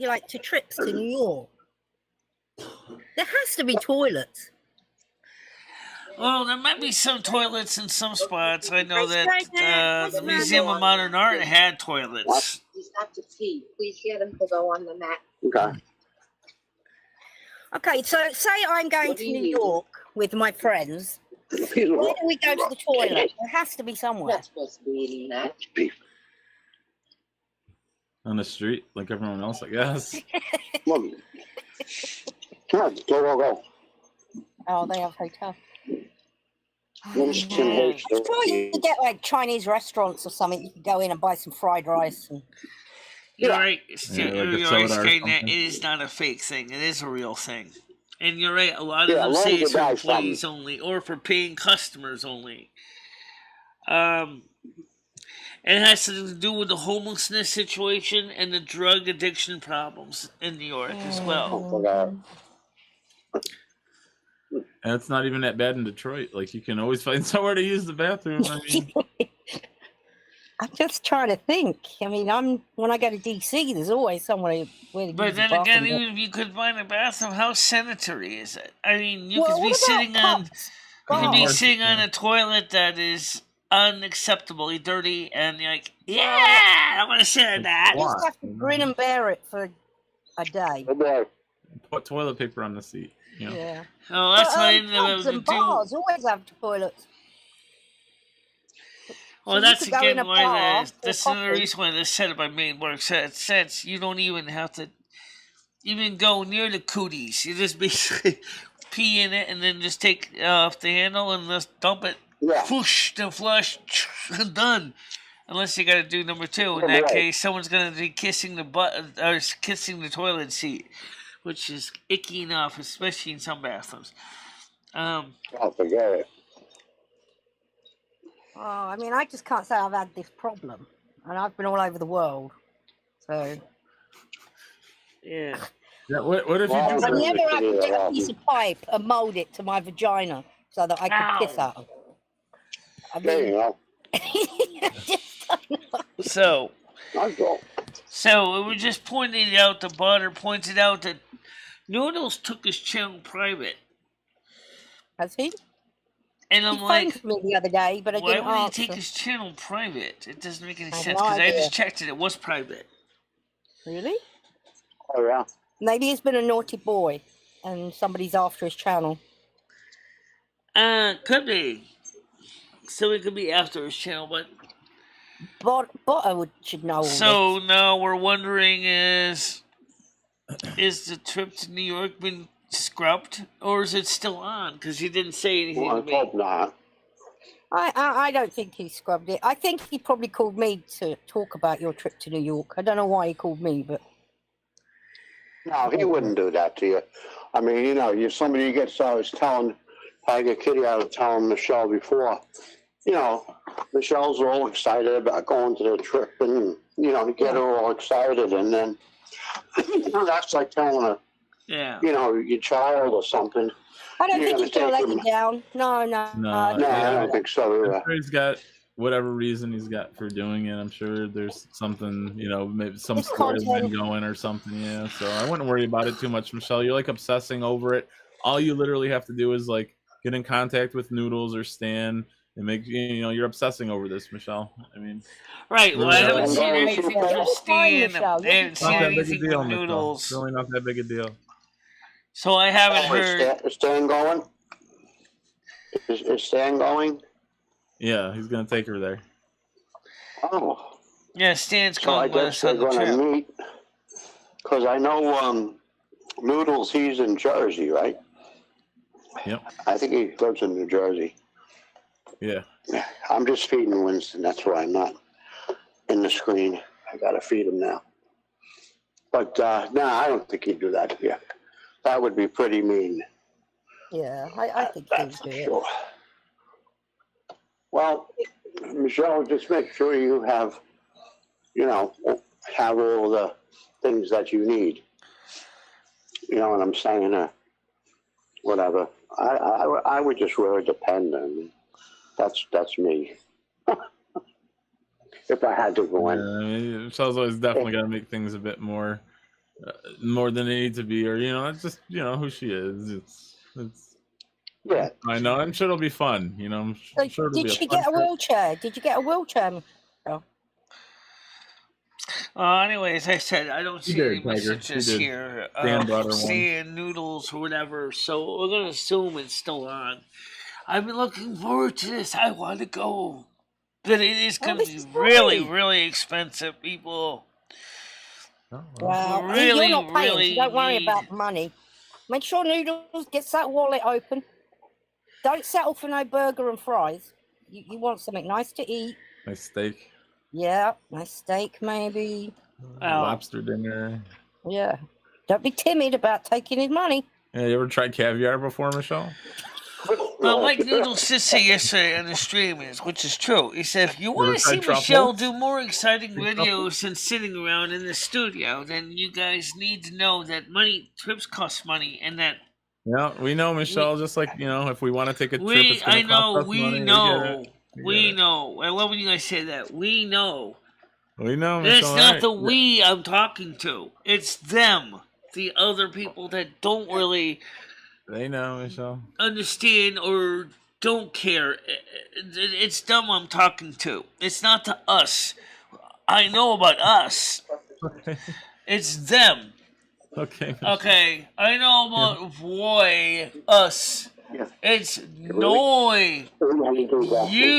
like to trips to New York? There has to be toilets. Well, there might be some toilets in some spots. I know that the Museum of Modern Art had toilets. He's got to pee. Please get him to go on the mat. Okay, so say I'm going to New York with my friends. Where do we go to the toilet? There has to be somewhere. Not supposed to be eating that. On the street, like everyone else, I guess. Come on, go. Oh, they have hotels. I'm sure you could get like Chinese restaurants or something. You could go in and buy some fried rice. And you're right. It is not a fake thing. It is a real thing. And you're right. A lot of them say it's for employees only or for paying customers only. It has to do with the homelessness situation and the drug addiction problems in New York as well. And it's not even that bad in Detroit. Like, you can always find somewhere to use the bathroom. I mean, I'm just trying to think. I mean, when I go to DC, there's always somewhere where to use But then the again, bathroom. even if you could find a bathroom, how sanitary is it? I mean, you could be sitting on a toilet that is unacceptably dirty, and you're like, yeah, I want to sit on that. You just have to grin and bear it for a day. put toilet paper on the seat. You know? Yeah. Oh, that's how pubs and bars always have toilets. Well, that's again why that's another reason why this setup I made works. Since you don't even have to even go near the cooties. You just basically pee in it and then just take off the handle and just dump it. Yeah. Whoosh, then flush, done. Unless you got to do number 2. In that Right. case, someone's going to be kissing the butt or kissing the toilet seat, which is icky enough, especially in some bathrooms. Oh, forget it. Oh, I mean, I just can't say I've had this problem, and I've been all over the world. So Yeah. Yeah, what if you Well, do I've Yeah, never it had could to be get a a piece of pipe and mould it to my vagina so that I could piss Ow. out of. I There you mean, go. I just don't know. So I'll go. we were just pointing out, the butter pointed out that Noodles took his channel private. Has he? And He I'm phoned like, me the other day, but I why didn't would he answer. take his channel private? It doesn't make any I have sense no because I idea. just checked it. It was private. Really? Oh, yeah. Maybe he's been a naughty boy, and somebody's after his channel. Could be. So it could be after his channel, but Butter should know all so this. now we're wondering is the trip to New York been scrubbed or is it still on? Because he didn't say anything Well, to I hope me. not. I don't think he scrubbed it. I think he probably called me to talk about your trip to New York. I don't know why he called me, but No, he wouldn't do that to you. I mean, you know, somebody gets, I was telling, I get Kitty, I was telling Michelle before, you know, Michelle's all excited about going to the trip and, you know, to get her all excited. And then that's like telling a, Yeah. you know, your child or something. I don't You're think gonna he's going to take let you him. down. No. No, No, yeah, I don't think so I'm either. sure he's got whatever reason he's got for doing it. I'm sure there's something, you know, maybe some It's storyline content. going or something. Yeah, so I wouldn't worry about it too much, Michelle. You're like obsessing over it. All you literally have to do is like get in contact with Noodles or Stan and make, you know, you're obsessing over this, Michelle. I mean, Right. Well, I really, haven't Yeah, seen I'm going anything through- from You're fine, Stan. Michelle. I haven't it's seen not that big a anything deal, from Michelle. Noodles. It's really not that big a deal. So I haven't Is heard. Stan going? Is Stan going? Yeah, he's gonna take her there. Oh. Yeah, Stan's So I going with guess us they're on the going to trip. meet, because I know Noodles, he's in Jersey, right? Yep. I think he lives in New Jersey. Yeah. I'm just feeding Winston. That's why I'm not in the screen. I got to feed him now. But no, I don't think he'd do that to you. That would be pretty mean. Yeah, I think he'll That's do for it. sure. Well, Michelle, just make sure you have, you know, have all the things that you need. You know what I'm saying? Whatever. I would just really depend on me. That's me. If I had to go Yeah, in. I mean, Michelle's always definitely got to make things a bit more than they need to be, or you know, it's just who she is. It's Yeah. I know. I'm sure it'll be fun. You know, I'm So sure it'll be did a she fun get a trip. wheelchair? Did you get a wheelchair, Michelle? Anyways, I said I don't She see did, any Tiger. She messages did. here. Dan brought her one. Stan, Noodles, or whatever. So we're gonna assume it's still on. I've been looking forward to this. I want to go, but it is Oh, gonna this be is really, great. really expensive, people. Oh, Well, Really, you're not paying, so really don't worry need- about the money. Make sure Noodles gets that wallet open. Don't settle for no burger and fries. You want something nice to eat. nice steak, Yeah, nice steak maybe. lobster dinner. Yeah. Don't be timid about taking his money. Yeah, you ever tried caviar before, Michelle? Well, like Noodles did say yesterday on the stream, which is true. He said, if you ever want to see tried Michelle truffles? do more exciting Truffles? videos than sitting around in the studio, then you guys need to know that trips cost money, and that Yeah, we know, Michelle. Just like if we want to take a trip, it's I gonna know, cost us we money. know, We get it. know. I love when you guys say that. We know. We know, Michelle. It's not alright. the we I'm talking to. It's them, the other people that don't really They know, Michelle. understand or don't care. It's them I'm talking to. It's not to us. I know about us. It's them. Okay. Michelle. Okay, I know about us. Yeah. It's Noi.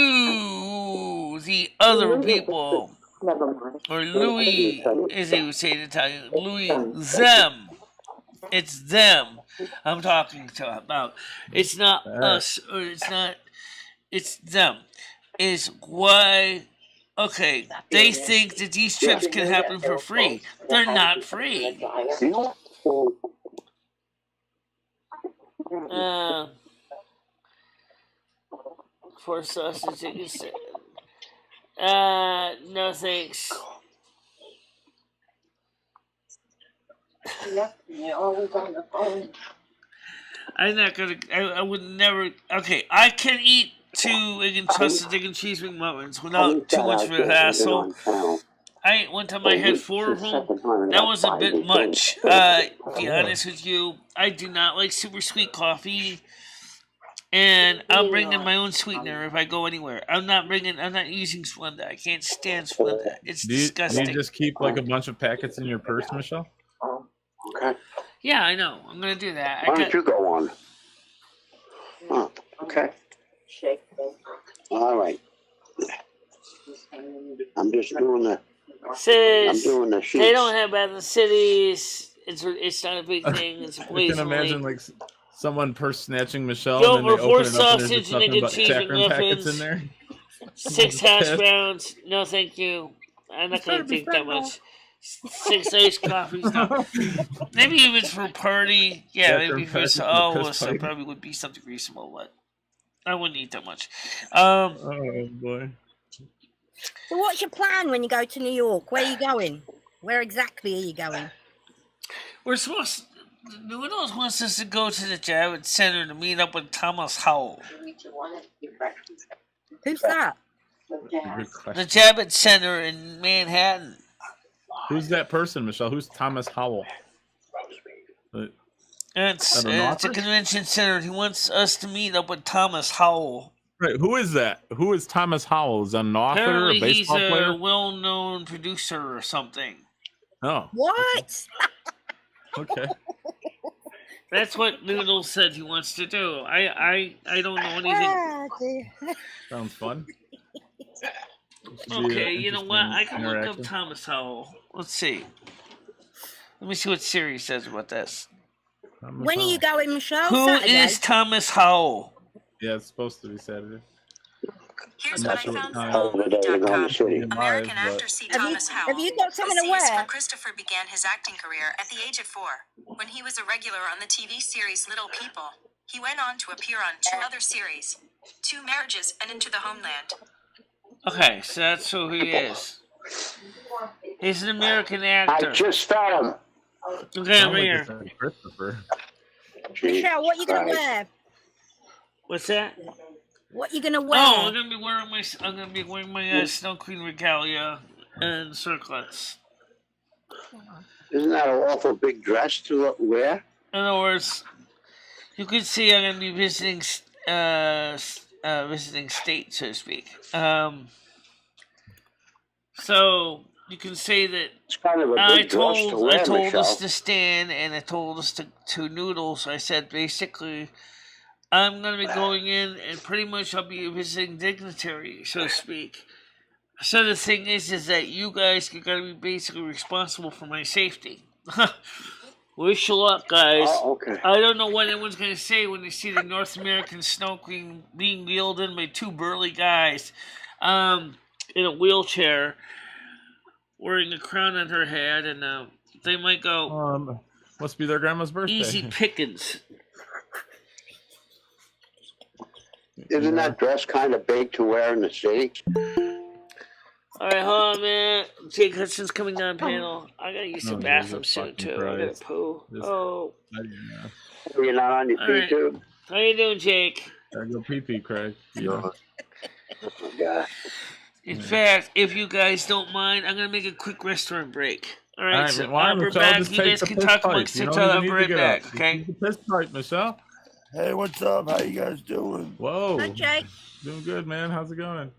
You, the other people. Or Louis, as they would say in Italian. Louis, them. It's them I'm talking to about. It's not Alright. us, or it's them. Is why Okay, they think that these trips can happen for free. They're not free. For sausage, you can say. No thanks. I'm not gonna. I would never. Okay, I can eat 2 egg and sausage, egg and cheese McMuffins without too much of a hassle. I ate one time. I had 4 of them. That was a bit much. To be honest with you, I do not like super sweet coffee, and I'm bringing my own sweetener if I go anywhere. I'm not using Splenda. I can't stand Splenda. It's disgusting. Do you just keep like a bunch of packets in your purse, Michelle? Okay. Yeah, I know. I'm gonna do that. Why don't you go on? Oh, okay. All right. I'm just doing the. Says I'm doing the sheets. they don't have bad in the cities. It's not a big thing. It's a I place. can imagine like someone purse snatching Michelle Go and then for they 4 open it up and there's sausage just and egg nothing and but cheese saccharin packets in McMuffins, there. 6 hash browns. No, thank you. I'm not gonna drink that much. 6 iced coffees. No. Maybe if it's for a party, yeah, Saccharin maybe for packets in a all of piss us, that pipe. probably would be something reasonable, but I wouldn't eat that much. Oh boy. So what's your plan when you go to New York? Where are you going? Where exactly are you going? We're supposed. Noodles wants us to go to the Javits Center to meet up with Thomas Howell. Who's that? The Javits Center in Manhattan. Who's that person, Michelle? Who's Thomas Howell? It's an a author? convention center. He wants us to meet up with Thomas Howell. Right, who is that? Who is Thomas Howell? Is that an author, Apparently, a baseball he's player? a well-known producer or something. Oh, What? okay. That's what Noodle said he wants to do. I don't know anything. Ah, dear. Sounds fun. Okay, you know what? I can look up Thomas Howell. Let's see. Let me see what Siri says about this. When are you going, Michelle? Who Saturday? is Thomas Howell? Yeah, it's supposed to be Saturday. Here's I'm what not I sure found what from time. Allmovie.com. Live, American but- actor C. Have you- Thomas Howell. have you got someone to The series wear? for Christopher began his acting career at the age of 4, when he was a regular on the TV series Little People. He went on to appear on 2 other series, 2 Marriages and Into the Homeland. Okay, so that's who he is. He's an American actor. I just found him. Okay, Sound over like here. it's like Christopher. Michelle, what are you going to wear? What's that? What are you going to wear? Oh, I'm gonna be wearing my Snow Queen regalia and circlets. Isn't that an awful big dress to wear? In other words, you could see I'm gonna be visiting state, so to speak. So you can say that It's kind of a I big dress to told wear, us Michelle. to stand, and I told us to Noodles. I said basically, I'm gonna be going in, and pretty much I'll be visiting dignitary, so to speak. So the thing is that you guys are gonna be basically responsible for my safety. Wish you luck, guys. Oh, okay. I don't know what anyone's gonna say when they see the North American Snow Queen being wheeled in by 2 burly guys, in a wheelchair, wearing a crown on her head, and they might go, Must be their grandma's birthday. easy pickings. Isn't that dress kind of big to wear in the city? All right, hold on, man. Jake Hudson's coming on panel. I gotta use the Oh, bathroom Jesus soon fucking too. I gotta Christ. poo. This- Oh, You're not on your All feet, right. too? how you doing, Jake? Gotta go pee-pee, Craig. Yeah. Oh, God. In fact, if you guys don't mind, I'm gonna make a quick restaurant break. All right, All right, so why, we're Michelle, back. just You take guys the can piss talk pipe. amongst You each don't other. even I'll need be to right get back. up. Okay. Just the piss pipe, Michelle. Hey, what's up? How you guys doing? Whoa. Hi, Jake. Doing good, man. How's it going?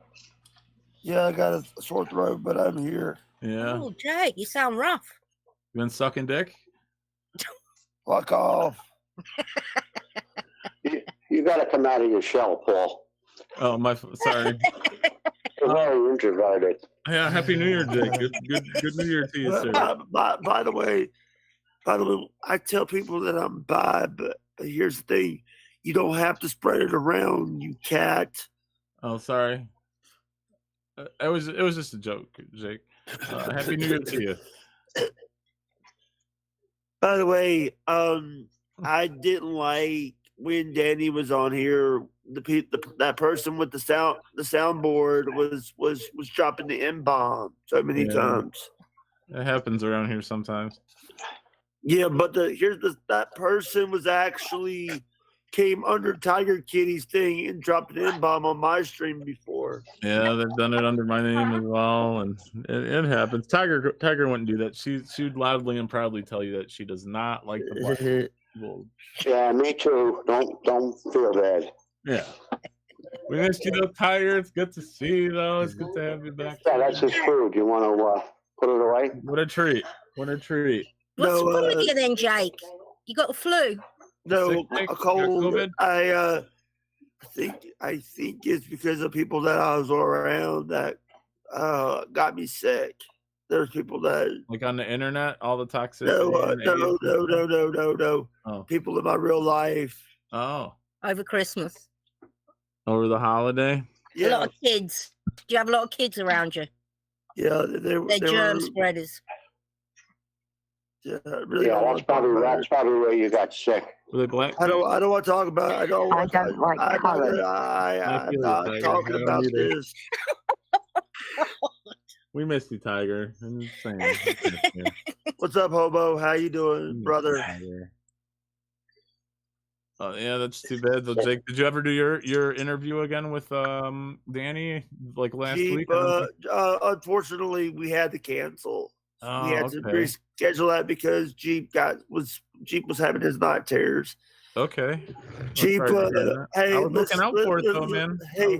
Yeah, I got a sore throat, but I'm here. Yeah. Oh, Jake, you sound rough. You been sucking dick? Fuck off. You got to come out of your shell, Paul. Oh, sorry. You're very introverted. Yeah, Happy New Year, Jake. Good New Year to you, sir. By the way, I tell people that I'm bi, but here's the thing: you don't have to spread it around, you cat. Oh, sorry. It was just a joke, Jake. Happy New Year to you. By the way, I didn't like when Danny was on here. That person with the soundboard was dropping the N-bomb so many times. It happens around here sometimes. Yeah, but that person was actually came under Tiger Kitty's thing and dropped an N-bomb on my stream before. Yeah, they've done it under my name as well, and it happens. Tiger wouldn't do that. She'd loudly and proudly tell you that she does not like the black people. Yeah, me too. Don't feel bad. Yeah. We missed you though, Tiger. It's good to see you though. It's good to have you back. Yeah, that's his food. You want to put it away? What a treat. What a treat. What's wrong with you then, Jake? You got the flu? No, Sick, a cold. COVID? I think it's because of people that I was around that got me sick. There's people that like on the internet, all the toxicity. No. Oh. People in my real life. Oh. Over Christmas. Over the holiday? Yeah. A lot of kids. Do you have a lot of kids around you? Yeah, they're germ spreaders. Yeah, really that's probably where you got sick. Were they black? I don't want to talk about. I'm not talking about this. We missed you, Tiger. I'm just saying. What's up, Hobo? How you doing, brother? Oh yeah, that's too bad. So, Jake, did you ever do your interview again with Danny like last week? Unfortunately, we had to cancel. We had to reschedule that because Jeep was having his night terrors. Okay. Jeep, hey, I was looking out for it though, man. Hey,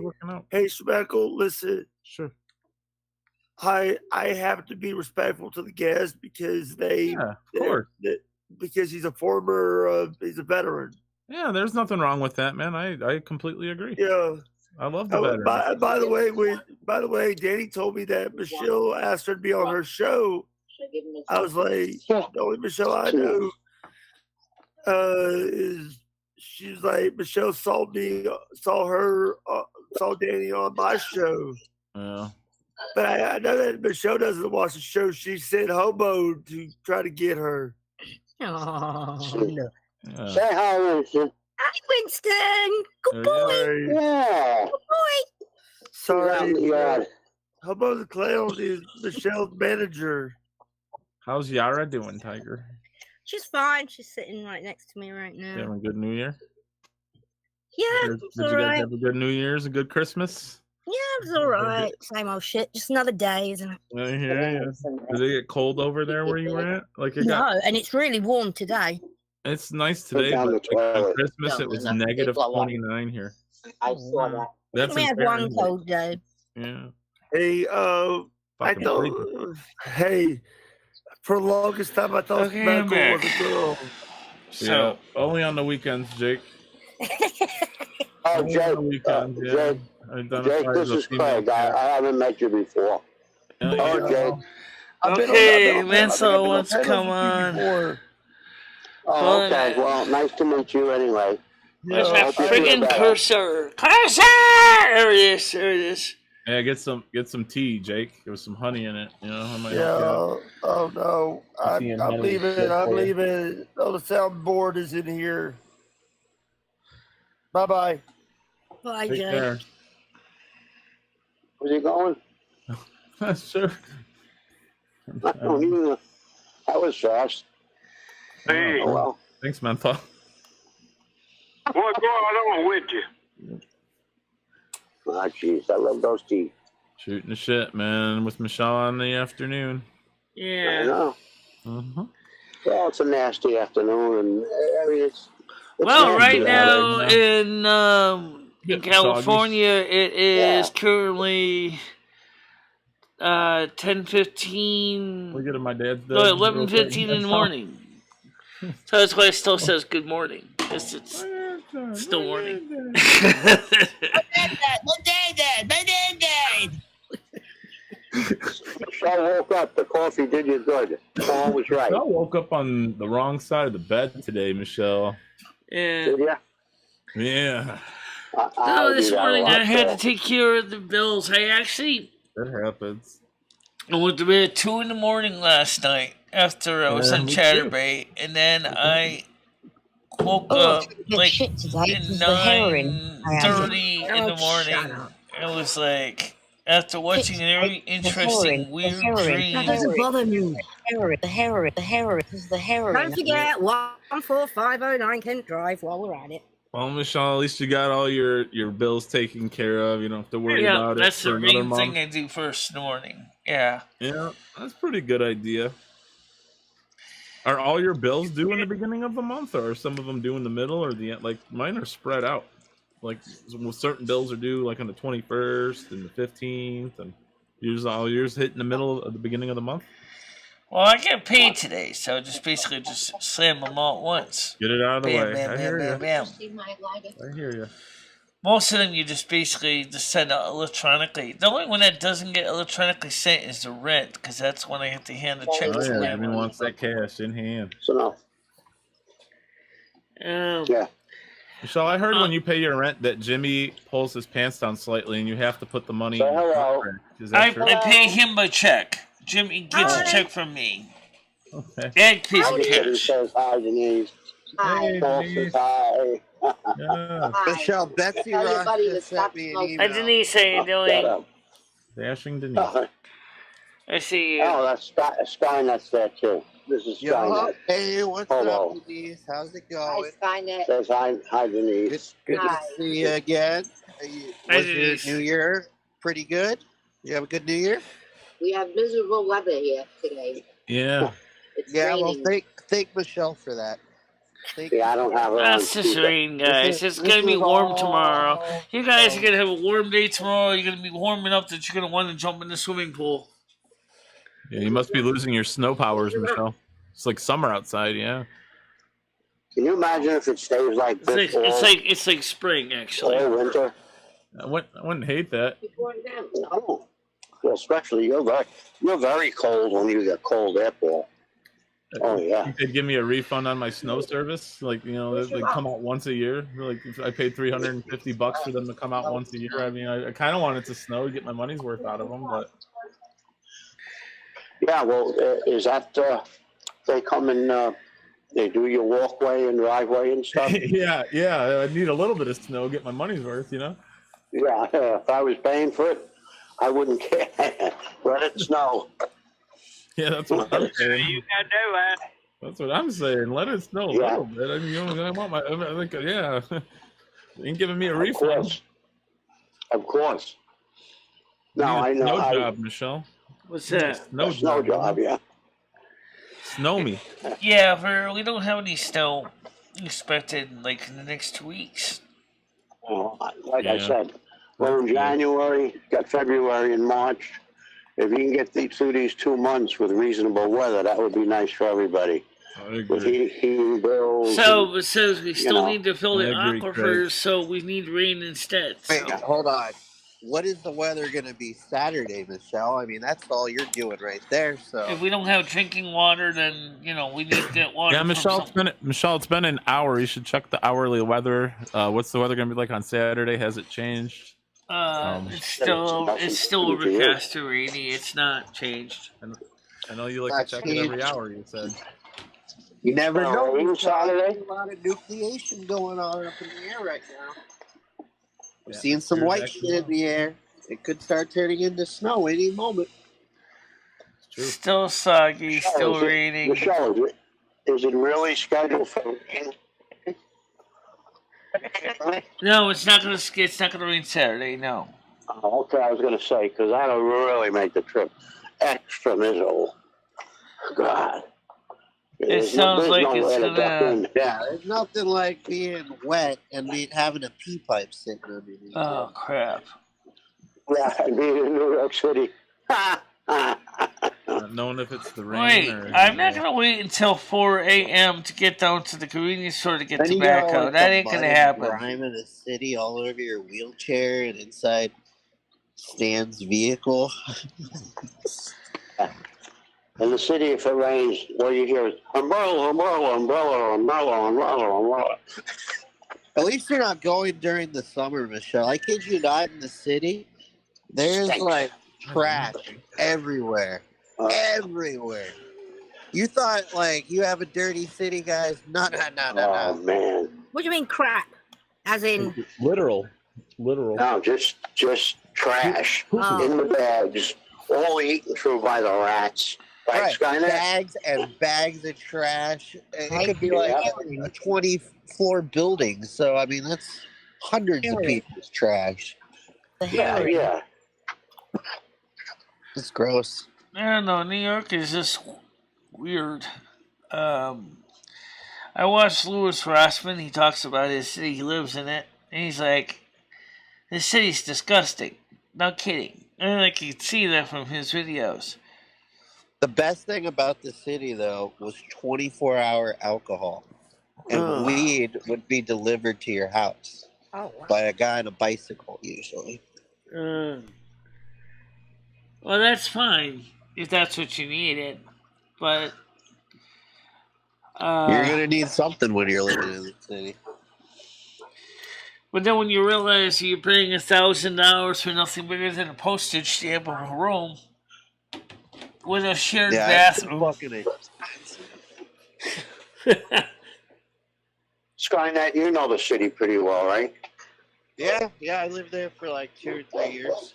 Speckle, listen. Sure. I have to be respectful to the guests because because he's a he's a veteran. Yeah, there's nothing wrong with that, man. I completely agree. Yeah. I love the veterans. By the way, Danny told me that Michelle asked her to be on her show. I was like, the only Michelle I know she's like, Michelle saw Danny on my show. Yeah. But I know that Michelle doesn't watch the show. She sent Hobo to try to get her. Oh, no. Yeah. Say hi, Winston. Hi, Winston. Good boy. Yeah. Good boy. Sorry. Hobo the Clown is Michelle's manager. How's Yara doing, Tiger? She's fine. She's sitting right next to me right now. You having a good New Year? Yeah, Did you guys have a good New Year's, a good Christmas? Yeah, it was all right. Same old shit. Just another day, isn't it? I hear you. Did it get cold over there where you were at? And it's really warm today. It's nice today, but on Christmas it was negative 29 here. I saw that. We had one cold day. Yeah. Hey, for the longest time I thought Speckle was a girl. So only on the weekends, Jake. Jake, this is Craig. I haven't met you before. Jake. Okay, Winslow wants to come on. Oh, okay. Well, nice to meet you anyway. Where's my friggin' cursor? Cursor! There it is. There it is. Yeah, get some tea, Jake. There was some honey in it. You know, I might oh no. I'm leaving. I'm leaving. Oh, the soundboard is in here. Bye-bye. Bye, Jake. Where's he going? Sure. That was fast. Hey. Oh, well. Thanks, Menthol. What's going on with you? Ah, jeez, I love those teeth. Shooting the shit, man, with Michelle in the afternoon. Yeah. I know. Uh-huh. Well, it's a nasty afternoon, and I mean, it's well, right now in California, it is currently 10:15. We're getting my dad's. No, 11:15 in the morning. So that's why it still says good morning. It's still morning. My dad died. I woke up. The coffee did you good. Paul was right. I woke up on the wrong side of the bed today, Michelle. Yeah. Did ya? Yeah. No, this morning I had to take care of the bills. I actually That happens. I went to bed at 2 in the morning last night after I was on me too. Chatterbait, and then I woke Oh, up good like shit today at because the heroin I had. 9:30 in the Oh, shut morning. up. It was like after watching a very interesting weird dream. That doesn't bother me. The heroin, because the heroin. Don't forget, 14509 Kent Drive while we're at it. Well, Michelle, at least you got all your bills taken care of. You don't have to worry about it That's for the another main month. thing I do first in the morning. Yeah. Yeah, that's a pretty good idea. Are all your bills due in the beginning of the month, or are some of them due in the middle, or the end? Like mine are spread out. Like certain bills are due like on the 21st and the 15th, and all yours hit in the middle of the beginning of the month. Well, I get paid today, so just basically just slam them all at once. Get it out of the Bam, way. bam, I bam, hear bam, you. bam. I hear you. Most of them you just basically just send out electronically. The only one that doesn't get electronically sent is the rent, because that's when I have to hand the check Oh to yeah, the Jimmy wants that cash in hand. So no. Yeah. Michelle, I heard when you pay your rent that Jimmy pulls his pants down slightly, and you have to put the money. Say hello. Is that true? I pay him by check. Jimmy gets a check from me. Okay. And pays Hi, in Denise cash. says hi, Denise. Hey, Paul Denise. says hi. Yeah. Michelle, Betsy Tell your Ross buddy to just stop sent me an smoking. Hi, email. Denise, how you Shut doing? up. Dashing Denise. Oh, I see you. that's Skynet's there too. This is Yo, Skynet. hey, what's Hello. up, Denise? How's it Hi, going? Skynet. Says hi, Denise. Good to Hi. see you again. Hi, Was your Denise. New Year pretty good? You have a good New Year? We have miserable weather here today. Yeah. It's Yeah, raining. well, thank Michelle for that. Yeah, I don't have her on That's just speaker. rain, guys. It's gonna be warm tomorrow. You guys are gonna have a warm day tomorrow. You're gonna be warm enough that you're gonna want to jump in the swimming pool. Yeah, you must be losing your snow powers, Michelle. It's like summer outside, yeah. Can you imagine if it stays like this It's like spring, actually. all winter? I wouldn't hate that. No. Well, especially you're very cold when you get cold air, Paul. Oh yeah. You could give me a refund on my snow service, like they come out once a year. Like if I paid $350 for them to come out once a year. I mean, I kind of want it to snow to get my money's worth out of them, but Yeah, well, is that they come and they do your walkway and driveway and stuff? yeah, I need a little bit of snow to get my money's worth, Yeah, if I was paying for it, I wouldn't care. Let it snow. Yeah, that's what I'm saying. You gotta do that. That's what I'm saying. Let it snow a little bit. I mean, I want my. I think, yeah, you ain't giving me a refund. Of course. No, I know. Snow job, Michelle. What's that? Snow job, yeah. Snow me. Yeah, we don't have any snow expected like in the next 2 weeks. Like I said, we're in January, got February and March. If you can get through these 2 months with reasonable weather, that would be nice for everybody. With heating bills. So it says we still know. need to fill the I agree, aquifers, Craig. so we need rain instead. Wait, So. hold on. What is the weather going to be Saturday, Michelle? I mean, that's all you're doing right there. So If we don't have drinking water, then we need to get water. Yeah, from Michelle, it's been an hour. You should check the hourly weather. What's the weather gonna be like on Saturday? Has it changed? It's still overcast and rainy. It's not changed. I know you like to check it every hour. You said. you never know. Even We've got Saturday? a lot of nucleation going on up in the air right now. I'm Yeah, seeing some you're white exactly shit in the air. It could start turning into snow any moment. True. Still soggy, still raining. Michelle, is it really scheduled for rain? No, it's not gonna rain Saturday. No. Oh, okay, I was going to say, because that'll really make the trip extra miserable. God. Sounds like it's gonna. Yeah, there's nothing like being wet and having a pee pipe sitting underneath. Oh crap! Yeah, I mean in New York City. Not knowing if it's the rain Wait, or. I'm not gonna wait until 4 a.m. to get down to the convenience store to get Then you got, tobacco. like, That the ain't mud gonna and happen. grime in the city all over your wheelchair and inside Stan's vehicle. In the city, if it rains, what you hear is umbrella, umbrella, umbrella, umbrella, umbrella, umbrella. At least you're not going during the summer, Michelle. I kid you not, in the city, there's Stinks. like trash everywhere. Everywhere. You thought, like, you have a dirty city, guys? No. Oh, man. What do you mean crap? As in, Literal. No, just trash Oh. in the bags, all eaten through by the rats. Right, Skynet? Bags and bags of trash. It could be like a 20-floor building. So, I mean, that's hundreds of people's trash. Yeah. It's gross. I don't know. New York is just weird. I watched Louis Rossman. He talks about his city. He lives in it. And he's like, this city's disgusting. No kidding. And I could see that from his videos. The best thing about the city, though, was 24-hour alcohol. And weed would be delivered to your house by a guy on a bicycle, usually. Well, that's fine if that's what you needed. But you're going to need something when you're living in the city. But then when you realize you're paying $1,000 for nothing bigger than a postage stamp of a room with a shared bathroom. Skynet, you know the city pretty well, right? Yeah, I lived there for like 2 or 3 years.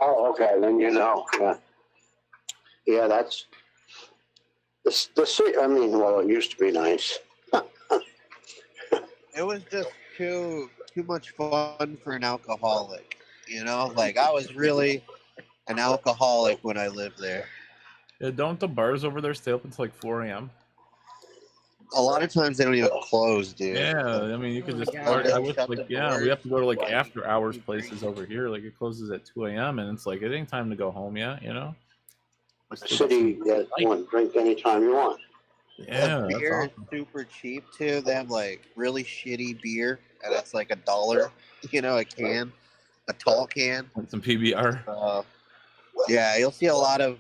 Oh, okay, then you know. Yeah, that's the city. I mean, well, it used to be nice. It was just too much fun for an alcoholic, you know? Like, I was really an alcoholic when I lived there. Yeah, don't the bars over there stay up until like 4 a.m.? A lot of times they don't even close, dude. Yeah, I mean, you could just party. I wish, like, we have to go to like after hours places over here. Like, it closes at 2 a.m. and it's like, it ain't time to go home yet, you know? The city, you want to drink anytime you want. Yeah, the beer is super cheap too. They have like really shitty beer, and it's like $1, you know, a can, a tall can. Like some PBR. Yeah, you'll see a lot of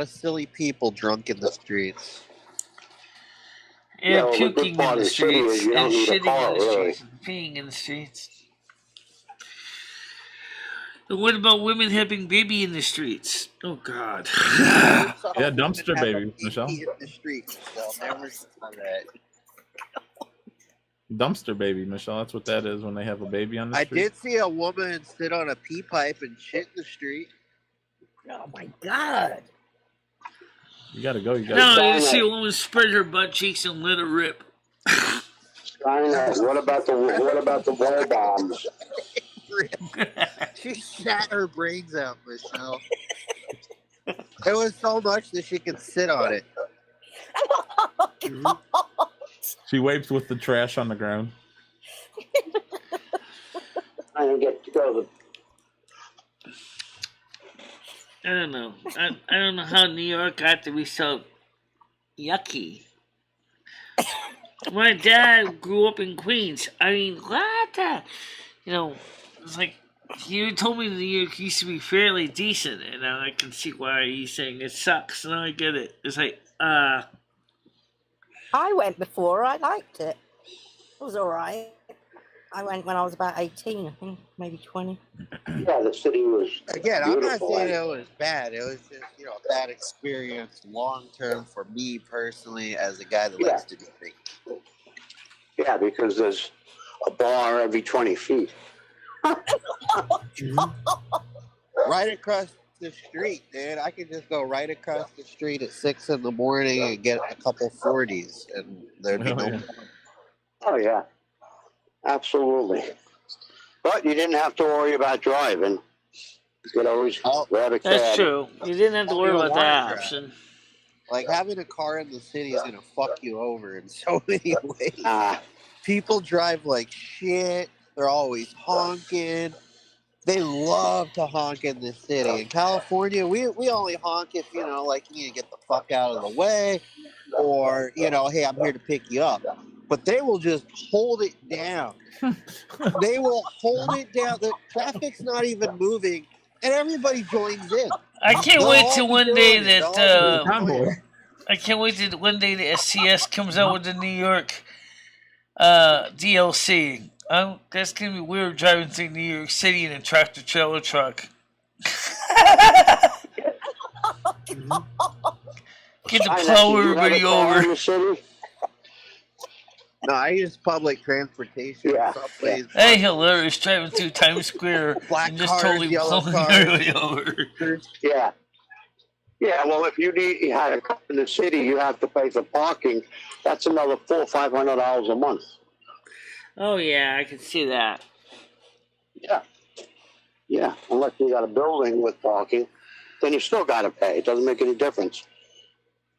silly people drunk in the streets. Yeah, puking in the streets and shitting in the streets and peeing in the streets. And what about women having baby in the streets? Oh, God. Yeah, dumpster baby, Michelle. In the streets, they'll never see that. Dumpster baby, Michelle. That's what that is when they have a baby on the street. I did see a woman sit on a pee pipe and shit in the street. Oh, my God. You gotta go. You see a woman spread her butt cheeks and let it rip. What about the wall bombs? She shat her brains out, Michelle. It was so much that she could sit on it. She wipes with the trash on the ground. I don't get to go. I don't know. I don't know how New York got to be so yucky. My dad grew up in Queens. I mean, what? It's like you told me New York used to be fairly decent, and now I can see why he's saying it sucks. Now I get it. It's like, I went before. I liked it. It was all right. I went when I was about 18, I think, maybe 20. Yeah, the city was Again, I'm not saying it was bad. It was just, a bad experience long term for me personally as a guy that likes to do things. Yeah, because there's a bar every 20 feet. Right across the street, dude. I could just go right across the street at 6 in the morning and get a couple 40s, and there'd be no. Oh yeah, absolutely. But you didn't have to worry about driving. You could always grab a cab. that's true. You didn't have to worry about that option. Like, having a car in the city is gonna fuck you over in so many ways. People drive like shit. They're always honking. They love to honk in the city. In California, we only honk if, you need to get the fuck out of the way, or, hey, I'm here to pick you up. But they will just hold it down. They will hold it down. The traffic's not even moving, and everybody joins in. I can't wait till one day that SCS comes out with the New York DLC. That's gonna be weird driving through New York City in a tractor trailer truck. Get the Fine, plow you have a everybody car in over. the city? No, I use public transportation. Yeah, Subways, Hey, buses, hilarious driving through Times Square black and just cars, totally yellow blowing cars. everybody over. Yeah. Yeah, well, if you had a car in the city, you have to pay for parking. That's another $400 or $500 a month. Oh yeah, I can see that. Yeah. Yeah, unless you got a building with parking, then you still got to pay. It doesn't make any difference.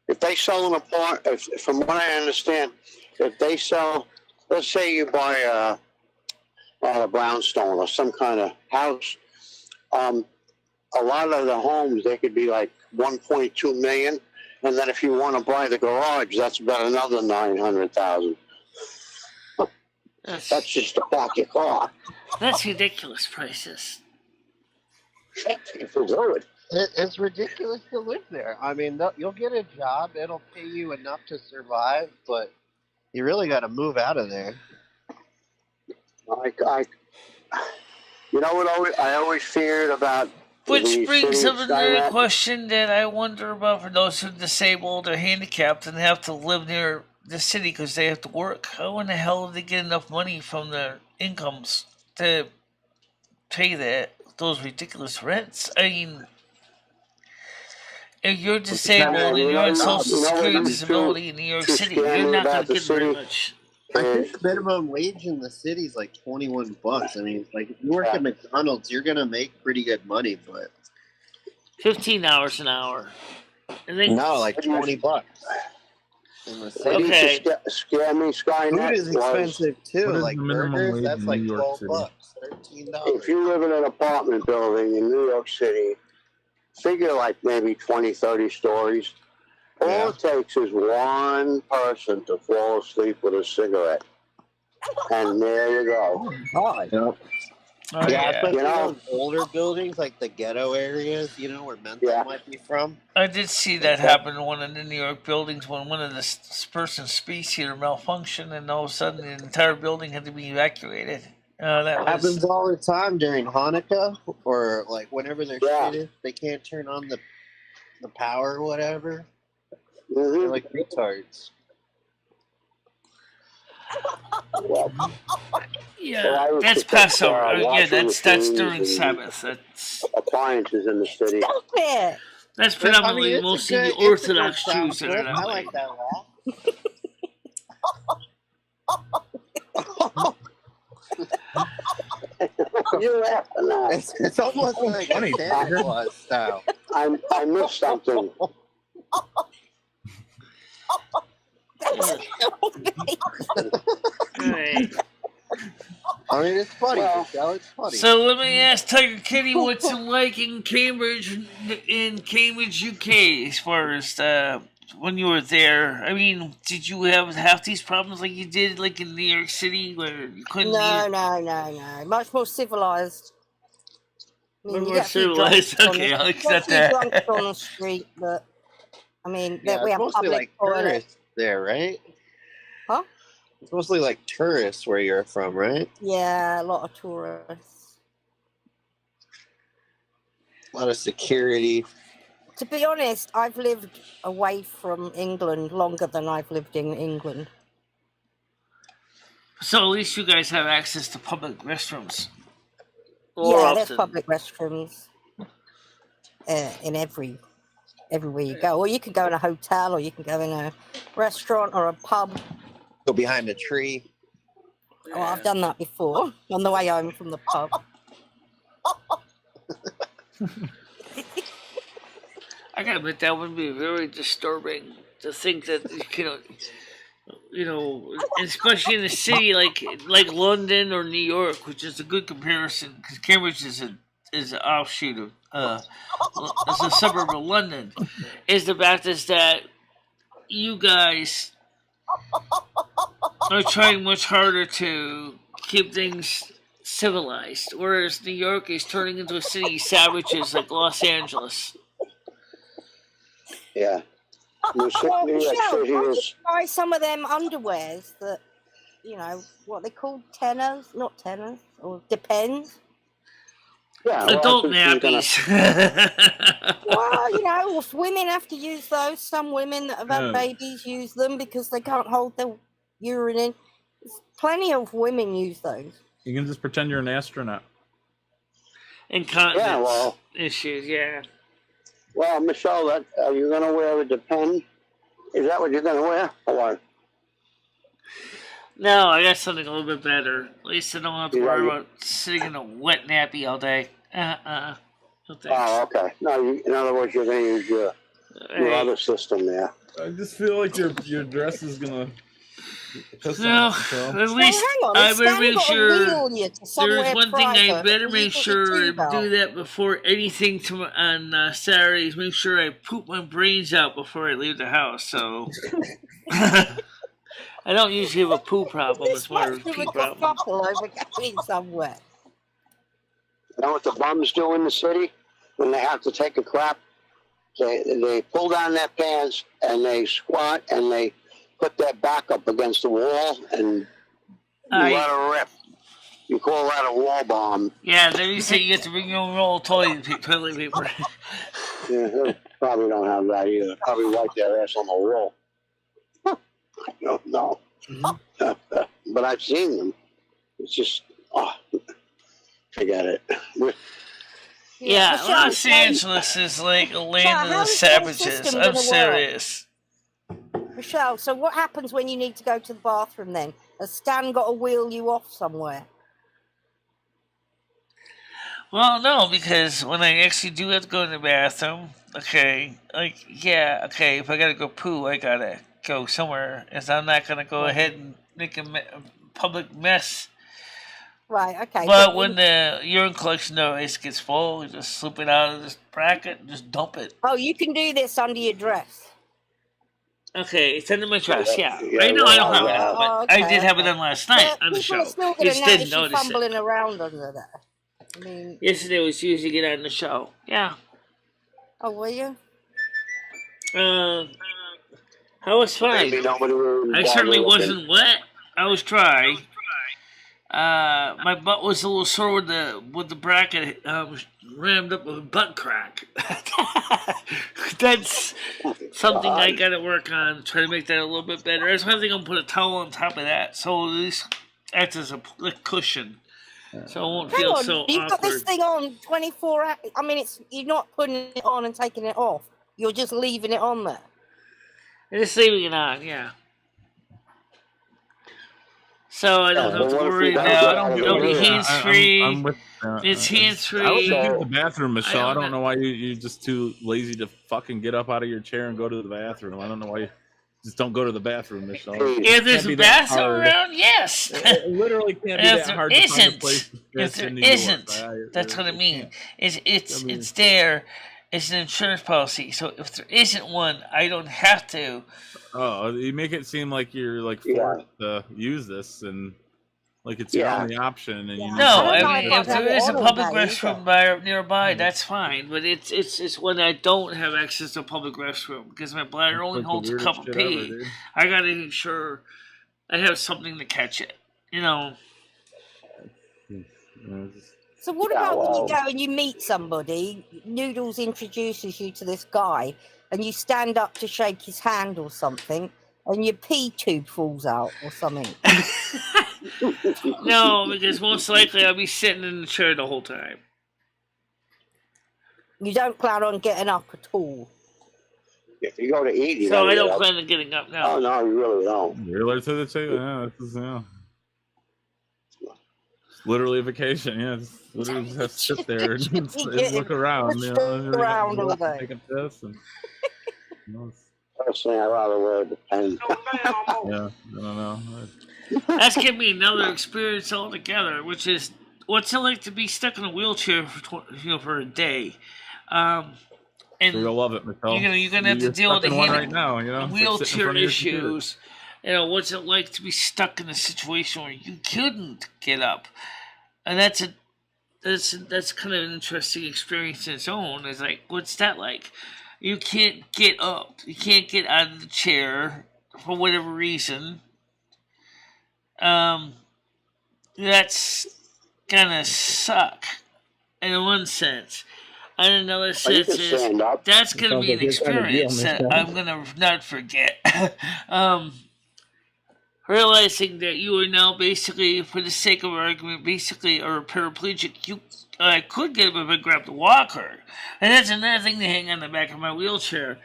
If they sell an apartment, from what I understand, if they sell, let's say you buy a brownstone or some kind of house, a lot of the homes, they could be like 1.2 million. And then if you want to buy the garage, that's about another 900,000. That's just to park your car. That's ridiculous prices. If you do it. It's ridiculous to live there. I mean, you'll get a job. It'll pay you enough to survive, but you really got to move out of there. You know what I always feared about. Which brings up another question that I wonder about for those who are disabled or handicapped and have to live near the city because they have to work. How in the hell do they get enough money from their incomes to pay those ridiculous rents? I mean, if you're disabled and you're on Social Security disability in New York City, you're not going to get very much. I think the minimum wage in the city is like $21. I mean, like if you work at McDonald's, you're gonna make pretty good money, but 15 hours an hour. No, like $20 in the city. Okay. Scare me, Skynet. Food is expensive too. What is Like the minimum burgers, wage that's in like New York City? $12, $13. If you live in an apartment building in New York City, figure like maybe 20, 30 stories. All it takes is one person to fall asleep with a cigarette. And there you go. Oh, Oh, yeah, yeah. especially those older buildings, like the ghetto areas, where mental might be from. I did see that happen in one of the New York buildings when one of the person's space heater malfunctioned, and all of a sudden the entire building had to be evacuated. That happens all the time during Hanukkah, or like whenever there's shit is, they can't turn on the power or whatever. They're like retards. Yeah, that's Passover. Yeah, that's during Sabbath. That's appliances in the city. Stop it! That's predominantly mostly the Orthodox Jews that are that I way. like that laugh. You're laughing now. It's almost like a Santa Claus style. I missed something. Right. I mean, it's funny. It's funny. So let me ask Tiger Kitty what's it like in Cambridge, UK, as far as when you were there. I mean, did you have these problems like you did like in New York City where you couldn't? No. Much more civilized. I mean, Much you more get a few civilized. drunks Okay, on I'll the- accept get a few that. drunks on the street, but I mean, we it's have mostly public like toilets. tourists there, right? Huh? It's mostly like tourists where you're from, right? Yeah, a lot of tourists. A lot of security. To be honest, I've lived away from England longer than I've lived in England. So at least you guys have access to public restrooms. There's public restrooms in everywhere you go. Or you could go in a hotel, or you can go in a restaurant or a pub. Go behind a tree. Oh, I've done that before on the way home from the pub. I gotta admit that would be very disturbing to think that especially in a city like London or New York, which is a good comparison because Cambridge is an offshoot of it's a suburb of London. Is the fact is that you guys are trying much harder to keep things civilized, whereas New York is turning into a city of savages like Los Angeles. Yeah. Well, Michelle, why don't you buy some of them underwears that, what they call tenors, not tenors, or depends. Yeah, well, Adult that's what she's nappies. Well, if women have to use those, some women that have had Yeah. babies use them because they can't hold their urine in. Plenty of women use those. You can just pretend you're an astronaut. Incontinence Yeah, well. issues, yeah. Well, Michelle, are you going to wear a Depend? Is that what you're going to wear? Or what? No, I got something a little bit better. At least I don't have to You worry got about sitting in a wet nappy all day. No thanks. Oh, okay. No, in other words, you're going to use your Hey. other system there. I just feel like your dress is gonna piss No, on it, so. at least hang on, I it's better Stan make got to sure. wheel you to somewhere There's one thing I private better and you make get your sure I tube out. do that before anything on Saturdays. Make sure I poop my brains out before I leave the house. So I don't usually have a poo problem. It's more a pee problem. Over going somewhere. You know what the bums do in the city when they have to take a crap? They pull down their pants and they squat and they put their back up against the wall and let it rip. You call that a wall bomb. Yeah, then you say you get to bring your own roll of toilet paper. Yeah, they probably don't have that either. Probably wipe their ass on the wall. I don't know. But I've seen them. It's just, forget it. Yeah, Michelle, Los Angeles is like a land of the savages. I'm serious. Michelle, so what happens when you need to go to the bathroom then? Has Stan got to wheel you off somewhere? Well, no, because when I actually do have to go to the bathroom, if I gotta go poo, I gotta go somewhere, as I'm not gonna go ahead and make a public mess. Right, okay. But when the urine collection device gets full, you just slip it out of this bracket and just dump it. Oh, you can do this under your dress. Okay, it's under my dress, yeah. Right now I don't have it on, but I did have it on last night on the show. Still You just didn't notice it. fumbling around under there. I mean, Yesterday was using it on the show. Yeah. Oh, were you? I was fine. I certainly wasn't wet. I was dry. My butt was a little sore with the bracket rammed up with a butt crack. That's something I got to work on. Try to make that a little bit better. I was think I'm gonna put a towel on top of that, so at least acts as a cushion, so it won't feel so you've got this awkward. thing on 24 hours. I mean, you're not putting it on and taking it off. You're just leaving it on there. Just leaving it on, yeah. So I don't have to worry about it'll be hands-free. It's hands-free. I would use the bathroom, Michelle. I don't know why you're just too lazy to fucking get up out of your chair and go to the bathroom. I don't know why you just don't go to the bathroom, Michelle. If there's a bathroom around, yes. It literally can't be that hard to find a place if there isn't, that's what I mean. It's there. It's an insurance policy. So if there isn't one, I don't have to. Oh, you make it seem like you're forced to use this and like it's your only option. And you no, I mean if there is a public restroom nearby, that's fine. But it's when I don't have access to a public restroom because my bladder only holds a cup of pee. I gotta make sure I have something to catch it. You know. So what about when you go and you meet somebody, Noodles introduces you to this guy, and you stand up to shake his hand or something, and your pee tube falls out or something? No, because most likely I'll be sitting in the chair the whole time. You don't plan on getting up at all? If you go to eat, you so I don't plan on getting up now. Oh, no, you really don't. You're late to the table. Yeah, this is, literally a vacation. Yeah, just literally just have to sit there and look around. You know, around all day. Take a piss and, Personally, I'd rather wear a Depend. Yeah, I don't know. That's giving me another experience altogether, which is what's it like to be stuck in a wheelchair for a day. And so you'll love it, Michelle. You're gonna have to deal with the right now, wheelchair issues. What's it like to be stuck in a situation where you couldn't get up? And that's kind of an interesting experience in its own. It's like, what's that like? You can't get up. You can't get out of the chair for whatever reason. That's gonna suck. in one sense. In another Oh, you sense can is stand up. that's going to Sounds be an like you're trying to deal, experience that Michelle. I'm going to not forget. Realizing that you are now basically, for the sake of argument, basically are a paraplegic, you could get up and grab the walker. And that's another thing to hang on the back of my wheelchair.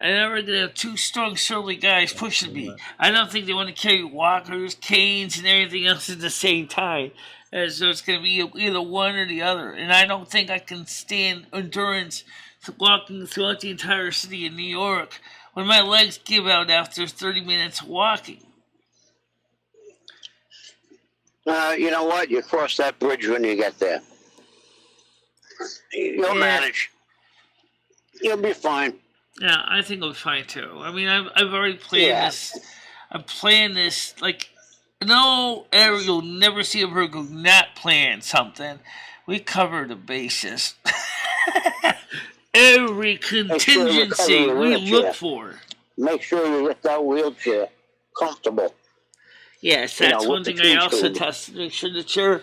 I'm never going to have two strong, surly guys pushing me. I don't think they want to carry walkers, canes, and everything else at the same time. So it's going to be either one or the other. And I don't think I can stand endurance walking throughout the entire city of New York when my legs give out after 30 minutes of walking. You know what? You cross that bridge when you get there. You'll manage. You'll be fine. Yeah, I think I'll be fine too. I mean, I've already planned this. I'm playing this like no, Eric, you'll never see a Virgo not plan something. We cover the bases. Every contingency we look for. Make sure you get that wheelchair comfortable. Yes, that's one thing I also test to make sure that you're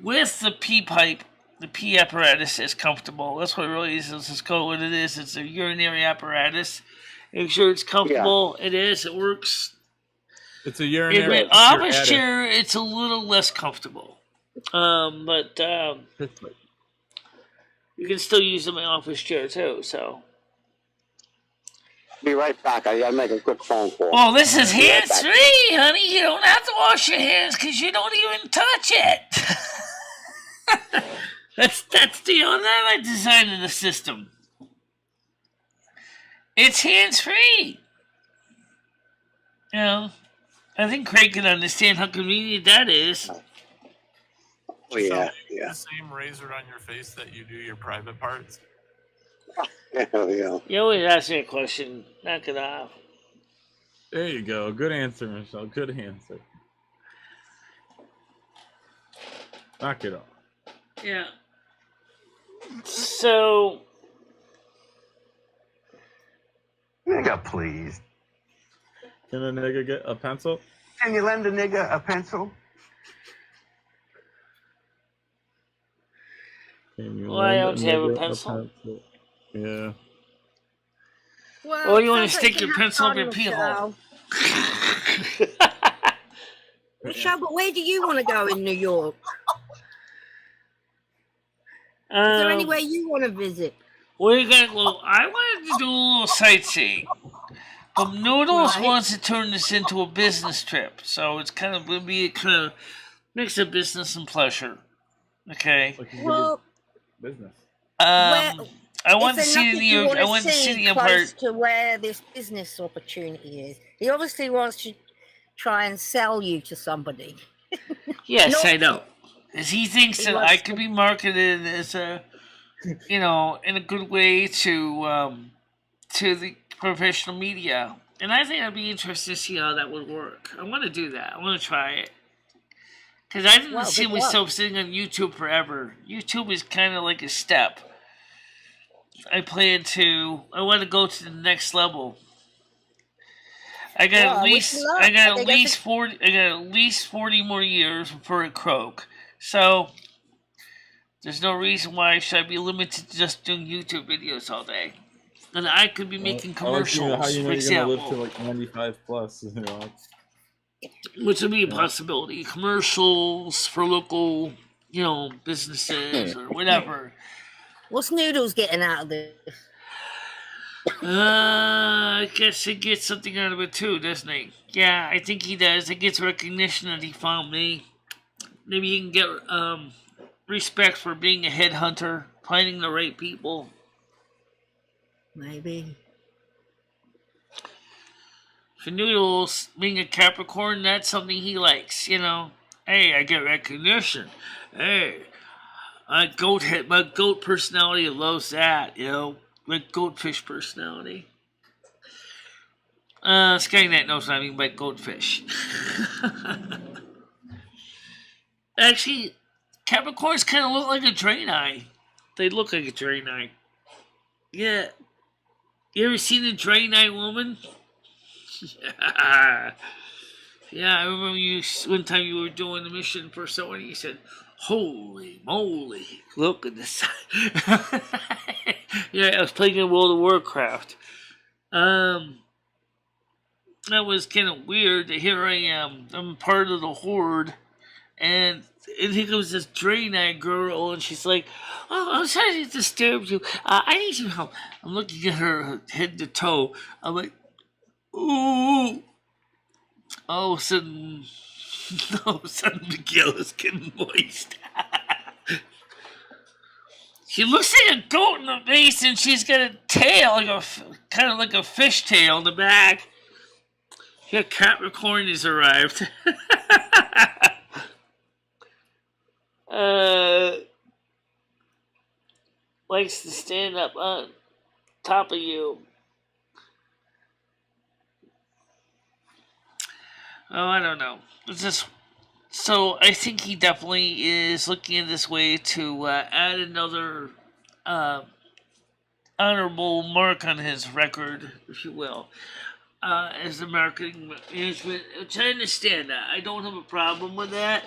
with the pee pipe, the pee apparatus is comfortable. That's what it really is. Let's just call it what it is. It's a urinary apparatus. Make sure it's comfortable. Yeah. It is. It works. It's a urinary. In my office chair, it's a little less comfortable. But you can still use my office chair too. So. Be right back. I gotta make a quick phone call. Well, this is hands-free, honey. You don't have to wash your hands because you don't even touch it. that's the I designed the system. It's hands-free. You know, I think Craig can understand how convenient that is. Oh yeah, The same razor on your face that you do your private parts. Yeah. You always ask me a question. Knock it off. There you go. Good answer, Michelle. Good answer. Knock it off. Yeah. So. Nigga, please. Can a nigga get a pencil? Can you lend a nigga a pencil? Well, I don't have a pencil. Yeah. Well, you want to stick your pencil up your pee hole? Michelle, but where do you want to go in New York? Is there anywhere you want to visit? We're gonna go. I wanted to do a little sightseeing, but Noodles wants to turn this into a business trip, so it's kind of gonna be a kind of mix of business and pleasure. Okay. Well, business. I want to see the New York. I want to see the Empire. To where this business opportunity is. He obviously wants to try and sell you to somebody. Yes, I know. Because he thinks that I could be marketed as a, in a good way to the professional media, and I think I'd be interested to see how that would work. I want to do that. I want to try it. Because I didn't see myself sitting on YouTube forever. YouTube is kind of like a step. I want to go to the next level. I got at least 40 more years before it croak. So there's no reason why I should be limited to just doing YouTube videos all day. And I could be making commercials, How you know for example. You're gonna live to like 95 plus, Which would be a possibility. Commercials for local, businesses or whatever. What's Noodles getting out of this? I guess he gets something out of it too, doesn't he? Yeah, I think he does. He gets recognition that he found me. Maybe he can get respect for being a headhunter, finding the right people. Maybe. For Noodles, being a Capricorn, that's something he likes, Hey, I get recognition. Hey, my goat personality loves that, my goatfish personality. Skynet knows what I mean by goatfish. Actually, Capricorns kind of look like a drain eye. They look like a drain eye. Yeah. You ever seen a drain eye woman? Yeah, I remember one time you were doing a mission for someone. You said, Holy moly, look at this. Yeah, I was playing in World of Warcraft. That was kind of weird. Here I am. I'm part of the Horde. And here comes this drain-eyed girl, and she's like, "Oh, I'm sorry to disturb you. I need some help." I'm looking at her head to toe. I'm like, "Ooh." All of a sudden, Miguel is getting moist. She looks like a goat in the face, and she's got a tail, kind of like a fish tail in the back. Here, Capricorn has arrived. Likes to stand up on top of you. Oh, I don't know. It's just so I think he definitely is looking at this way to add another honorable mark on his record, if you will, as the marketing management. Which I understand that. I don't have a problem with that.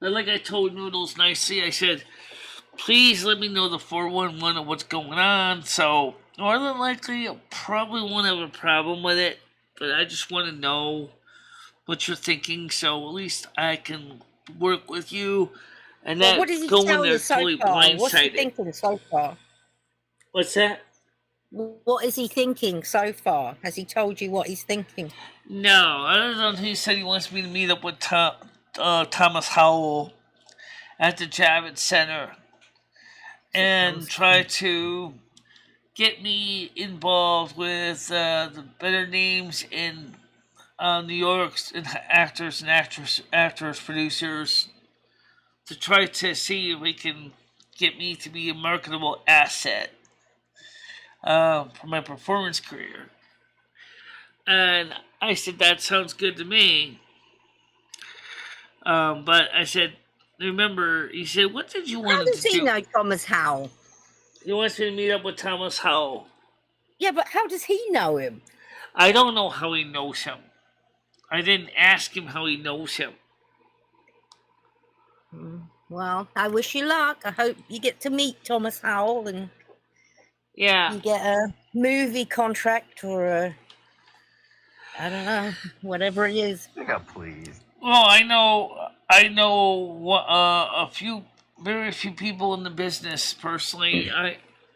But like I told Noodles nicely, I said, please let me know the 411 of what's going on. So more than likely, I probably won't have a problem with it. But I just want to know what you're thinking, so at least I can work with you and Well, not what does he go in tell there you so totally far? What's he blindsided. thinking so far? What's that? What is he thinking so far? Has he told you what he's thinking? No, other than he said he wants me to meet up with Thomas Howell at the Javits Center and try to get me involved with the better names in New York's actors and actors, producers, to try to see if we can get me to be a marketable asset for my performance career. And I said, that sounds good to me. But I said, remember, he said, what did you want How to do? does he know Thomas Howell? He wants me to meet up with Thomas Howell. Yeah, but how does he know him? I don't know how he knows him. I didn't ask him how he knows him. Well, I wish you luck. I hope you get to meet Thomas Howell and yeah, you get a movie contract or a, I don't know, whatever it is. Please. Well, I know very few people in the business personally.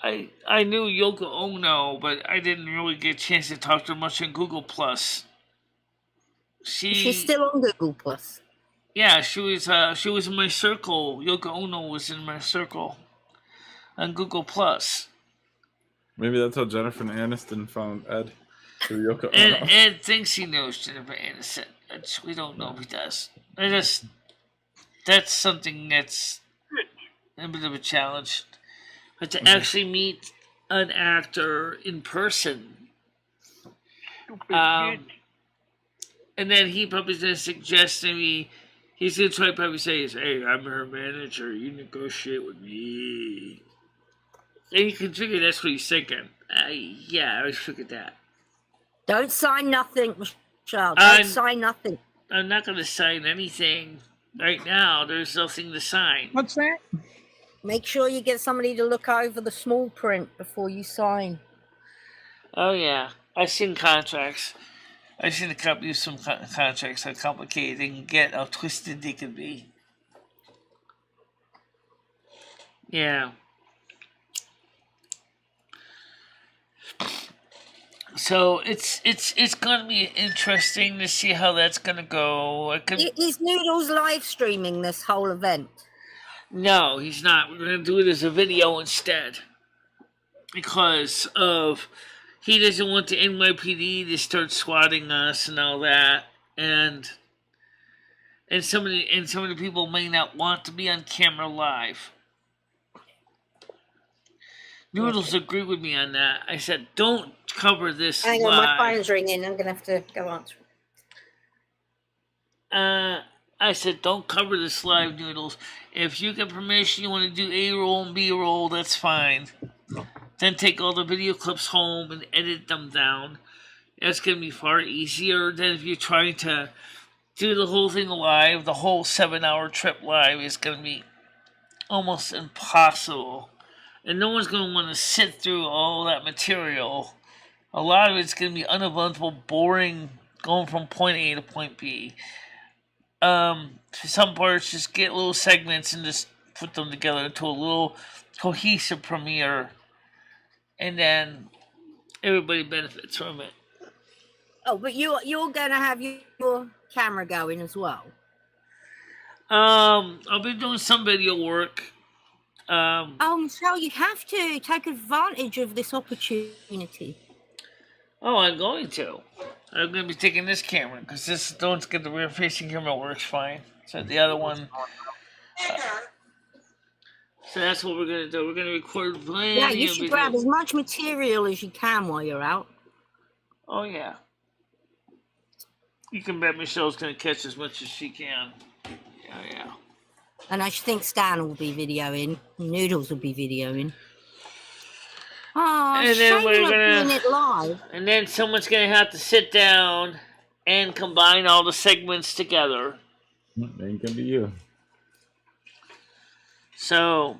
I knew Yoko Ono, but I didn't really get a chance to talk to her much on Google Plus. She's still on Google Plus. Yeah, she was in my circle. Yoko Ono was in my circle on Google Plus. Maybe that's how Jennifer Aniston found Ed. Through Yoko Ono. And Ed thinks he knows Jennifer Aniston. We don't know if he does. That's something that's a bit of a challenge. But to actually meet an actor in person. And then he probably going to suggest to me, he's going to try to probably say, hey, I'm her manager, you negotiate with me. And you can figure that's what he's thinking. Yeah, I figured that. Don't sign nothing, Michelle. Don't sign nothing. I'm not going to sign anything right now. There's nothing to sign. What's that? Make sure you get somebody to look over the small print before you sign. Oh, yeah. I've seen contracts. I've seen the company use some contracts, how complicated they can get, how twisted they can be. Yeah. So it's going to be interesting to see how that's going to go. Is Noodles live streaming this whole event? No, he's not. We're going to do it as a video instead. Because of he doesn't want the NYPD to start swatting us and all that. And some of the people may not want to be on camera live. Noodles agreed with me on that. I said, don't cover this Hang live. on, my phone's ringing. I'm going to have to go answer. I said, don't cover this live, Noodles. If you get permission, you want to do A-roll and B-roll, that's fine. Then take all the video clips home and edit them down. That's going to be far easier than if you're trying to do the whole thing live, the whole 7-hour trip live is going to be almost impossible. And no one's going to want to sit through all that material. A lot of it's going to be uneventful, boring, going from point A to point B. For some parts, just get little segments and just put them together into a little cohesive premiere. And then everybody benefits from it. Oh, but you're going to have your camera going as well. I'll be doing some video work. Oh, Michelle, you have to take advantage of this opportunity. Oh, I'm going to. I'm going to be taking this camera because this don't get the rear-facing camera works fine. So the other one. So that's what we're going to do. We're going to record plenty Yeah, you of should videos. grab as much material as you can while you're out. Oh yeah. You can bet Michelle's going to catch as much as she can. Yeah. And I think Stan will be videoing. Noodles will be videoing. Oh, And then shame we're not gonna. doing it live. And then someone's going to have to sit down and combine all the segments together. Then it can be you. So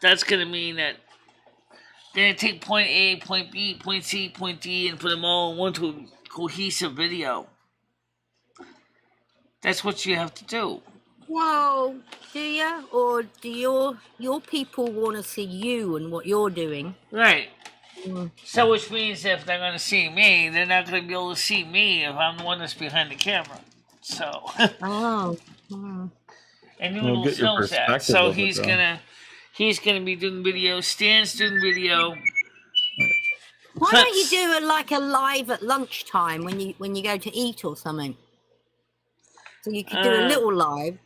that's going to mean that they're going to take point A, point B, point C, point D, and put them all in one cohesive video. That's what you have to do. Whoa, do you? Or do your people want to see you and what you're doing? Right. So which means if they're going to see me, they're not going to be able to see me if I'm the one that's behind the camera. So. Oh. And Well, Noodles get your knows that. perspective So of it, he's gonna be doing video. Stan's doing video. Why don't you do a live at lunchtime when you go to eat or something? So you could do a little live.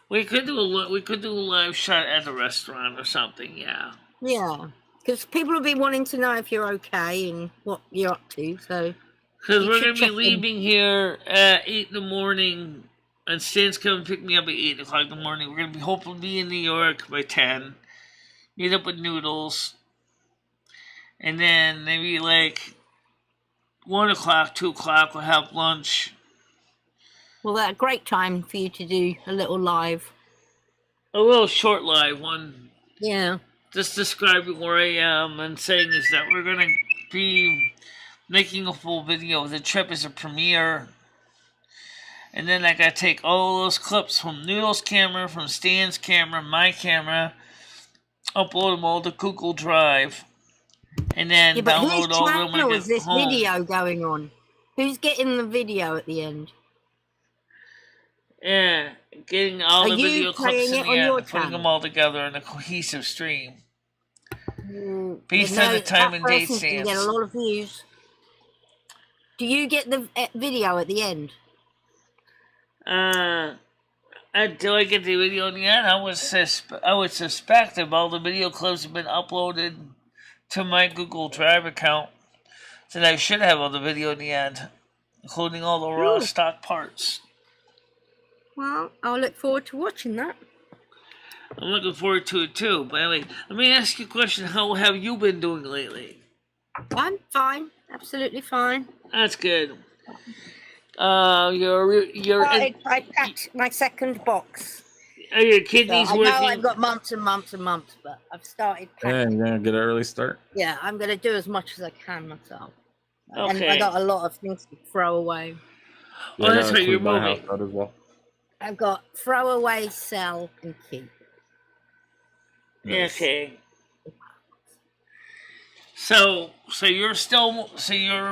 We could do a live shot at the restaurant or something. Yeah. Yeah, because people will be wanting to know if you're okay and what you're up to. So. Because we're gonna be leaving here at 8 in the morning, and Stan's coming to pick me up at 8 o'clock in the morning. We're gonna be hoping to be in New York by 10. Meet up with Noodles, and then maybe like 1 o'clock, 2 o'clock, we'll have lunch. Well, that's a great time for you to do a little live. A little short live one. Yeah. Just describing where I am and saying is that we're going to be making a full video of the trip as a premiere. And then I got to take all those clips from Noodle's camera, from Stan's camera, my camera, upload them all to Google Drive, and then download all of them when I is get this home. video going on? Who's getting the video at the end? Yeah, getting all the video clips in the on your end, putting them all together in a cohesive stream. Based No, on the time that and date person can stamps. get a lot of views. Do you get the video at the end? Until I get the video in the end, I would suspect if all the video clips have been uploaded to my Google Drive account, that I should have all the video in the end, including all the raw stock parts. Well, I'll look forward to watching that. I'm looking forward to it too. But anyway, let me ask you a question. How have you been doing lately? I'm fine. Absolutely fine. That's good. I packed my second box. Are your kidneys so I working? know I've got months and months and months, but I've started packing. Yeah, you're gonna get an early start. Yeah, I'm going to do as much as I can myself. Okay. And I got a lot of things to throw away. Yeah, Oh, that's right, you're clean my moving. house out as well. I've got throw away, sell, and keep. Nice. Okay. So you're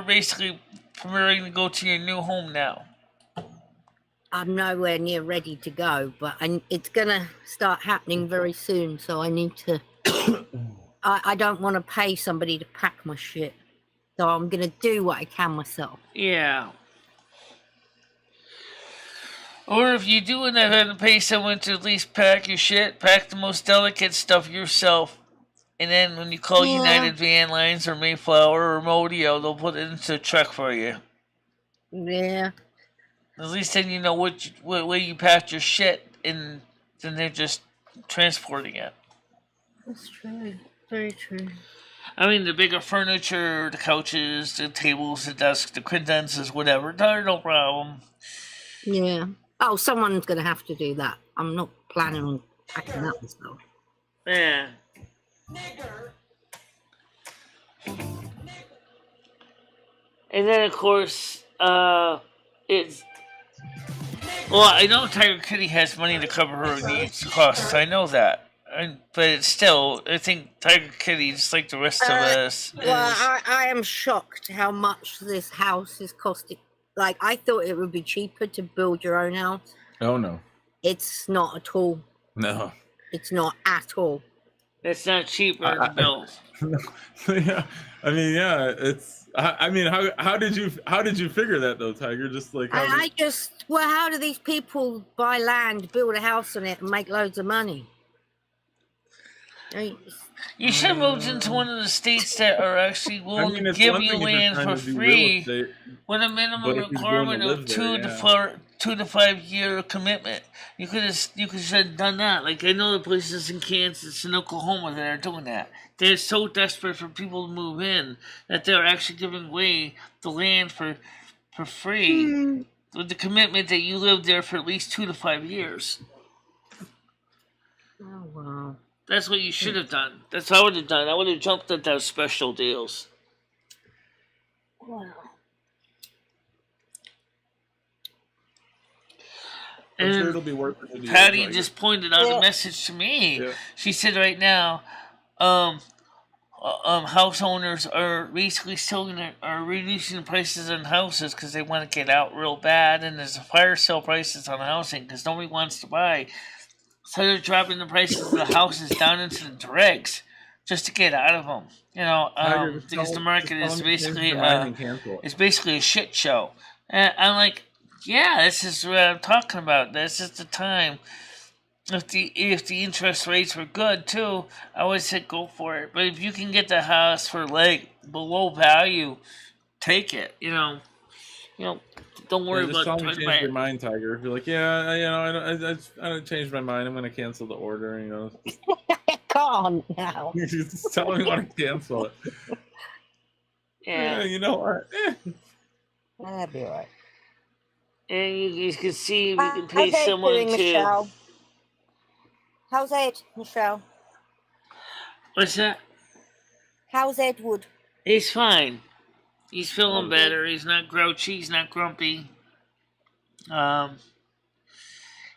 basically preparing to go to your new home now. I'm nowhere near ready to go, but it's going to start happening very soon, so I need to... I don't want to pay somebody to pack my shit, so I'm going to do what I can myself. Yeah. Or if you do end up having to pay someone to at least pack your shit, pack the most delicate stuff yourself. And then when you call United Van Lines or Mayflower or Modio, they'll put it into a truck for you. Yeah. At least then you know what way you packed your shit, and then they're just transporting it. That's true. Very true. I mean, the bigger furniture, the couches, the tables, the desks, the credenzas, whatever, they're no problem. Yeah. Oh, someone's going to have to do that. I'm not planning on packing that myself. Yeah. And then, of course, it's... Well, I know Tiger Kitty has money to cover her needs, costs. I know that. But it's still, I think Tiger Kitty, just like the rest of us, is... Well, I am shocked how much this house is costing. Like, I thought it would be cheaper to build your own house. Oh, no. It's not at all. No. It's not at all. It's not cheaper to build. Yeah, I mean, yeah, it's. I mean, how did you figure that though, Tiger? Just like how do these people buy land, build a house on it, and make loads of money? You should have moved into one of the states that are actually willing to give you land for free with a minimum requirement of 2 to 5 year commitment. You could have done that. Like, I know the places in Kansas and Oklahoma that are doing that. They're so desperate for people to move in that they're actually giving away the land for free with the commitment that you live there for at least 2 to 5 years. Oh, wow. That's what you should have done. That's what I would have done. I would have jumped at those special deals. Wow. I'm sure it'll be worth it. Patty just pointed out a message to me. Yeah. She said right now, house owners are basically are reducing the prices on houses because they want to get out real bad, and there's a fire sale prices on housing because nobody wants to buy. So they're dropping the prices of the houses down into the dregs just to get out of them. You know, because the market is basically a shit show. And I'm like, yeah, this is what I'm talking about. This is the time. If the interest rates were good too, I would say go for it. But if you can get the house for like below value, take it. You know, don't worry about. Just change your mind, Tiger. If you're like, I don't change my mind. I'm going to cancel the order. You know, can't now. Just tell me want to cancel it. Yeah, you know what? That'd be alright. And you can see if you can pay someone to. Michelle? How's Ed, Michelle? What's that? How's Edward? He's fine. He's feeling better. He's not grouchy. He's not grumpy.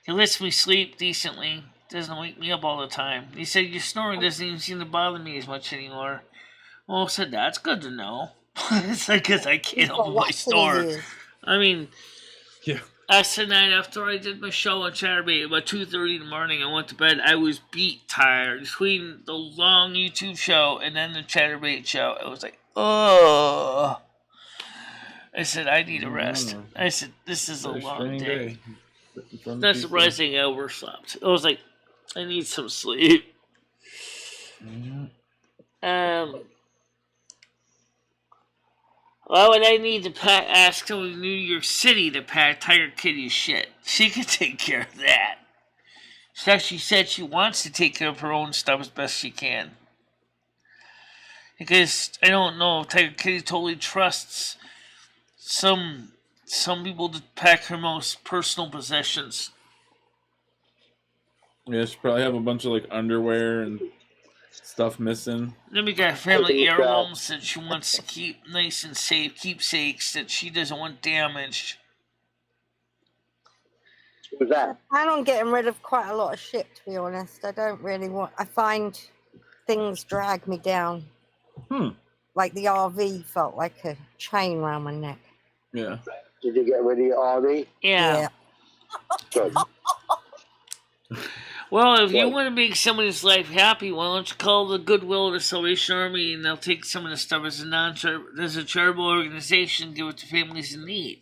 He lets me sleep decently. Doesn't wake me up all the time. He said, your snoring doesn't even seem to bother me as much anymore. Well, I said, that's good to know. It's like, because I can't open my snore. I mean, yeah. Last night after I did my show on Chatterbait, about 2:30 in the morning, I went to bed. I was beat tired. Between the long YouTube show and then the Chatterbait show, I was like, oh. I said, I need a rest. I said, this is a long day. Not surprising I overslept. I was like, I need some sleep. Why would I need to ask someone in New York City to pack Tiger Kitty's shit? She can take care of that. She said she wants to take care of her own stuff as best she can. Because I don't know if Tiger Kitty totally trusts some people to pack her most personal possessions. Yeah, she probably have a bunch of like underwear and stuff missing. Then we got family heirlooms that she wants to keep nice and safe, keepsakes that she doesn't want damaged. Who's that? I plan on getting rid of quite a lot of shit, to be honest. I don't really want. I find things drag me down. Like the RV felt like a chain around my neck. Yeah. Did you get rid of your RV? Yeah. Good. Well, if you want to make somebody's life happy, why don't you call the Goodwill or the Salvation Army, and they'll take some of the stuff as a charitable organization, give it to families in need.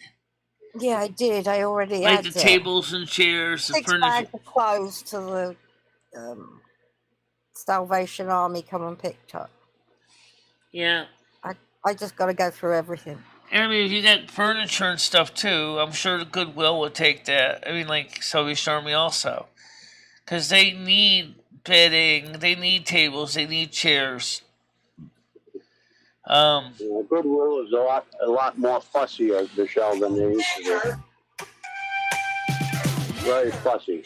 Yeah, I did. I already like had the tables and chairs, the 6 furniture. bags of clothes to the Salvation Army come and picked up. Yeah. I just got to go through everything. And I mean, if you got furniture and stuff too, I'm sure the Goodwill would take that. I mean, like Salvation Army also. Because they need bedding, they need tables, they need chairs. Goodwill is a lot more fussier, Michelle, than they used to be. very fussy.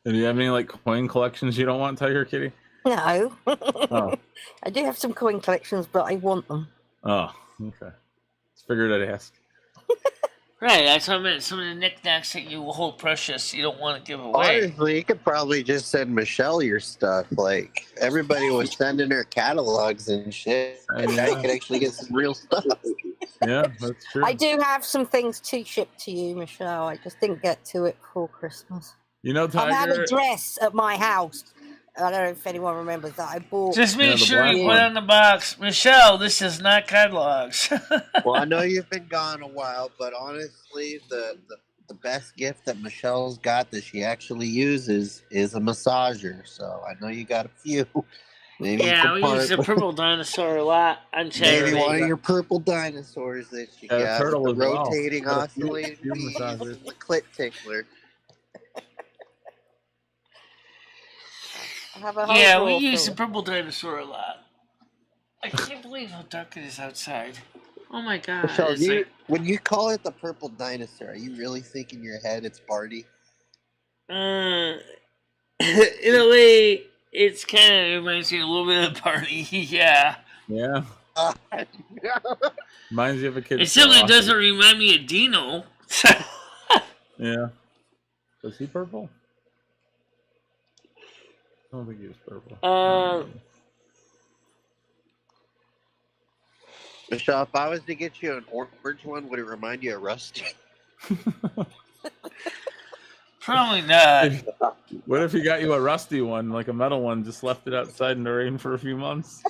Do you have any like coin collections you don't want, Tiger Kitty? No. Oh. I do have some coin collections, but I want them. Oh, okay. Just figured I'd ask. Right, that's what I meant. Some of the knickknacks that you hold precious, you don't want to give away. Honestly, you could probably just send Michelle your stuff. Like, everybody was sending her catalogs and shit. And now you could actually get some real stuff. Yeah, that's true. I do have some things to ship to you, Michelle. I just didn't get to it before Christmas. You know, Tiger. I had a dress at my house. I don't know if anyone remembers that. I bought. Just make sure you put on the box, Michelle, this is not catalogs. Well, I know you've been gone a while, but honestly, the best gift that Michelle's got that she actually uses is a massager. So I know you got a few. Maybe yeah, we use the purple dinosaur a lot on Saturday. Maybe one of your purple dinosaurs that you got. Turtle The as well. rotating, Got a oscillating few bees, massagers. the clit tickler. Yeah, we use the purple dinosaur a lot. I can't believe how dark it is outside. Oh my god. Michelle, when you call it the purple dinosaur, are you really think in your head it's Barty? In a way, it's kind of reminds me a little bit of Barty, yeah. Yeah. Reminds you of a kid. It certainly doesn't remind me of Dino. Yeah. Was he purple? I don't think he was purple. Michelle, if I was to get you an orange one, would it remind you of Rusty? Probably not. What if he got you a rusty one, like a metal one, just left it outside in the rain for a few months?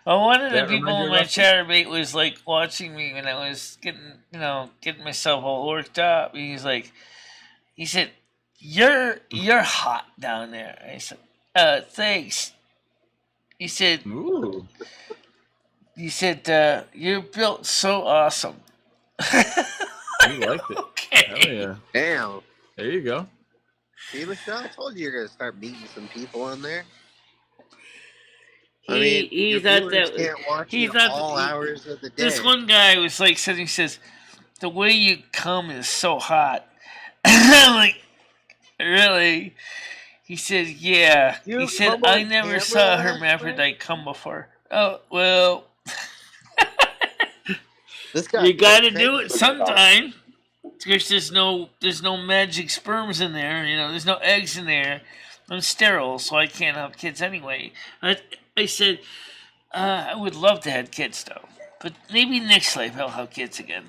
Well, one of the That people remind you in of my Rusty? chatterbait was like watching me when I was getting myself all worked up. He said, "You're hot down there." I said, "Thanks." He said, "Ooh." He said, "You're built so awesome." He liked it. Okay. Hell yeah. Damn. There you go. See, Michelle, I told you you're gonna start meeting some people on there. He your thought viewers that can't watch he you thought all that- hours of the day. This one guy was like said, he says, "The way you come is so hot." I'm like, really? He said, "Yeah." You He said, come "I on never camera saw a last hermaphrodite come before." Oh well. This guy You gotta do it sometime. Because there's no magic sperms in there, there's no eggs in there. I'm sterile, so I can't have kids anyway. I said, I would love to have kids though. But maybe next life I'll have kids again.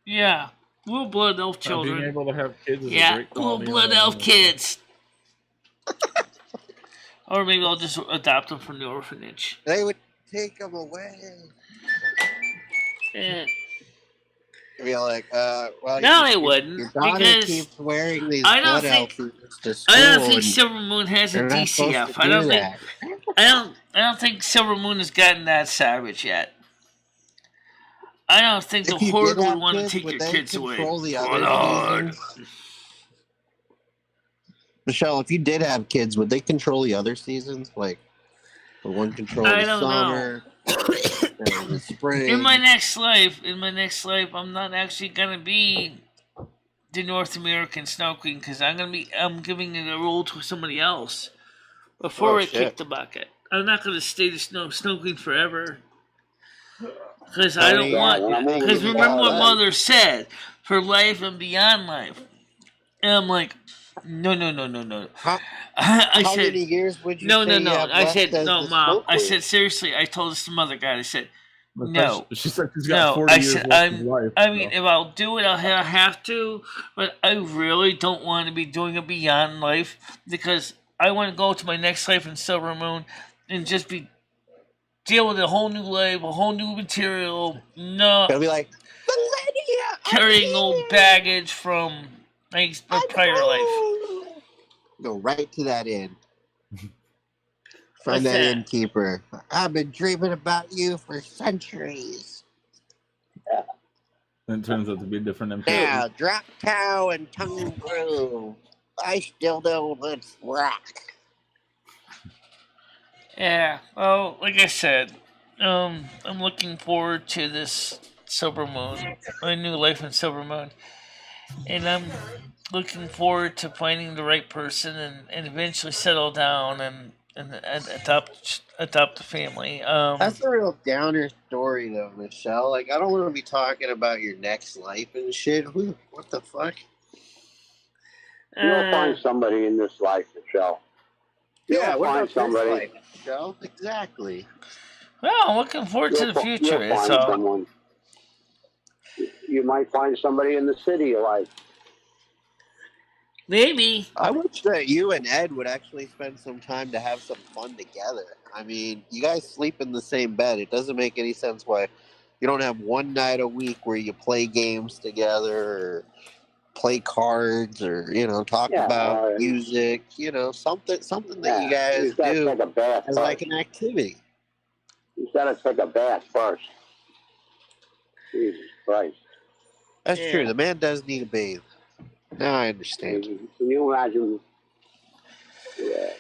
Yeah. Little blood elf children. Being able to have kids is a Yeah, great little quality. blood elf kids. Or maybe I'll just adopt them from the orphanage. They would take them away. Yeah. Be like, well, No, they wouldn't, Your daughter because keeps wearing these I don't blood think- outfits to school. I don't think and Silvermoon has a you're not supposed DCF. to I don't do think that. I don't think Silvermoon has gotten that savage yet. I don't think the If you Horde did have would want to kids, take would your they kids away. control the Oh, other Lord. seasons? Michelle, if you did have kids, would they control the other seasons? Like, the one control I the don't summer, and the spring. In my next life, I'm not actually gonna be the North American Snow Queen because I'm giving it a role to somebody else before I kick the bucket. I'm not gonna stay the Snow Queen forever because I don't want. Because remember what Mother said, for life and beyond life, and I'm like, no. How I how said, many years would you no. say you have I left said, as no, the Mom. Snow I Queen? said, seriously, I told this mother guy, I said, But no. She said she's got No, 40 I years said, left of life. I mean, if I'll do it, I'll have to, but I really don't want to be doing a beyond life because I want to go to my next life in Silvermoon and just deal with a whole new life, a whole new material. No. It'll be like, carrying old baggage from my prior life. go right to that inn. What's Find that that? innkeeper. I've been dreaming about you for centuries. Then it turns out to be a different MP. Now, drop cow and tongue groove. I still know what's rock. Yeah, well, like I said, I'm looking forward to this Silvermoon, my new life in Silvermoon. and I'm looking forward to finding the right person and eventually settle down and adopt a family. That's a real downer story, though, Michelle. Like, I don't want to be talking about your next life and shit. What the fuck? You'll find somebody in this life, Michelle. Yeah, You'll what find about somebody. this life, Michelle? Exactly. Well, I'm looking forward to the future. You'll find someone. You might find somebody in the city you like. Maybe. I wish that you and Ed would actually spend some time to have some fun together. I mean, you guys sleep in the same bed. It doesn't make any sense why you don't have one night a week where you play games together or play talk about music, something that you guys do take a bath as like an activity. He's got to take a bath first. Jesus Christ. That's true. The man does need a bathe. Now I understand. Can you imagine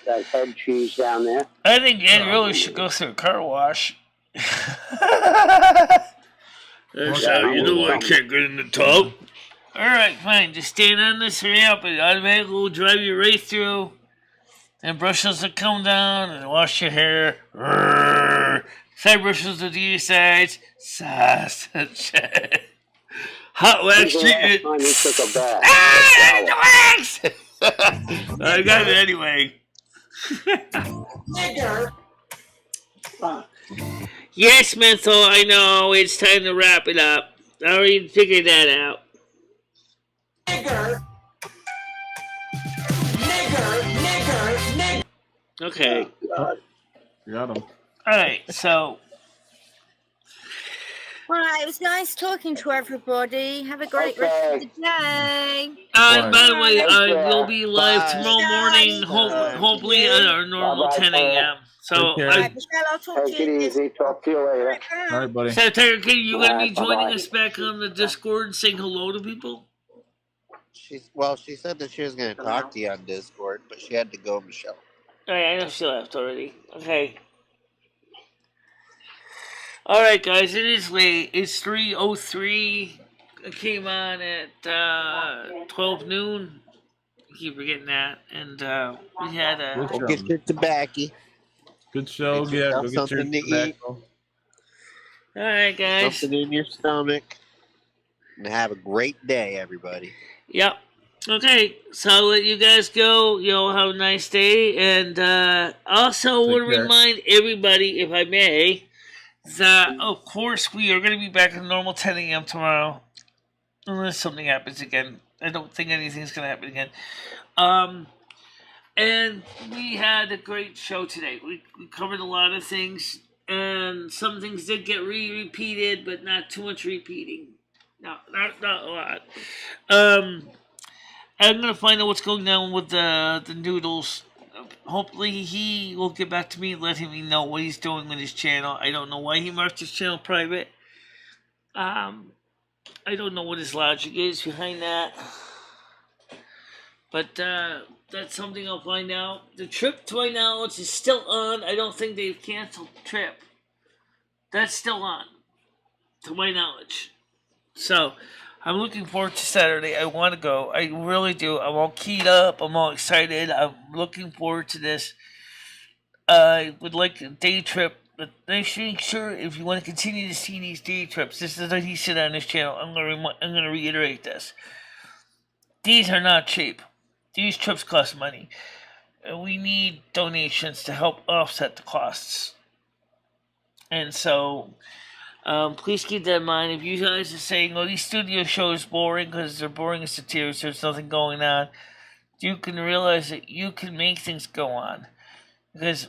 that head cheese down there? I think Ed really should go through a car wash. You know I can't get in the tub. Alright, fine. Just stand on this ramp and automatically will drive you right through. And brushes will come down and wash your hair. Side brushes to the sides. Sausage. Hot wax treatment. You took a bath. Wax! I got it anyway. Yes, Menthol, I know. It's time to wrap it up. I already figured that out. Nigger. Okay. Got him. Alright, so. Well, it was nice talking to everybody. Have a great rest of the day. By the way, we'll be live tomorrow morning, hopefully at our normal 10 a.m. So, Michelle, I'll talk to you. Easy. Talk to you later. All right, buddy. So, Tiger King, you going to be joining us back on the Discord and saying hello to people? She said that she was going to talk to you on Discord, but she had to go, Michelle. Alright, I know she left already. Okay. Alright, guys, it is late. It's 3:03. I came on at 12 noon. I keep forgetting that. And we had a... Go get your tobacco. Good show. Get Yeah, go yourself get your something to tobacco. Alright, guys. Something in your stomach. And have a great day, everybody. Yep. Okay, so I'll let you guys go. You'll have a nice day. And also want to remind everybody, if I may, that, of course, we are going to be back at normal 10 a.m. tomorrow. Unless something happens again. I don't think anything's going to happen again. And we had a great show today. We covered a lot of things. And some things did get repeated, but not too much repeating. No, not a lot. I'm going to find out what's going on with the noodles. Hopefully he will get back to me and let me know what he's doing with his channel. I don't know why he marked his channel private. I don't know what his logic is behind that. But that's something I'll find out. The trip, to my knowledge, is still on. I don't think they've canceled the trip. That's still on, to my knowledge. So, I'm looking forward to Saturday. I want to go. I really do. I'm all keyed up. I'm all excited. I'm looking forward to this. I would like a day trip. But make sure if you want to continue to see these day trips, this is what he said on his channel. I'm going to reiterate this. These are not cheap. These trips cost money. We need donations to help offset the costs. And so... please keep that in mind. If you guys are saying, oh, these studio shows are boring because they're boring as to tears, there's nothing going on, you can realize that you can make things go on. Because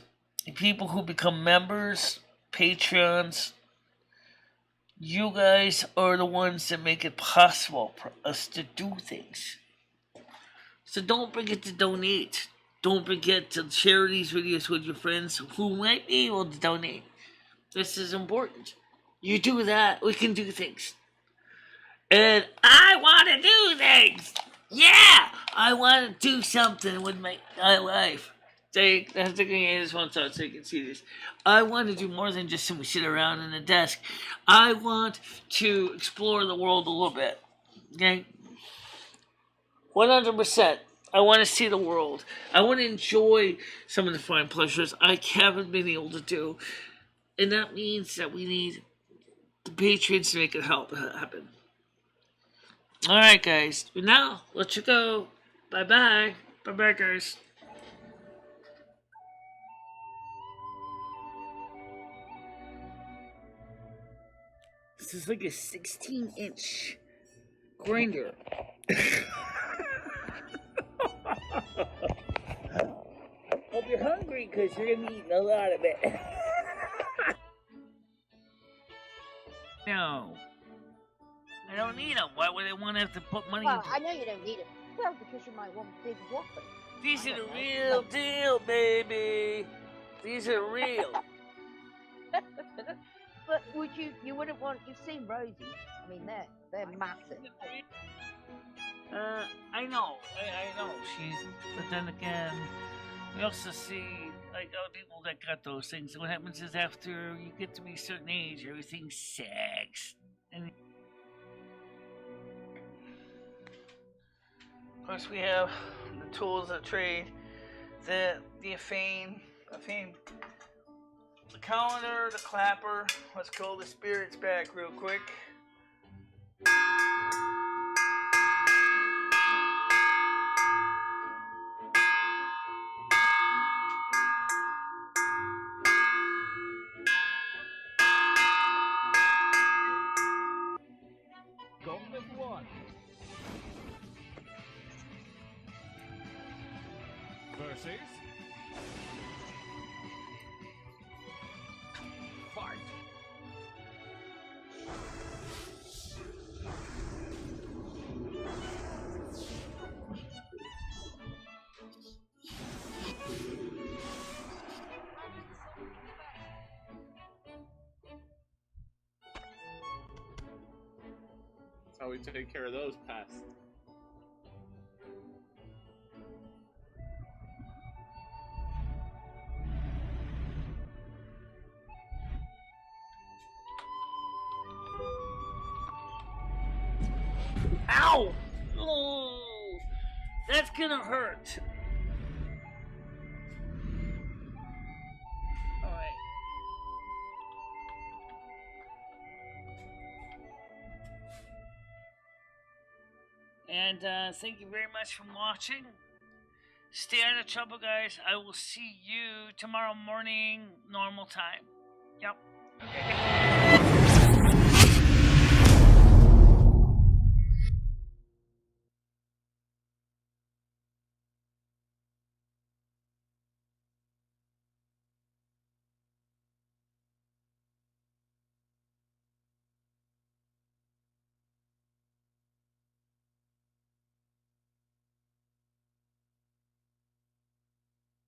people who become members, Patreons, you guys are the ones that make it possible for us to do things. So don't forget to donate. Don't forget to share these videos with your friends who might be able to donate. This is important. You do that, we can do things. And I want to do things! Yeah! I want to do something with my life. I just want to so you can see this. I want to do more than just simply sit around in a desk. I want to explore the world a little bit. Okay? 100%. I want to see the world. I want to enjoy some of the fine pleasures I haven't been able to do. And that means that we need the patrons to make it happen. Alright, guys. But now, let you go. Bye-bye. Bye-bye, guys. This is like a 16-inch grinder. Hope you're hungry because you're going to be eating a lot of it. No. I don't need them. Why would I want to have to put money Well, into I know you don't need it. Well, because you might want a big whopper. These are the real deal, baby. These are real. But you wouldn't want, you've seen Rosie's. I mean, they're massive. I know. I know. But then again, we also see, like, other people that got those things. What happens is after you get to be a certain age, everything sags. And of course, we have the tools of trade, the affane, the calendar, the clapper. Let's call the spirits back real quick. Gauntlet 1. Versus. Fight. That's how we take care of those pests. Ow! Oh, that's gonna hurt. Alright. And thank you very much for watching. Stay out of trouble, guys. I will see you tomorrow morning, normal time. Yep. Okay.